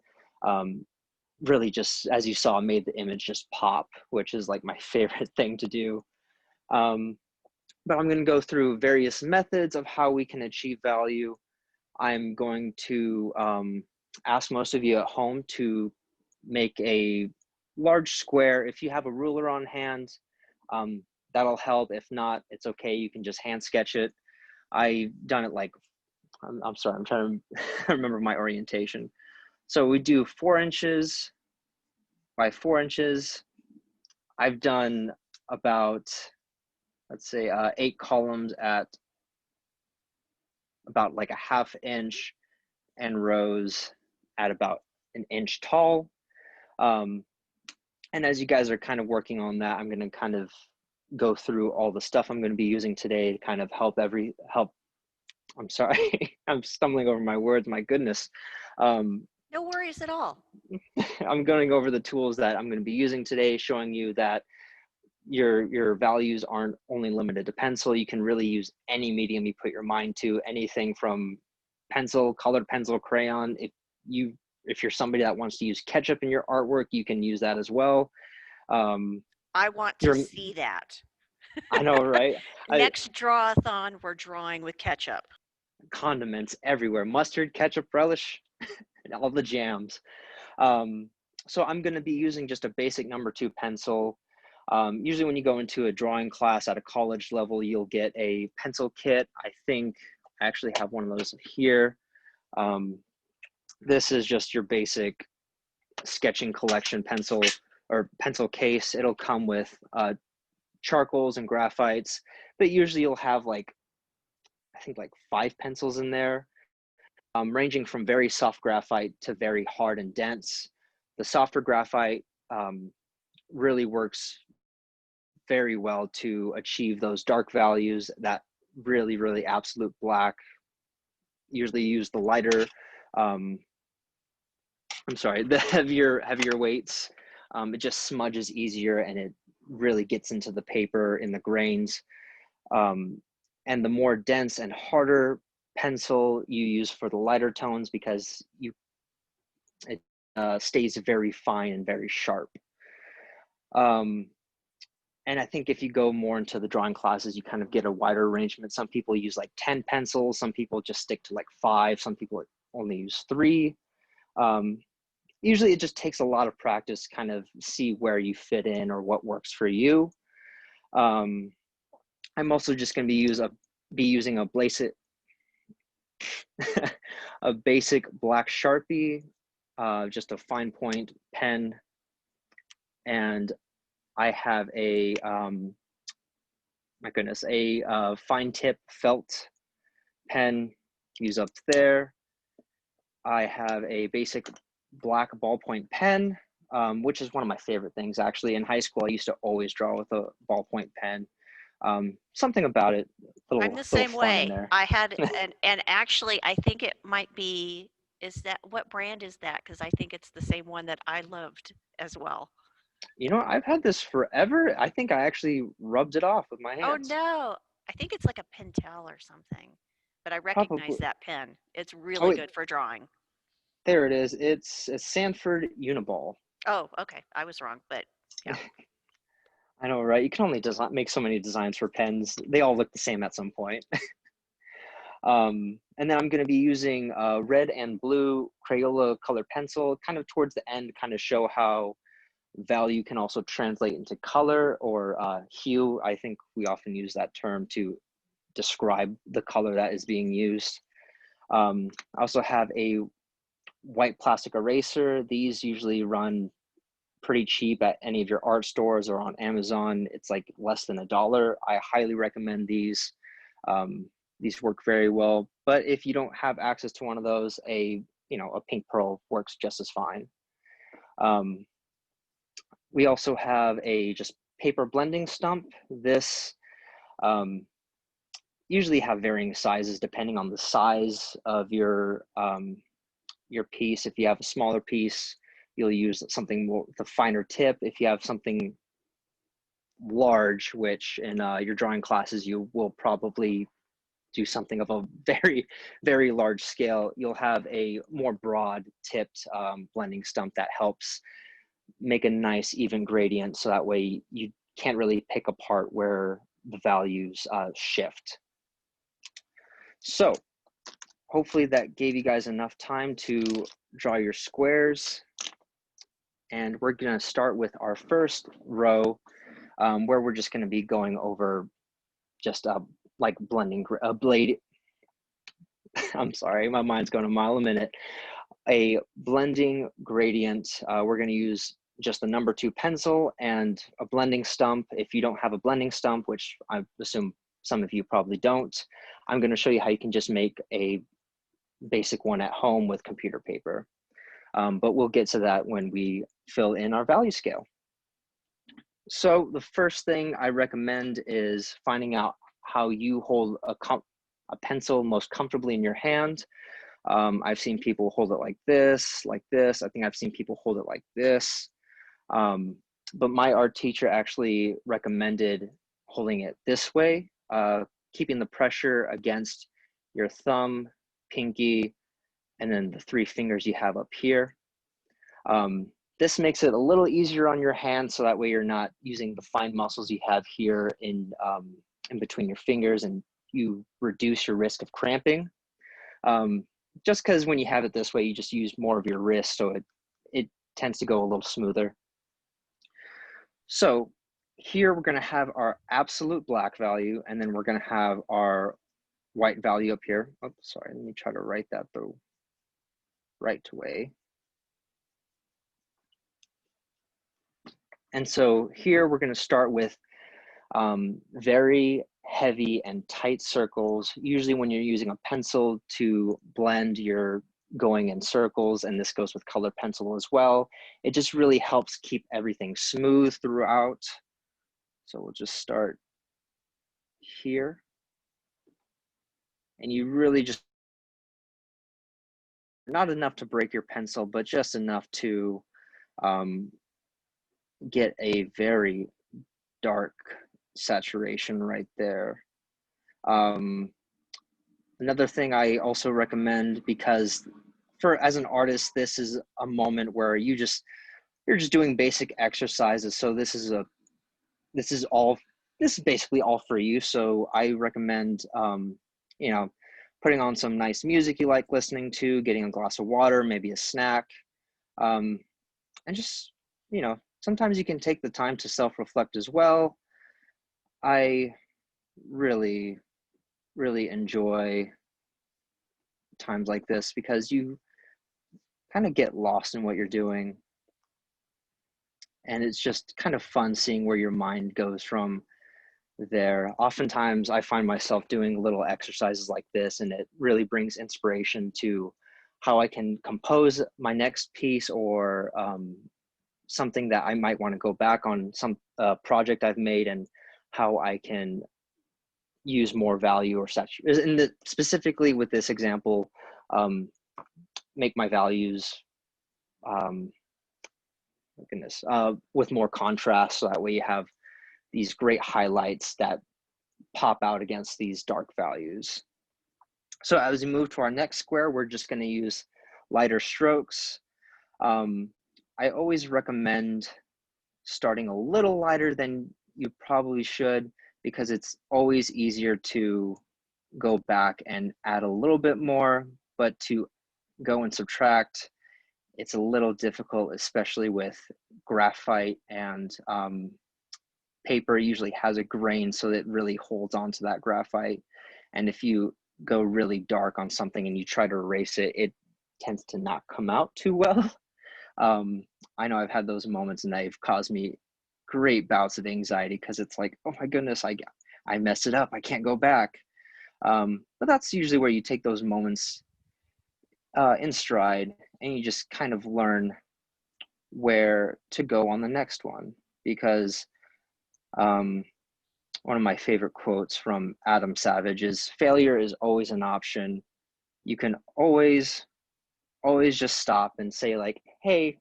really just, as you saw, made the image just pop, which is like my favorite thing to do. But I'm going to go through various methods of how we can achieve value. I'm going to ask most of you at home to make a large square. If you have a ruler on hand, that'll help. If not, it's okay. You can just hand sketch it. I've done it like, I'm sorry, I'm trying to remember my orientation. So we do 4 inches by 4 inches. I've done about, let's say 8 columns at about like a ½ inch and rows at about 1 inch tall. And as you guys are kind of working on that, I'm going to kind of go through all the stuff I'm going to be using today to kind of help. I'm sorry, I'm stumbling over my words, my goodness. No worries at all. I'm going over the tools that I'm going to be using today, showing you that your values aren't only limited to pencil. You can really use any medium you put your mind to, anything from pencil, colored pencil, crayon. If you're somebody that wants to use ketchup in your artwork, you can use that as well. I want to see that. I know, right? Next Draw-A-Thon, we're drawing with ketchup. Condiments everywhere, mustard, ketchup, relish, and all the jams. So I'm going to be using just a basic number 2 pencil. Usually when you go into a drawing class at a college level, you'll get a pencil kit. I think I actually have one of those here. This is just your basic sketching collection pencil or pencil case. It'll come with charcoals and graphites, but usually you'll have like, I think like 5 pencils in there, ranging from very soft graphite to very hard and dense. The softer graphite really works very well to achieve those dark values, that really, really absolute black. Usually use the lighter, the heavier weights. It just smudges easier and it really gets into the paper in the grains. And the more dense and harder pencil you use for the lighter tones, because it stays very fine and very sharp. And I think if you go more into the drawing classes, you kind of get a wider arrangement. Some people use like 10 pencils, some people just stick to like 5, some people only use 3. Usually it just takes a lot of practice to kind of see where you fit in or what works for you. I'm also just going to be using a basic a basic black Sharpie, just a fine point pen, and I have a fine tip felt pen to use up there. I have a basic black ballpoint pen, which is one of my favorite things actually. In high school, I used to always draw with a ballpoint pen. Something about it. I'm the same way. I had, and actually, I think it might be, what brand is that? Because I think it's the same one that I loved as well. You know, I've had this forever. I think I actually rubbed it off with my hands. Oh no, I think it's like a Pentel or something, but I recognize Probably. that pen. It's really good for drawing. There it is. It's a Sanford Uniball. Oh, okay. I was wrong, but yeah. I know, right? You can only make so many designs for pens. They all look the same at some point. And then I'm going to be using red and blue Crayola color pencil kind of towards the end, kind of show how value can also translate into color or hue. I think we often use that term to describe the color that is being used. I also have a white plastic eraser. These usually run pretty cheap at any of your art stores or on Amazon. It's like less than $1. I highly recommend these. These work very well, but if you don't have access to one of those, a pink pearl works just as fine. We also have a just paper blending stump. This usually have varying sizes depending on the size of your piece. If you have a smaller piece, you'll use something with a finer tip. If you have something large, which in your drawing classes you will probably do something of a very, very large scale, you'll have a more broad tipped blending stump that helps make a nice even gradient, so that way you can't really pick apart where the values shift. So hopefully that gave you guys enough time to draw your squares. And we're gonna start with our first row where we're just gonna be going over just like blending a blade. I'm sorry, my mind's going a mile a minute. A blending gradient. We're going to use just the number 2 pencil and a blending stump. If you don't have a blending stump, which I assume some of you probably don't, I'm going to show you how you can just make a basic one at home with computer paper. But we'll get to that when we fill in our value scale. So the first thing I recommend is finding out how you hold a pencil most comfortably in your hand. I've seen people hold it like this. I think I've seen people hold it like this. But my art teacher actually recommended holding it this way, keeping the pressure against your thumb, pinky, and then the 3 fingers you have up here. This makes it a little easier on your hand, so that way you're not using the fine muscles you have here in between your fingers, and you reduce your risk of cramping. Just because when you have it this way, you just use more of your wrist, so it tends to go a little smoother. So here we're going to have our absolute black value, and then we're going to have our white value up here. Oh, sorry, let me try to write that the right way. And so here we're going to start with very heavy and tight circles. Usually when you're using a pencil to blend, you're going in circles, and this goes with color pencil as well. It just really helps keep everything smooth throughout. So we'll just start here. And you really just, not enough to break your pencil, but just enough to get a very dark saturation right there. Another thing I also recommend, because as an artist, this is a moment where you're just doing basic exercises. So this is basically all for you. So I recommend putting on some nice music you like listening to, getting a glass of water, maybe a snack, and just sometimes you can take the time to self-reflect as well. I really, really enjoy times like this because you kind of get lost in what you're doing. And it's just kind of fun seeing where your mind goes from there. Oftentimes I find myself doing little exercises like this, and it really brings inspiration to how I can compose my next piece, or something that I might want to go back on, some project I've made, and how I can use more value or such. And specifically with this example, make my values with more contrast, so that way you have these great highlights that pop out against these dark values. So as we move to our next square, we're just going to use lighter strokes. I always recommend starting a little lighter than you probably should, because it's always easier to go back and add a little bit more, but to go and subtract, it's a little difficult, especially with graphite, and paper usually has a grain, so it really holds on to that graphite. And if you go really dark on something and you try to erase it, it tends to not come out too well. I know I've had those moments and they've caused me great bouts of anxiety because it's like, oh my goodness, I messed it up. I can't go back. But that's usually where you take those moments in stride and you just kind of learn where to go on the next one. Because one of my favorite quotes from Adam Savage is, failure is always an option. You can always just stop and say like, hey,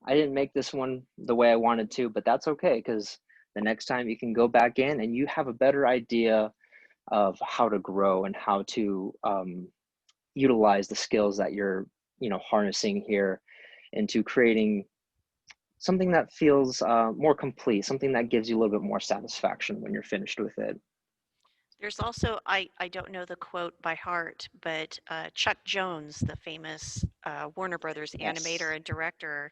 I didn't make this one the way I wanted to, but that's okay, because the next time you can go back in and you have a better idea of how to grow and how to utilize the skills that you're, harnessing here into creating something that feels more complete, something that gives you a little bit more satisfaction when you're finished with it. There's also, I don't know the quote by heart, but Chuck Jones, the famous Warner Brothers Yes. animator and director,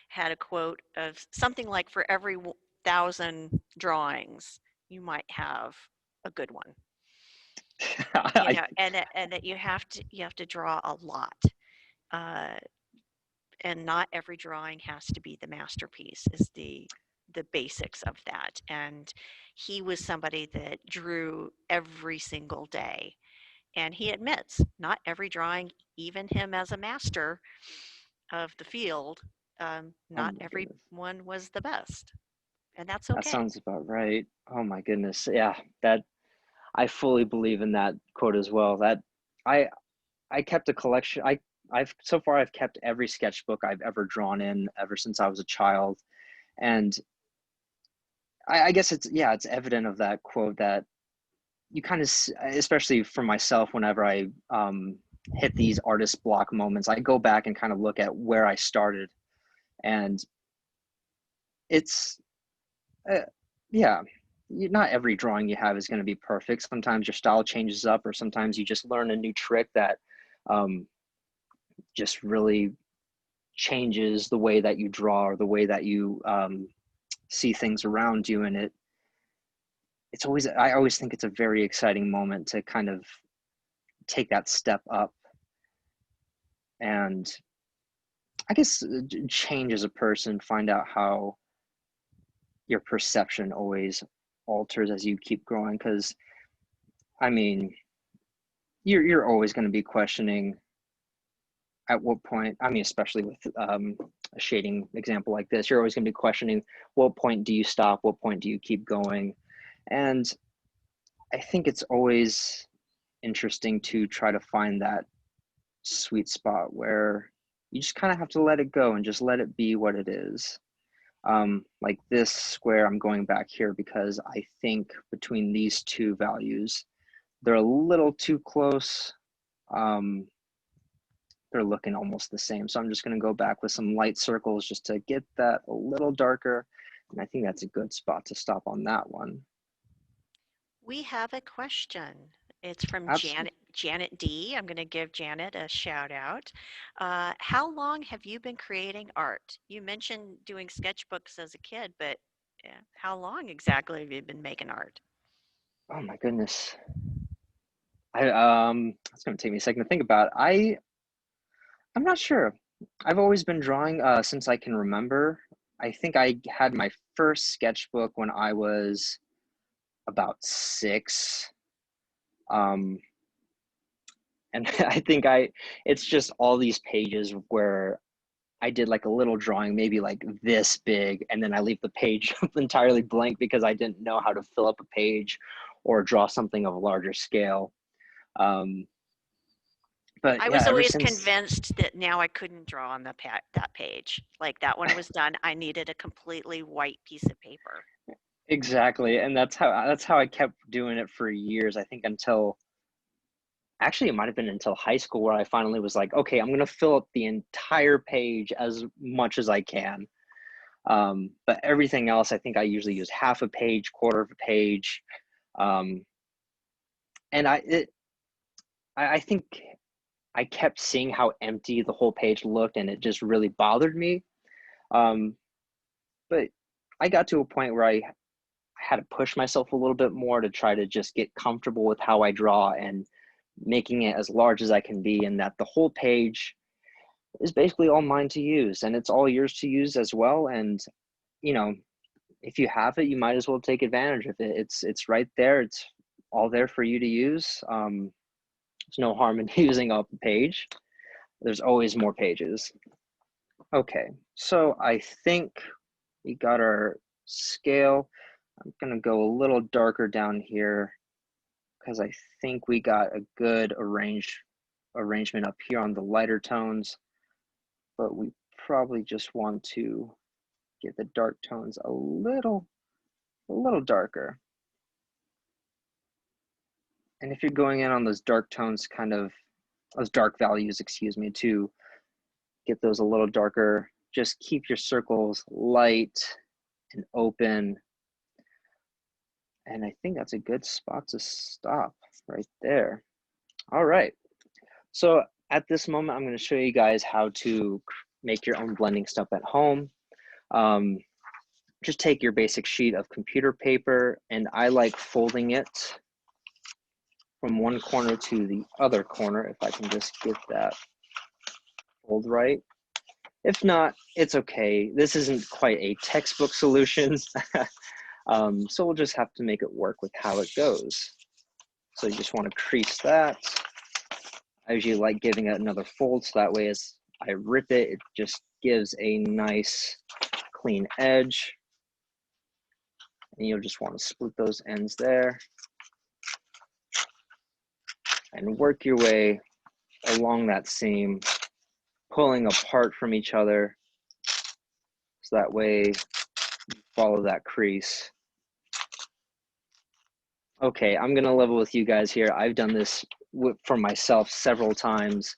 had a quote of something like, for every 1,000 drawings, you might have a good one. And that you have to draw a lot. And not every drawing has to be the masterpiece, is the basics of that. And he was somebody that drew every single day, and he admits not every drawing, even him as a master of the field, not every one was the best, and that's okay. That sounds about right. Oh my goodness. Yeah, that I fully believe in that quote as well. That I kept a collection. I've kept every sketchbook I've ever drawn in ever since I was a child. And I guess it's evident of that quote that you kind of, especially for myself, whenever I hit these artist block moments, I go back and kind of look at where I started. And it's, not every drawing you have is going to be perfect. Sometimes your style changes up, or sometimes you just learn a new trick that just really changes the way that you draw or the way that you see things around you. And I always think it's a very exciting moment to kind of take that step up and, I guess, change as a person, find out how your perception always alters as you keep growing. Because I mean, you're always going to be questioning at what point, I mean, especially with a shading example like this, you're always going to be questioning, what point do you stop? What point do you keep going? And I think it's always interesting to try to find that sweet spot where you just kind of have to let it go and just let it be what it is. Like this square, I'm going back here because I think between these two values, they're a little too close. They're looking almost the same. So I'm just going to go back with some light circles just to get that a little darker. And I think that's a good spot to stop on that one. We have a question. It's from Absolutely. Janet D. I'm going to give Janet a shout out. How long have you been creating art? You mentioned doing sketchbooks as a kid, but how long exactly have you been making art? Oh my goodness. It's going to take me a second to think about it. I'm not sure. I've always been drawing since I can remember. I think I had my first sketchbook when I was about 6. And I think it's just all these pages where I did like a little drawing, maybe like this big, and then I leave the page entirely blank because I didn't know how to fill up a page or draw something of a larger scale. But I yeah, was ever always since, convinced that now I couldn't draw on that page. Like that one was done, I needed a completely white piece of paper. exactly, and that's how I kept doing it for years. I think until, actually, it might have been until high school where I finally was like, okay, I'm going to fill up the entire page as much as I can. But everything else, I think I usually use half a page, quarter of a page. And I think I kept seeing how empty the whole page looked, and it just really bothered me. But I got to a point where I had to push myself a little bit more to try to just get comfortable with how I draw and making it as large as I can be, and that the whole page is basically all mine to use, and it's all yours to use as well. And you know, if you have it, you might as well take advantage of it. It's right there. It's all there for you to use. There's no harm in using up a page. There's always more pages. Okay, so I think we got our scale. I'm gonna go a little darker down here because I think we got a good arrangement up here on the lighter tones, but we probably just want to get the dark tones a little darker. And if you're going in on those dark tones, kind of those dark values, excuse me, to get those a little darker, just keep your circles light and open. And I think that's a good spot to stop right there. All right. So at this moment, I'm going to show you guys how to make your own blending stump at home. Just take your basic sheet of computer paper, and I like folding it from one corner to the other corner, if I can just get that fold right. If not, it's okay. This isn't quite a textbook solution. So we'll just have to make it work with how it goes. So you just want to crease that. I usually like giving it another fold, so that way as I rip it, it just gives a nice clean edge. And you'll just want to split those ends there and work your way along that seam, pulling apart from each other, so that way you follow that crease. Okay, I'm gonna level with you guys here. I've done this for myself several times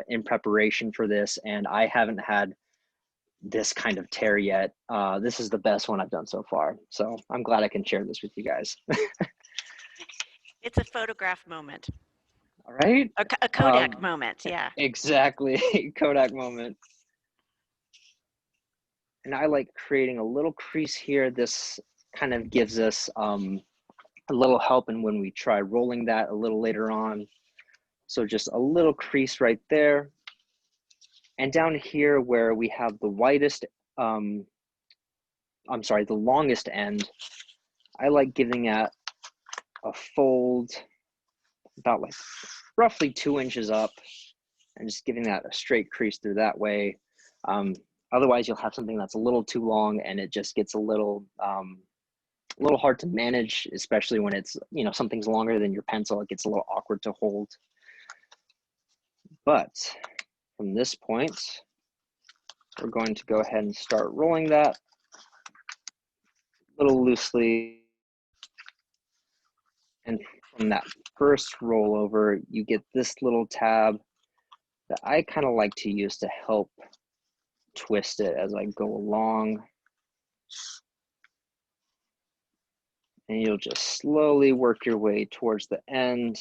in preparation for this, and I haven't had this kind of tear yet. This is the best one I've done so far. So I'm glad I can share this with you guys. It's a photograph moment. All right. A Kodak moment, yeah. Exactly, Kodak moment. And I like creating a little crease here. This kind of gives us a little help in when we try rolling that a little later on. So just a little crease right there. And down here where we have the widest, the longest end, I like giving it a fold about like roughly 2 inches up and just giving that a straight crease through that way. Otherwise you'll have something that's a little too long and it just gets a little hard to manage, especially when it's, you know, something's longer than your pencil. It gets a little awkward to hold. But from this point, we're going to go ahead and start rolling that a little loosely. And from that first rollover, you get this little tab that I kind of like to use to help twist it as I go along. And you'll just slowly work your way towards the end.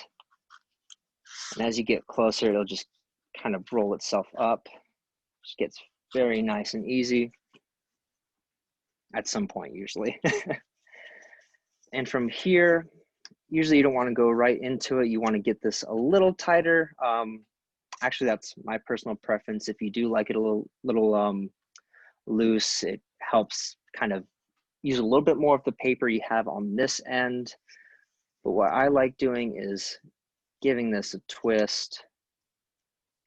And as you get closer, it'll just kind of roll itself up. Just gets very nice and easy at some point usually. And from here, usually you don't want to go right into it. You want to get this a little tighter. Actually, that's my personal preference. If you do like it a little loose, it helps kind of use a little bit more of the paper you have on this end. But what I like doing is giving this a twist,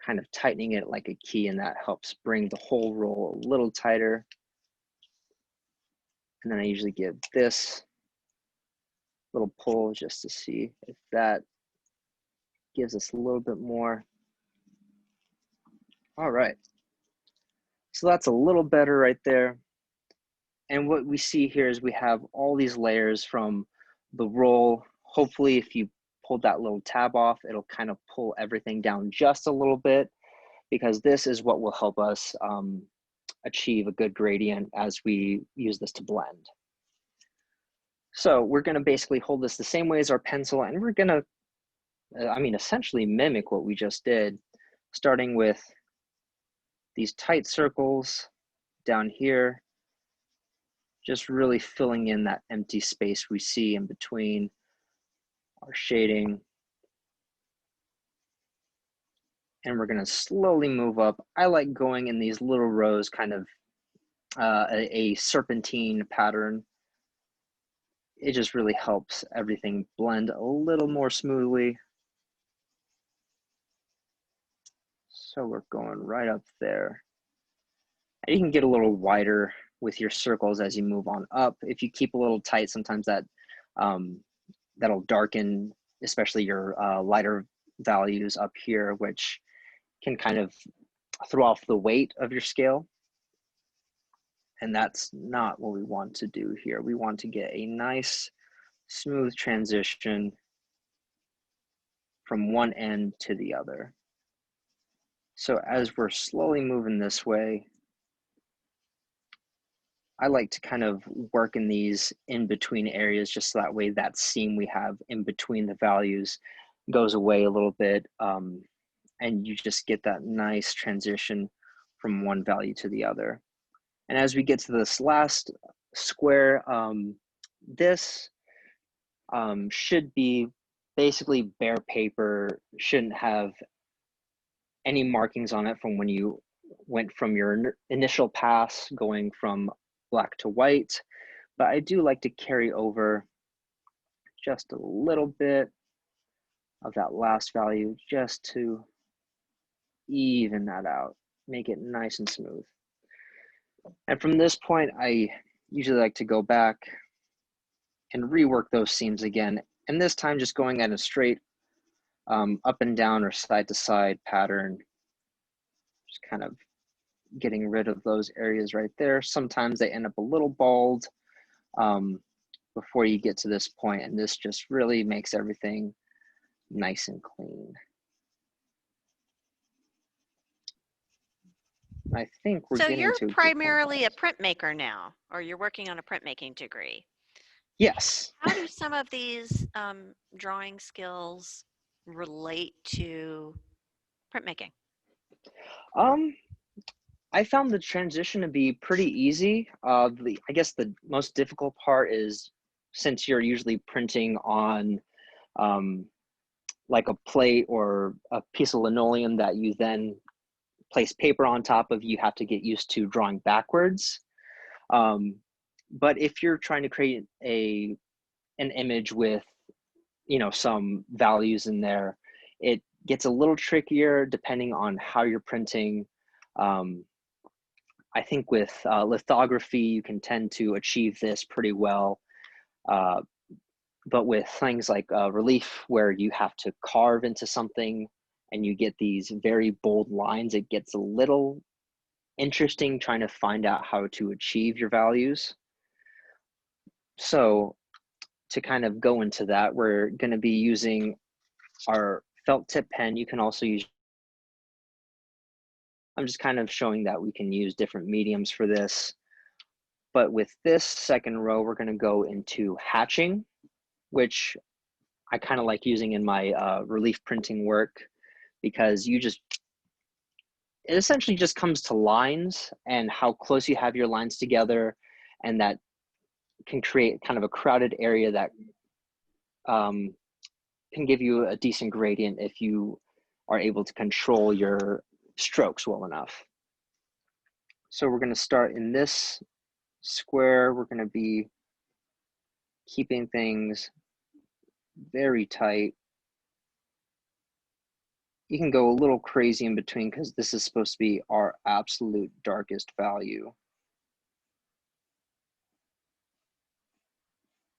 kind of tightening it like a key, and that helps bring the whole roll a little tighter. And then I usually give this little pull just to see if that gives us a little bit more. All right, so that's a little better right there. And what we see here is we have all these layers from the roll. Hopefully if you pulled that little tab off, it'll kind of pull everything down just a little bit, because this is what will help us achieve a good gradient as we use this to blend. So we're gonna basically hold this the same way as our pencil, and we're gonna, essentially mimic what we just did, starting with these tight circles down here, just really filling in that empty space we see in between our shading. And we're gonna slowly move up. I like going in these little rows, kind of a serpentine pattern. It just really helps everything blend a little more smoothly. So we're going right up there. And you can get a little wider with your circles as you move on up. If you keep a little tight, sometimes that that'll darken, especially your lighter values up here, which can kind of throw off the weight of your scale. And that's not what we want to do here. We want to get a nice, smooth transition from one end to the other. So as we're slowly moving this way, I like to kind of work in these in-between areas, just so that way that seam we have in between the values goes away a little bit, and you just get that nice transition from one value to the other. And as we get to this last square, this should be basically bare paper, shouldn't have any markings on it from when you went from your initial pass going from black to white, but I do like to carry over just a little bit of that last value just to even that out, make it nice and smooth. And from this point, I usually like to go back and rework those seams again, and this time just going at a straight up and down or side to side pattern, just kind of getting rid of those areas right there. Sometimes they end up a little bald before you get to this point, and this just really makes everything nice and clean. I think we're So getting you're to a good point. primarily a printmaker now, or you're working on a printmaking degree. Yes. How do some of these drawing skills relate to printmaking? I found the transition to be pretty easy. I guess the most difficult part is, since you're usually printing on like a plate or a piece of linoleum that you then place paper on top of, you have to get used to drawing backwards. But if you're trying to create an image with, you know, some values in there, it gets a little trickier depending on how you're printing. I think with lithography, you can tend to achieve this pretty well. But with things like relief, where you have to carve into something and you get these very bold lines, it gets a little interesting trying to find out how to achieve your values. So to kind of go into that, we're going to be using our felt tip pen. You can also use, I'm just kind of showing that we can use different mediums for this. But with this second row, we're going to go into hatching, which I kind of like using in my relief printing work, because it essentially just comes to lines and how close you have your lines together, and that can create kind of a crowded area that can give you a decent gradient if you are able to control your strokes well enough. So we're going to start in this square. We're going to be keeping things very tight. You can go a little crazy in between because this is supposed to be our absolute darkest value.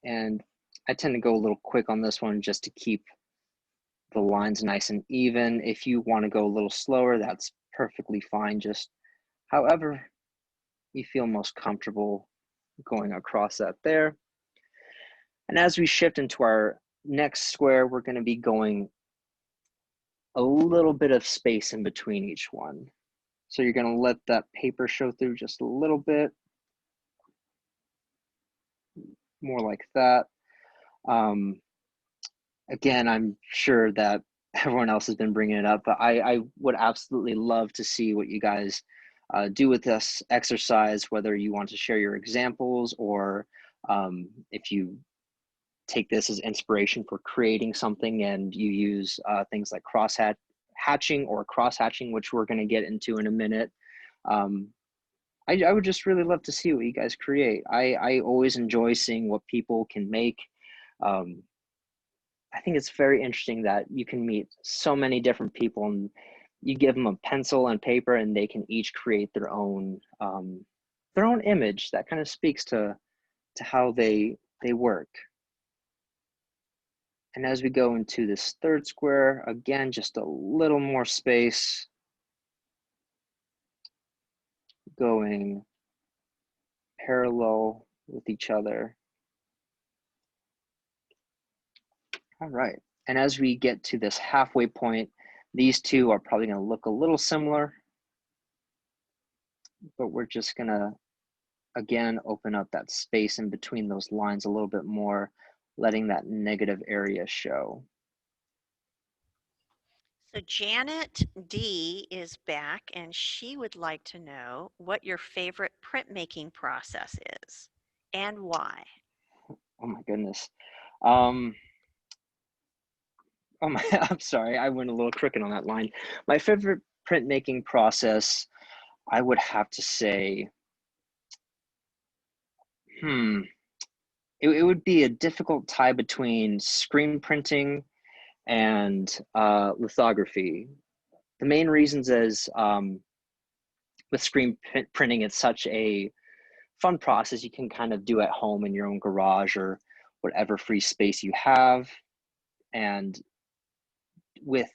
And I tend to go a little quick on this one just to keep the lines nice and even. If you want to go a little slower, that's perfectly fine. Just however you feel most comfortable going across that there. And as we shift into our next square, we're going to be going a little bit of space in between each one. So you're going to let that paper show through just a little bit. More like that. Again, I'm sure that everyone else has been bringing it up, but I would absolutely love to see what you guys do with this exercise, whether you want to share your examples, or if you take this as inspiration for creating something and you use things like cross hatching or cross hatching, which we're going to get into in a minute. I would just really love to see what you guys create. I always enjoy seeing what people can make. I think it's very interesting that you can meet so many different people and you give them a pencil and paper and they can each create their own image that kind of speaks to how they work. And as we go into this third square, again, just a little more space, going parallel with each other. All right, and as we get to this halfway point, these two are probably going to look a little similar, but we're just going to, again, open up that space in between those lines a little bit more, letting that negative area show. So Janet D is back, and she would like to know what your favorite printmaking process is and why. Oh my goodness. Oh my, I'm sorry, I went a little crooked on that line. My favorite printmaking process, I would have to say, it would be a difficult tie between screen printing and lithography. The main reasons is with screen printing, it's such a fun process. You can kind of do at home in your own garage or whatever free space you have. And with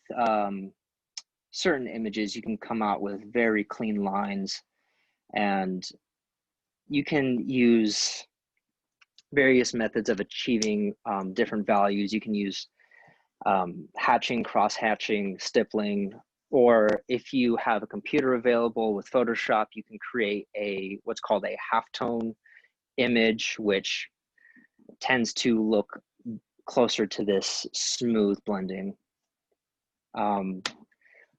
certain images, you can come out with very clean lines, and you can use various methods of achieving different values. You can use hatching, cross-hatching, stippling, or if you have a computer available with Photoshop, you can create what's called a halftone image, which tends to look closer to this smooth blending.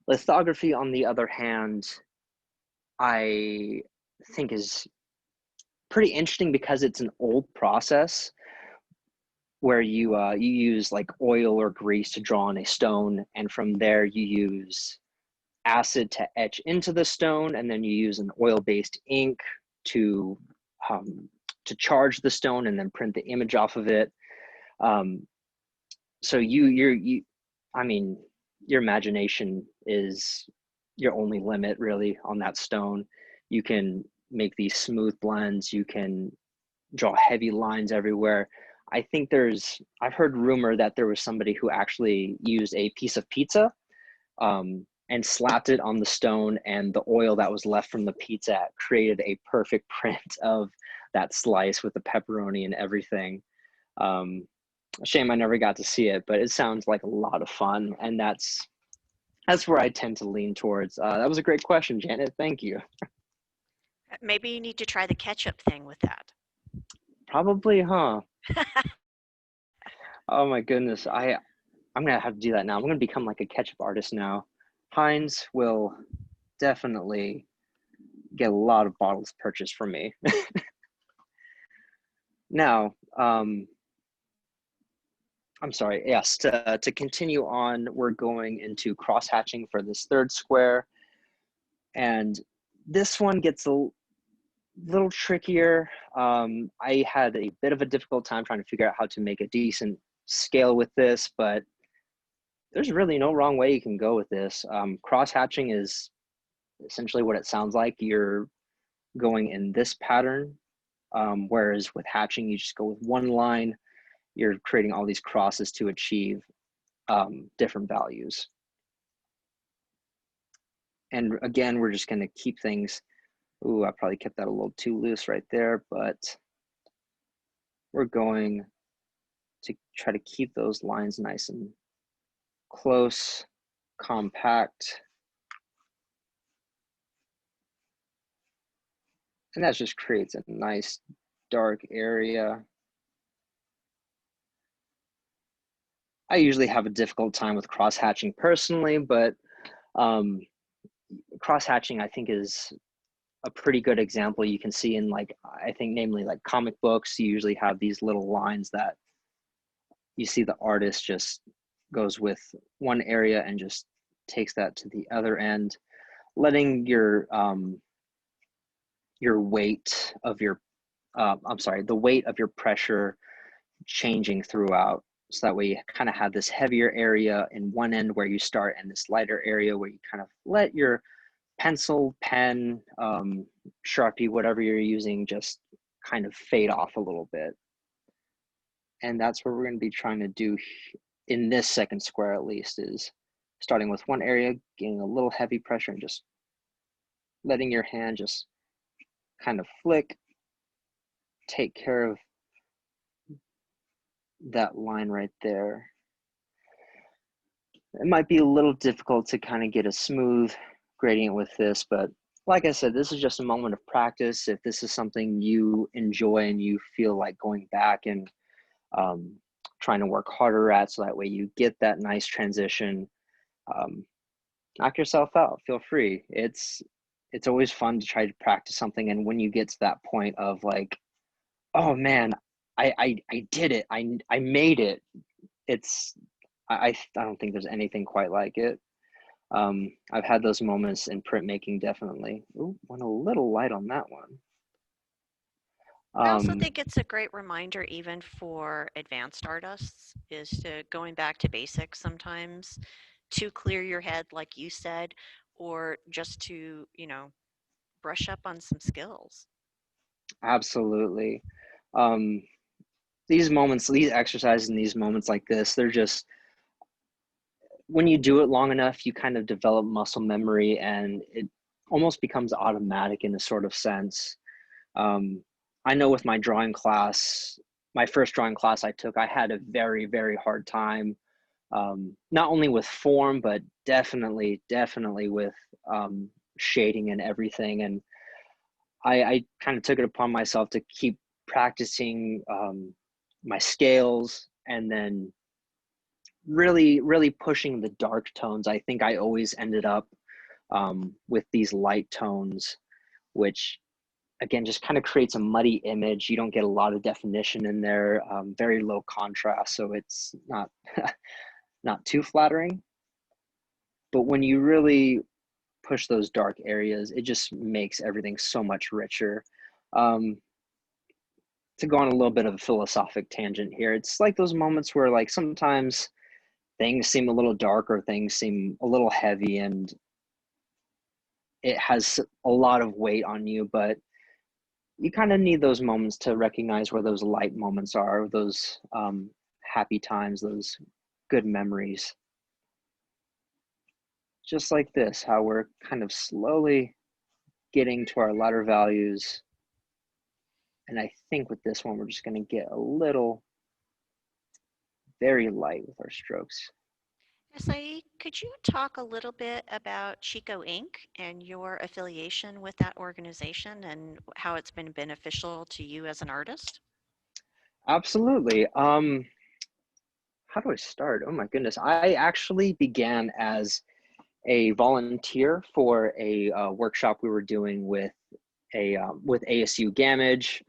Lithography, on the other hand, I think is pretty interesting because it's an old process where you use like oil or grease to draw on a stone, and from there you use acid to etch into the stone, and then you use an oil-based ink to charge the stone and then print the image off of it. So I mean, your imagination is your only limit really on that stone. You can make these smooth blends, you can draw heavy lines everywhere. I think I've heard rumor that there was somebody who actually used a piece of pizza and slapped it on the stone, and the oil that was left from the pizza created a perfect print of that slice with the pepperoni and everything. Shame I never got to see it, but it sounds like a lot of fun, and that's where I tend to lean towards. That was a great question, Janet. Thank you. Maybe you need to try the ketchup thing with that. Probably, huh? Oh my goodness, I'm gonna have to do that now. I'm gonna become like a ketchup artist now. Heinz will definitely get a lot of bottles purchased from me. Now, I'm sorry, yes, to continue on, we're going into cross-hatching for this third square. And this one gets a little trickier. I had a bit of a difficult time trying to figure out how to make a decent scale with this, but there's really no wrong way you can go with this. Cross-hatching is essentially what it sounds like. You're going in this pattern, whereas with hatching, you just go with one line. You're creating all these crosses to achieve different values. And again, we're just gonna keep things, ooh, I probably kept that a little too loose right there, but we're going to try to keep those lines nice and close, compact. And that just creates a nice dark area. I usually have a difficult time with cross-hatching personally, but cross-hatching I think is a pretty good example you can see in, like, I think namely like comic books. You usually have these little lines that you see the artist just goes with one area and just takes that to the other end, letting your weight of your, the weight of your pressure changing throughout. So that way you kind of have this heavier area in one end where you start and this lighter area where you kind of let your pencil, pen, Sharpie, whatever you're using, just kind of fade off a little bit. And that's what we're going to be trying to do in this second square, at least, is starting with one area, getting a little heavy pressure and just letting your hand just kind of flick, take care of that line right there. It might be a little difficult to kind of get a smooth gradient with this, but like I said, this is just a moment of practice. If this is something you enjoy and you feel like going back and trying to work harder at, so that way you get that nice transition, knock yourself out, feel free. It's always fun to try to practice something, and when you get to that point of like, oh man, I did it, I made it, I don't think there's anything quite like it. I've had those moments in printmaking, definitely. Ooh, went a little light on that one. I also think it's a great reminder, even for advanced artists, is to going back to basics sometimes, to clear your head, like you said, or just to, brush up on some skills. Absolutely. These moments, these exercises and these moments like this, they're just, when you do it long enough, you kind of develop muscle memory and it almost becomes automatic in a sort of sense. I know with my drawing class, my first drawing class I took, I had a very, very hard time, not only with form, but definitely with shading and everything. And I kind of took it upon myself to keep practicing my scales, and then really pushing the dark tones. I think I always ended up with these light tones, which again just kind of creates a muddy image. You don't get a lot of definition in there, very low contrast, so it's not not too flattering. But when you really push those dark areas, it just makes everything so much richer. To go on a little bit of a philosophic tangent here, it's like those moments where like sometimes things seem a little dark or things seem a little heavy and it has a lot of weight on you, but you kind of need those moments to recognize where those light moments are, those happy times, those good memories. Just like this, how we're kind of slowly getting to our lighter values. And I think with this one, we're just going to get a little very light with our strokes. Sai, could you talk a little bit about Chico Inc. and your affiliation with that organization and how it's been beneficial to you as an artist? Absolutely. How do I start? Oh my goodness. I actually began as a volunteer for a workshop we were doing with ASU Gamage.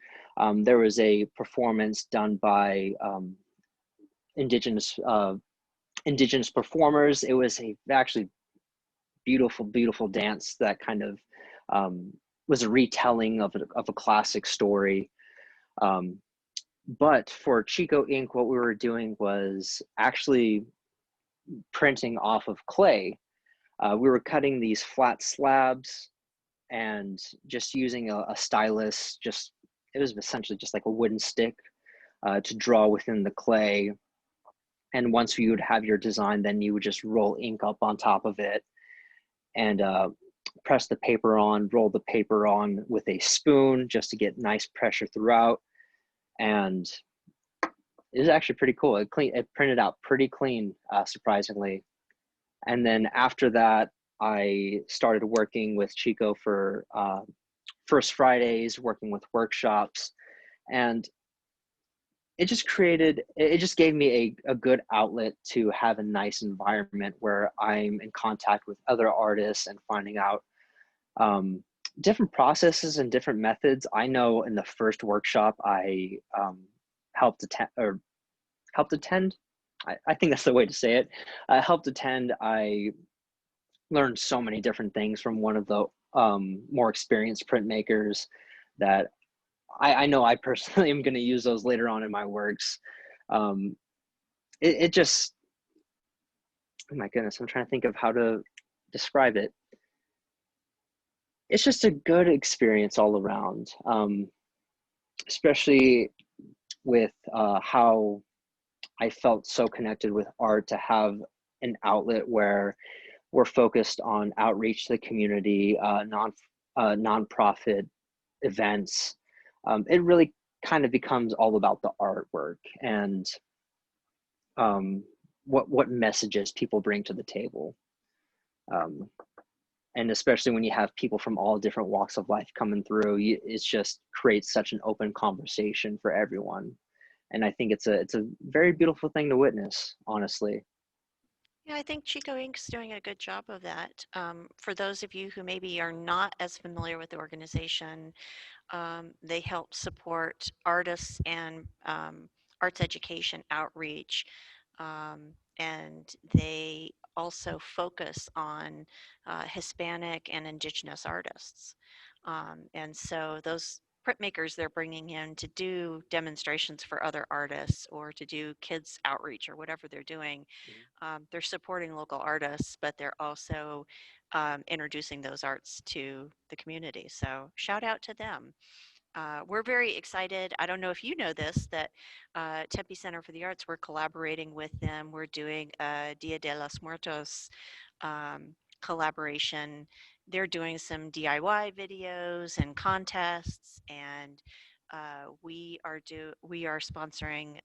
There was a performance done by indigenous performers. It was a actually beautiful dance that kind of was a retelling of a classic story. But for Chico Inc., what we were doing was actually printing off of clay. We were cutting these flat slabs and just using a stylus. It was essentially just like a wooden stick to draw within the clay. And once you would have your design, then you would just roll ink up on top of it and press the paper on, roll the paper on with a spoon just to get nice pressure throughout. And it was actually pretty cool. It printed out pretty clean, surprisingly. And then after that, I started working with Chico for First Fridays, working with workshops. And it just gave me a good outlet to have a nice environment where I'm in contact with other artists and finding out different processes and different methods. I know in the first workshop I helped attend. I think that's the way to say it. Helped attend. I learned so many different things from one of the more experienced printmakers that I know I personally am going to use those later on in my works. Um, it just, oh my goodness, I'm trying to think of how to describe it. It's just a good experience all around, especially with how I felt so connected with art to have an outlet where we're focused on outreach to the community, nonprofit events. It really kind of becomes all about the artwork and what messages people bring to the table. Um, and especially when you have people from all different walks of life coming through, it just creates such an open conversation for everyone. And I think it's a very beautiful thing to witness, honestly. Yeah, I think Chico Inc.'s doing a good job of that. For those of you who maybe are not as familiar with the organization, they help support artists and arts education outreach. And they also focus on Hispanic and Indigenous artists. And so those printmakers they're bringing in to do demonstrations for other artists or to do kids outreach or whatever they're doing, they're supporting local artists, but they're also introducing those arts to the community. So shout out to them. We're very excited. I don't know if you know this, that Tempe Center for the Arts, we're collaborating with them. We're doing a Dia de los Muertos collaboration. They're doing some DIY videos and contests, and we are sponsoring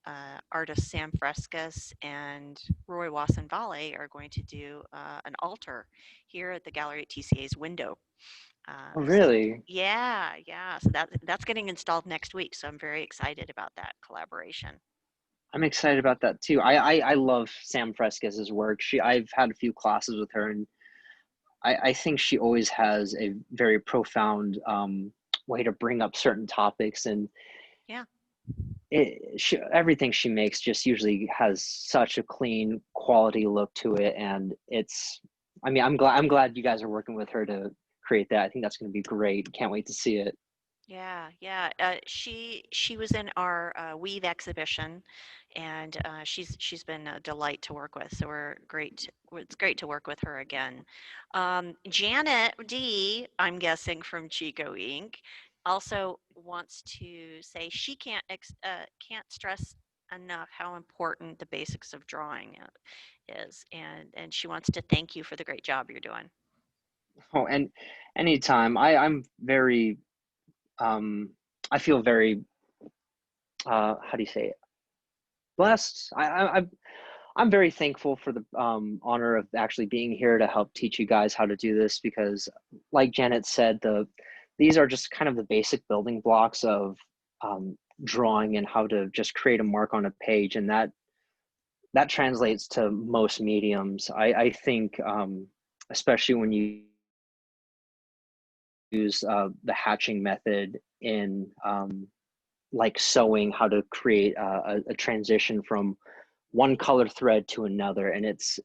artist Sam Frescas and Roy Wasson Valley are going to do an altar here at the gallery at TCA's window. Oh, So really? yeah, yeah. So that's getting installed next week. So I'm very excited about that collaboration. I'm excited about that too. I love Sam Fresquez's work. I've had a few classes with her, and I think she always has a very profound way to bring up certain topics, and Yeah. everything she makes just usually has such a clean quality look to it, and I mean, I'm glad you guys are working with her to create that. I think that's going to be great. Can't wait to see it. Yeah, yeah. She was in our Weave exhibition, and she's been a delight to work with. So it's great to work with her again. Janet D, I'm guessing from Chico Inc., also wants to say she can't stress enough how important the basics of drawing is, and she wants to thank you for the great job you're doing. Oh, and anytime I'm very um I feel very how do you say it, blessed. I'm very thankful for the honor of actually being here to help teach you guys how to do this, because like Janet said, these are just kind of the basic building blocks of drawing and how to just create a mark on a page, and that translates to most mediums. I think especially when you use the hatching method in like sewing, how to create a transition from one color thread to another, and it's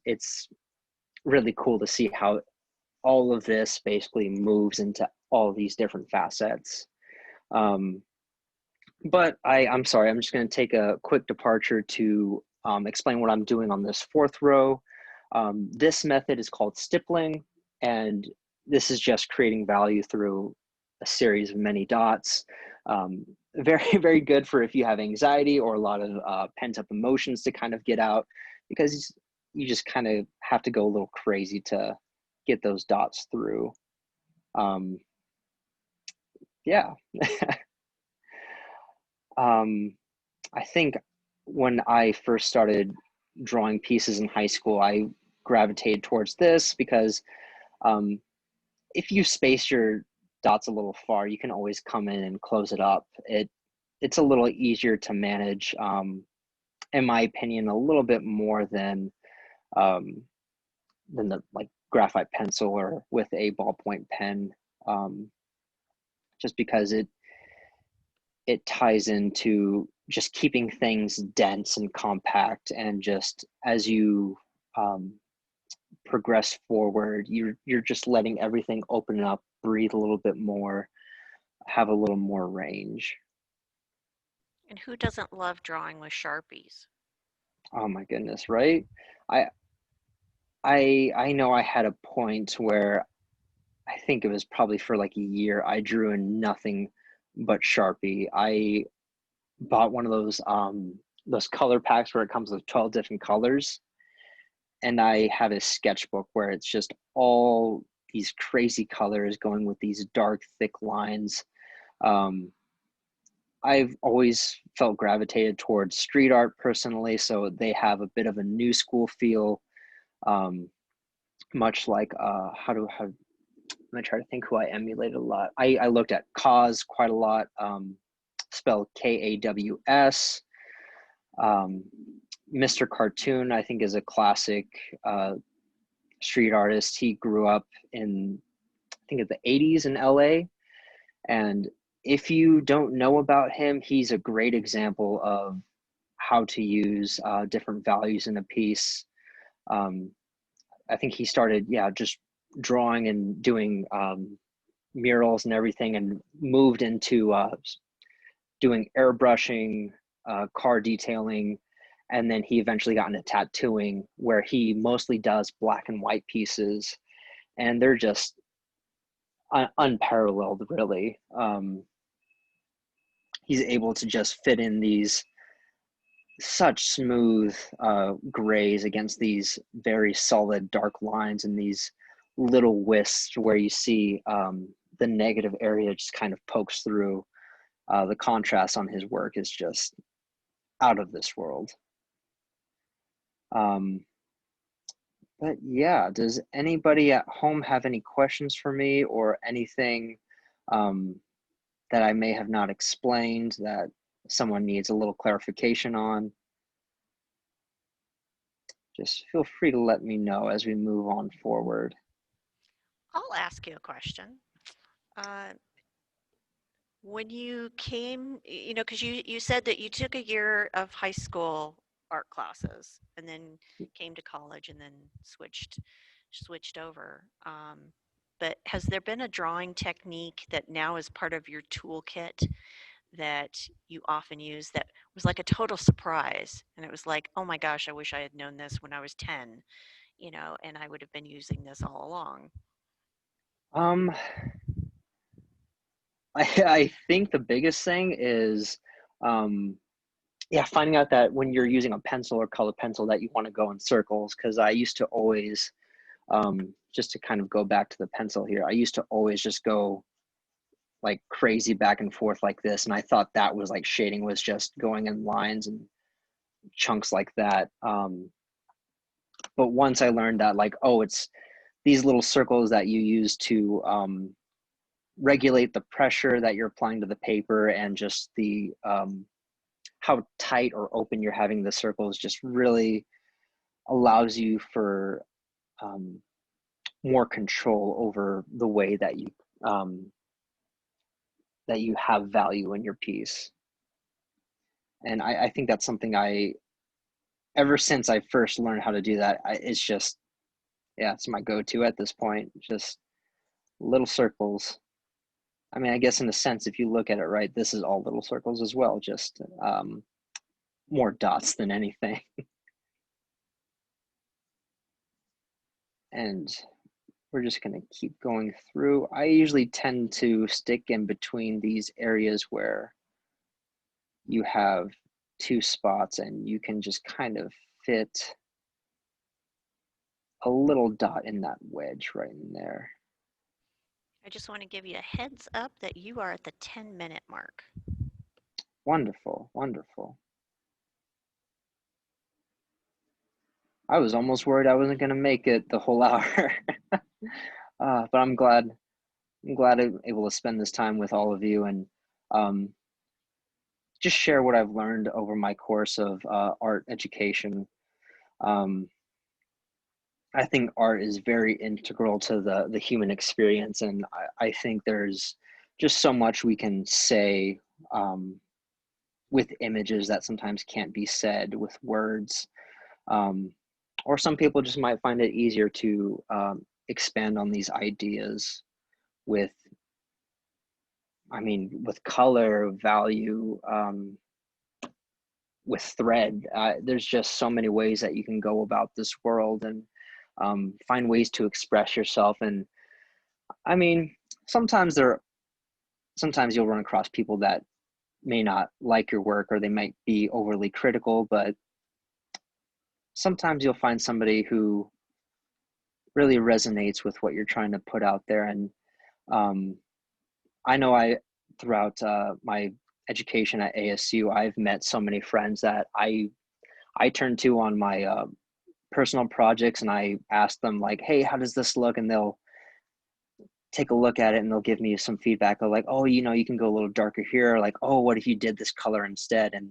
really cool to see how all of this basically moves into all these different facets. Um, but I'm sorry, I'm just going to take a quick departure to explain what I'm doing on this fourth row. This method is called stippling, and this is just creating value through a series of many dots. Very, very good for if you have anxiety or a lot of pent up emotions to kind of get out, because you just kind of have to go a little crazy to get those dots through. Um, yeah. I think when I first started drawing pieces in high school, I gravitated towards this because um, if you space your dots a little far, you can always come in and close it up. It's a little easier to manage, in my opinion, a little bit more um, than the like graphite pencil or with a ballpoint pen, just because it ties into just keeping things dense and compact, and just as you progress forward. You're just letting everything open up, breathe a little bit more, have a little more range. And who doesn't love drawing with Sharpies? Oh my goodness, right? I I know I had a point where I think it was probably for like a year I drew in nothing but Sharpie. I bought one of those color packs where it comes with 12 different colors, and I have a sketchbook where it's just all these crazy colors going with these dark thick lines. um, I've always felt gravitated towards street art personally, so they have a bit of a new school feel, um, much like how I'm gonna try to think who I emulated a lot. I looked at Kaws quite a lot, spelled Kaws. Um, Mr. Cartoon, I think, is a classic street artist. He grew up in, I think, of the 80s in LA. And if you don't know about him, he's a great example of how to use different values in a piece. Um, I think he started, yeah, just drawing and doing murals and everything, and moved into doing airbrushing, car detailing, and then he eventually got into tattooing, where he mostly does black and white pieces, and they're just unparalleled, really. He's able to just fit in these such smooth grays against these very solid dark lines, and these little wisps where you see the negative area just kind of pokes through. The contrast on his work is just out of this world. Um, but yeah, does anybody at home have any questions for me, or anything that I may have not explained that someone needs a little clarification on? Just feel free to let me know as we move on forward. I'll ask you a question. Uh, when you came, because you said that you took a year of high school art classes and then came to college and then switched over. But has there been a drawing technique that now is part of your toolkit that you often use that was like a total surprise? And it was like, oh my gosh, I wish I had known this when I was 10, and I would have been using this all along. Um, I think the biggest thing is, yeah, finding out that when you're using a pencil or color pencil that you want to go in circles. Because I used to always, just to kind of go back to the pencil here, I used to always just go like crazy back and forth like this, and I thought that was like shading was just going in lines and chunks like that. But once I learned that, like, oh, it's these little circles that you use to regulate the pressure that you're applying to the paper, and just the how tight or open you're having the circles just really allows you for more control over the way um, that you have value in your piece. And I think that's something ever since I first learned how to do that, it's just, yeah, it's my go-to at this point. Just little circles. I mean, I guess in a sense, if you look at it right, this is all little circles as well, just more dots than anything. And we're just going to keep going through. I usually tend to stick in between these areas where you have two spots and you can just kind of fit a little dot in that wedge right in there. I just want to give you a heads up that you are at the 10-minute mark. Wonderful, wonderful. I was almost worried I wasn't going to make it the whole hour. But I'm glad I'm able to spend this time with all of you, and just share what I've learned over my course of art education. I think art is very integral to the human experience, and I think there's just so much we can say with images that sometimes can't be said with words. or some people just might find it easier to expand on these ideas with, I mean, with color, value, with thread. There's just so many ways that you can go about this world and find ways to express yourself. And I mean, sometimes you'll run across people that may not like your work, or they might be overly critical, but sometimes you'll find somebody who really resonates with what you're trying to put out there. And I know throughout my education at ASU, I've met so many friends that I turn to on my personal projects, and I ask them like, hey, how does this look? And they'll take a look at it and they'll give me some feedback of like, oh, you know, you can go a little darker here. Or like, oh, what if you did this color instead? And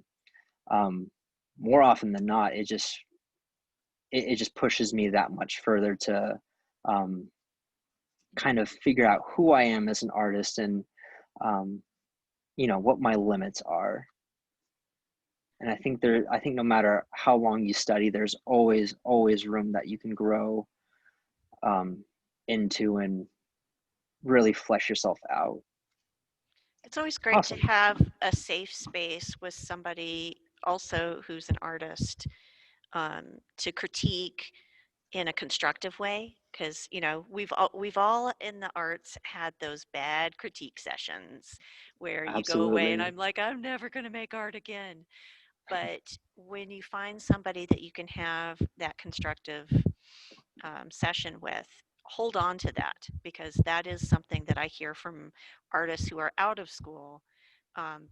more often than not, it just pushes me that much further to kind of figure out who I am as an artist, and you know, what my limits are. And I think no matter how long you study, there's always room that you can grow into and really flesh yourself out. It's always great Awesome. to have a safe space with somebody also who's an artist, to critique in a constructive way, because you know we've all in the arts had those bad critique sessions where you go away and Absolutely. I'm like, I'm never going to make art again. But when you find somebody that you can have that constructive session with, hold on to that, because that is something that I hear from artists who are out of school,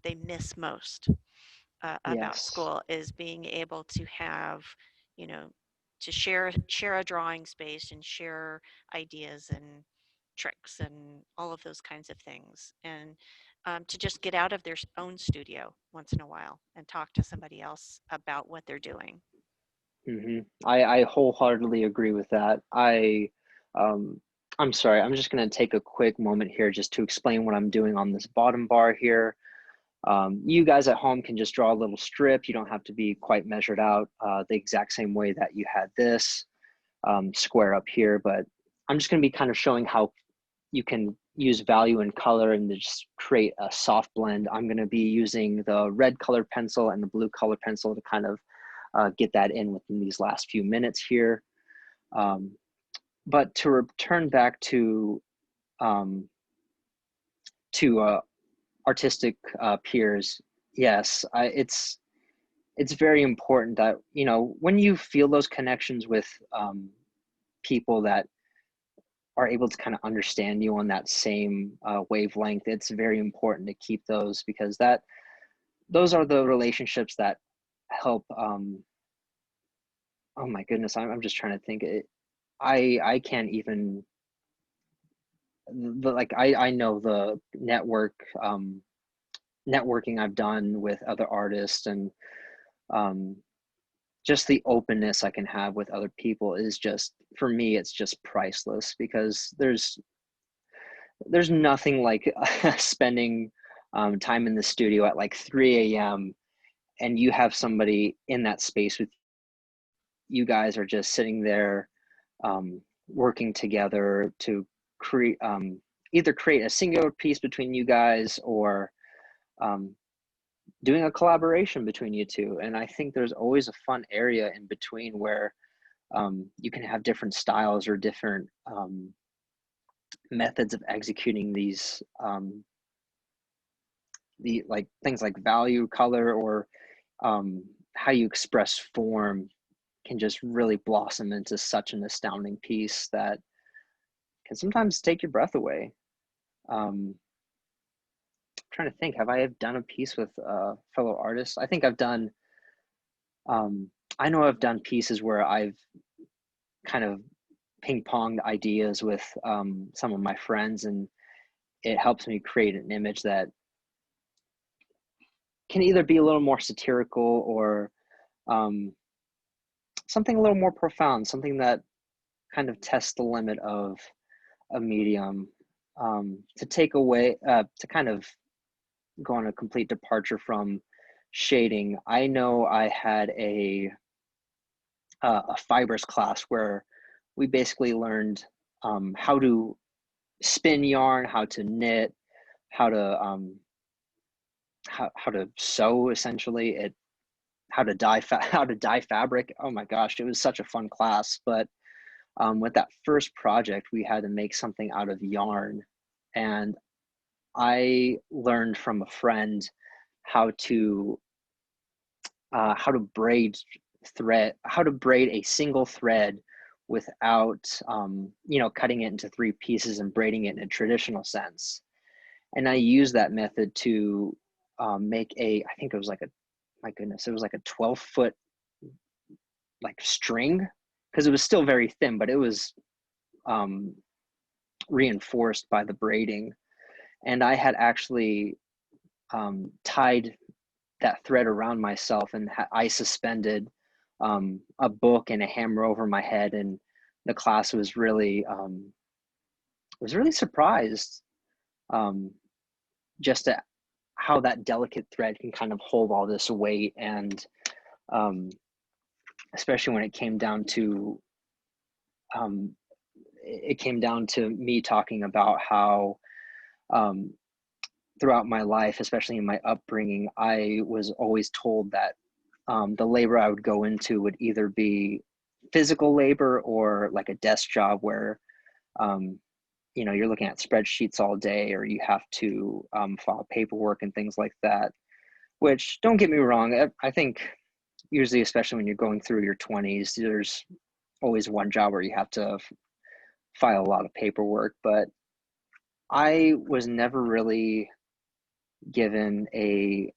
they miss most about Yes. school, is being able to have, you know, to share a drawing space and share ideas and tricks and all of those kinds of things, and to just get out of their own studio once in a while and talk to somebody else about what they're doing. I wholeheartedly agree with that. Um, I'm sorry, I'm just going to take a quick moment here just to explain what I'm doing on this bottom bar here. You guys at home can just draw a little strip. You don't have to be quite measured out the exact same way that you had this square up here, but I'm just going to be kind of showing how you can use value and color and just create a soft blend. I'm going to be using the red color pencil and the blue color pencil to kind of get that in within these last few minutes here. But to return back to artistic peers, yes, it's very important that, you know, when you feel those connections with people that are able to kind of understand you on that same wavelength, it's very important to keep those, because those are the relationships that help. Oh my goodness, I'm just trying to think. I can't even. Like I know the networking I've done with other artists, and just the openness I can have with other people is just, for me, it's just priceless, because there's nothing like spending time in the studio at like 3 a.m. and you have somebody in that space with you. Guys are just sitting there working together to create either create a singular piece between you guys, or doing a collaboration between you two. And I think there's always a fun area in between where you can have different styles or different methods of executing these like things like value, color, or how you express form can just really blossom into such an astounding piece that can sometimes take your breath away. I'm trying to think, have I done a piece with fellow artists? I think I've done, I know I've done pieces where I've kind of ping-ponged ideas with some of my friends, and it helps me create an image that can either be a little more satirical, or something a little more profound, something that kind of tests the limit of a medium, to take away, to kind of go on a complete departure from shading. I know I had a fibers class where we basically learned how to spin yarn, how to knit, how to how to sew essentially, it how to dye how to dye fabric. Oh my gosh, it was such a fun class. But with that first project, we had to make something out of yarn, and I learned from a friend how to braid how to braid a single thread without you know, cutting it into three pieces and braiding it in a traditional sense. And I used that method to make a, I think it was like a, my goodness, it was like a 12-foot like string, because it was still very thin, but it was um, reinforced by the braiding. And I had actually tied that thread around myself, and I suspended a book and a hammer over my head, and the class was really surprised um, just at how that delicate thread can kind of hold all this weight. And um, especially when it came down to me talking about how um, throughout my life, especially in my upbringing, I was always told that the labor I would go into would either be physical labor or like a desk job where um, you know, you're looking at spreadsheets all day, or you have to file paperwork and things like that. Which, don't get me wrong, I think usually, especially when you're going through your 20s, there's always one job where you have to file a lot of paperwork. But I was never really given a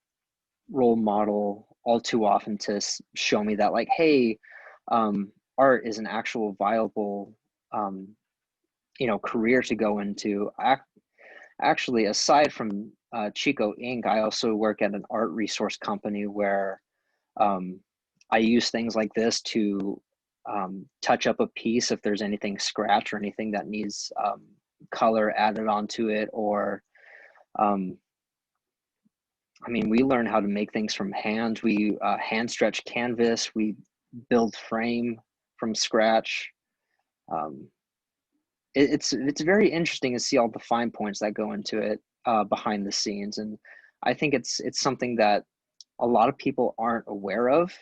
role model all too often to show me that, like, hey, art is an actual viable um, you know, career to go into. Actually, aside from Chico Inc., I also work at an art resource company where um, I use things like this to touch up a piece if there's anything scratched or anything that needs color added onto it. Or um, I mean, we learn how to make things from hand. We hand stretch canvas. We build frame from scratch. Um, it's very interesting to see all the fine points that go into it behind the scenes, and I think it's something that a lot of people aren't aware of.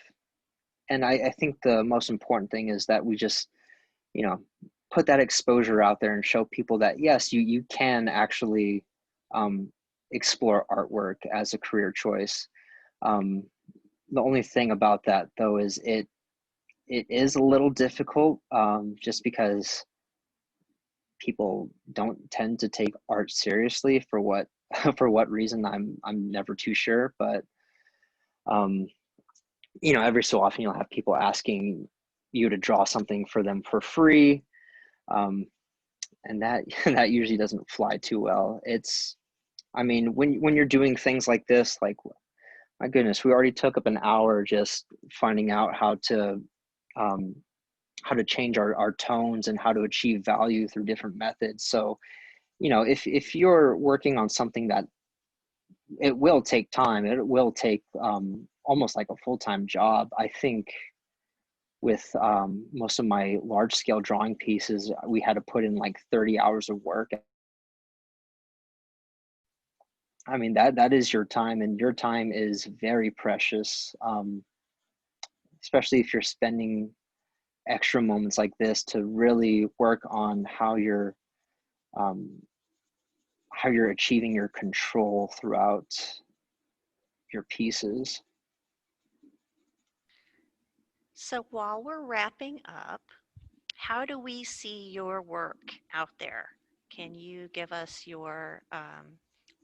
And I think the most important thing is that we just, you know, put that exposure out there and show people that yes, you can actually um, explore artwork as a career choice. Um, the only thing about that though is it is a little difficult, just because people don't tend to take art seriously for what for what reason, I'm never too sure. But um, you know, every so often you'll have people asking you to draw something for them for free, um, and that that usually doesn't fly too well. It's, I mean, when you're doing things like this, like, my goodness, we already took up an hour just finding out um, how to change our tones and how to achieve value through different methods. So, you know, if you're working on something that it will take time, it will take almost like a full-time job. I think with most of my large scale drawing pieces, we had to put in like 30 hours of work. I mean, that is your time, and your time is very precious, especially if you're spending extra moments like this to really work on um, how you're achieving your control throughout your pieces. So while we're wrapping up, how do we see your work out there? Can you give us your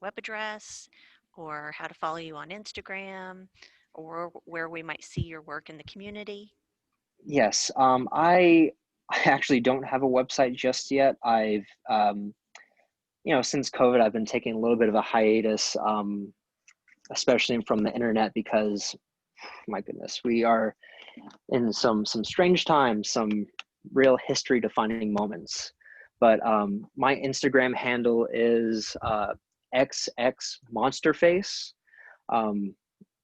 web address, or how to follow you on Instagram, or where we might see your work in the community? Yes, I actually don't have a website just yet. I've you know, since COVID, I've been taking a little bit of a hiatus, especially from the internet, because my goodness, we are in some strange times, some real history defining moments. But my Instagram handle is XX Monsterface. Um,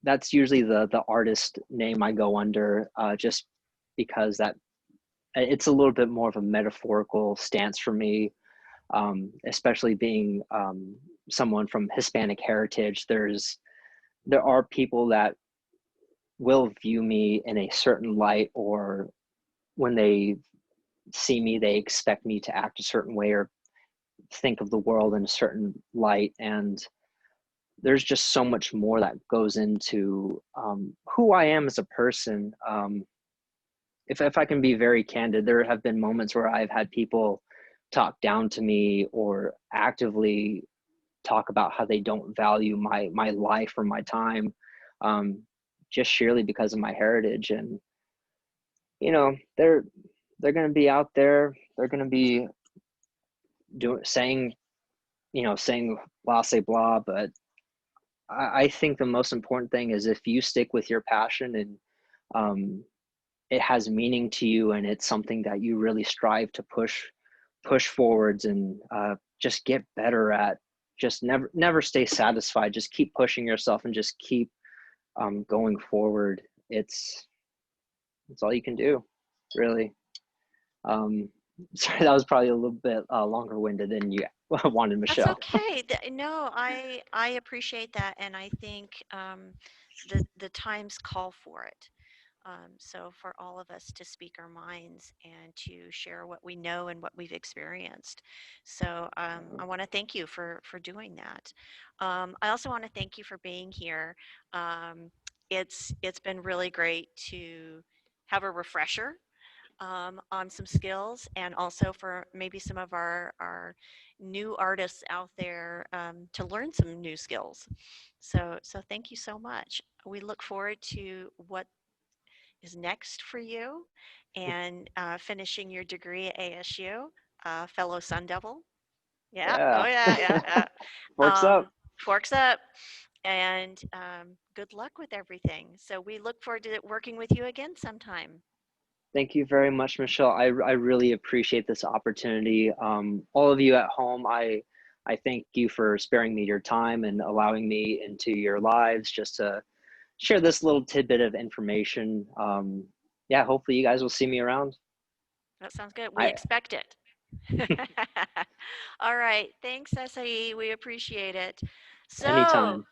that's usually the artist name I go under, just because that it's a little bit more of a metaphorical stance for me, especially being someone from Hispanic heritage. There are people that will view me in a certain light, or when they see me, they expect me to act a certain way or think of the world in a certain light. And there's just so much more that goes into who I am as a person. If I can be very candid, there have been moments where I've had people talk down to me or actively talk about how they don't value my life or my time, just sheerly because of my heritage. And you know, they're going to be out there. They're going to be saying blah say blah. But I think the most important thing is if you stick with your passion and it has meaning to you, and it's something that you really strive to push forwards and just get better at. Just never stay satisfied. Just keep pushing yourself and just keep going forward. It's all you can do, really. Sorry, that was probably a little bit longer winded than you wanted, That's Michelle. okay. No, I appreciate that, and I think the times call for it. So for all of us to speak our minds and to share what we know and what we've experienced. So I want to thank you for doing that. I also want to thank you for being here. It's been really great to have a refresher on some skills, and also for maybe some of our new artists out there to learn some new skills. So thank you so much. We look forward to what is next for you, and finishing your degree at ASU, fellow Sun Devil. Yeah. Oh Yeah. yeah. Yeah. Yeah. Forks up. Forks up. And good luck with everything. So we look forward to working with you again sometime. Thank you very much, Michelle. I really appreciate this opportunity. All of you at home, I thank you for sparing me your time and allowing me into your lives just to share this little tidbit of information. Yeah, hopefully you guys will see me around. That sounds good. We I expect it. All right. Thanks, SAE. We appreciate it. So, Anytime.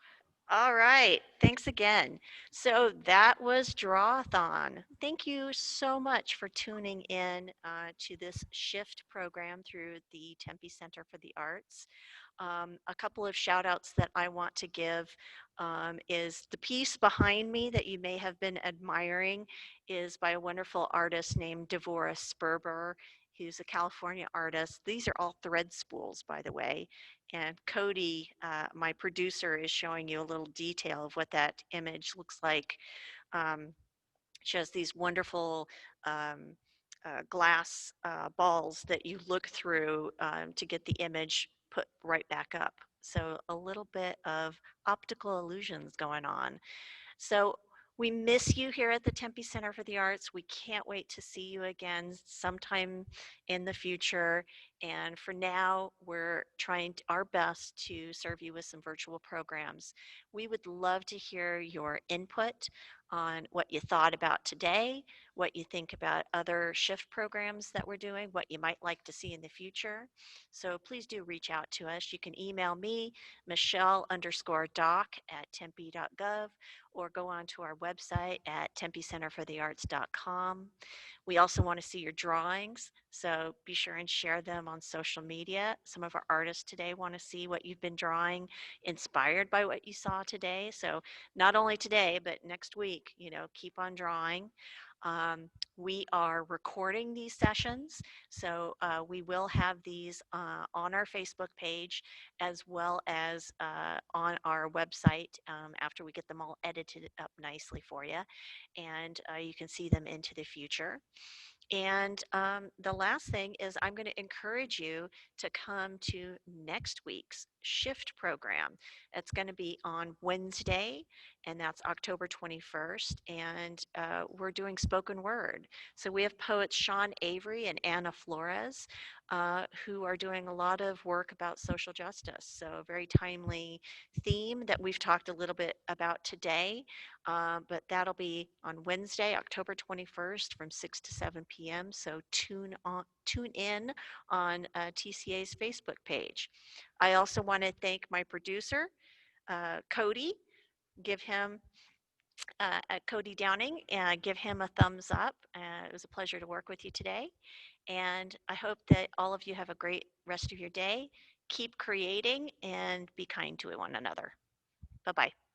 all right. Thanks again. So that was Drawathon. Thank you so much for tuning in to this shift program through the Tempe Center for the Arts. A couple of shout outs that I want to give is the piece behind me that you may have been admiring is by a wonderful artist named Devora Sperber, who's a California artist. These are all thread spools, by the way. And Cody, my producer, is showing you a little detail of what that image looks like. Um, she has these wonderful um, glass balls that you look through to get the image put right back up. So a little bit of optical illusions going on. So we miss you here at the Tempe Center for the Arts. We can't wait to see you again sometime in the future. And for now, we're trying our best to serve you with some virtual programs. We would love to hear your input on what you thought about today, what you think about other shift programs that we're doing, what you might like to see in the future. So please do reach out to us. You can email me, Michelle_Doc@tempe.gov, or go on to our website at tempecenterforthearts.com. We also want to see your drawings, so be sure and share them on social media. Some of our artists today want to see what you've been drawing, inspired by what you saw today. So not only today, but next week, keep on drawing. We are recording these sessions, so we will have these on our Facebook page as well as on our website after we get them all edited up nicely for you, and you can see them into the future. And the last thing is I'm going to encourage you to come to next week's shift program. It's going to be on Wednesday, and that's October 21st. And we're doing spoken word. So we have poets Sean Avery and Anna Flores. who are doing a lot of work about social justice. So, a very timely theme that we've talked a little bit about today. But that'll be on Wednesday, October 21st from 6 to 7 p.m. So, tune in on TCA's Facebook page. I also want to thank my producer, Cody. Give him Cody Downing, give him a thumbs up. It was a pleasure to work with you today. And I hope that all of you have a great rest of your day. Keep creating and be kind to one another. Bye bye.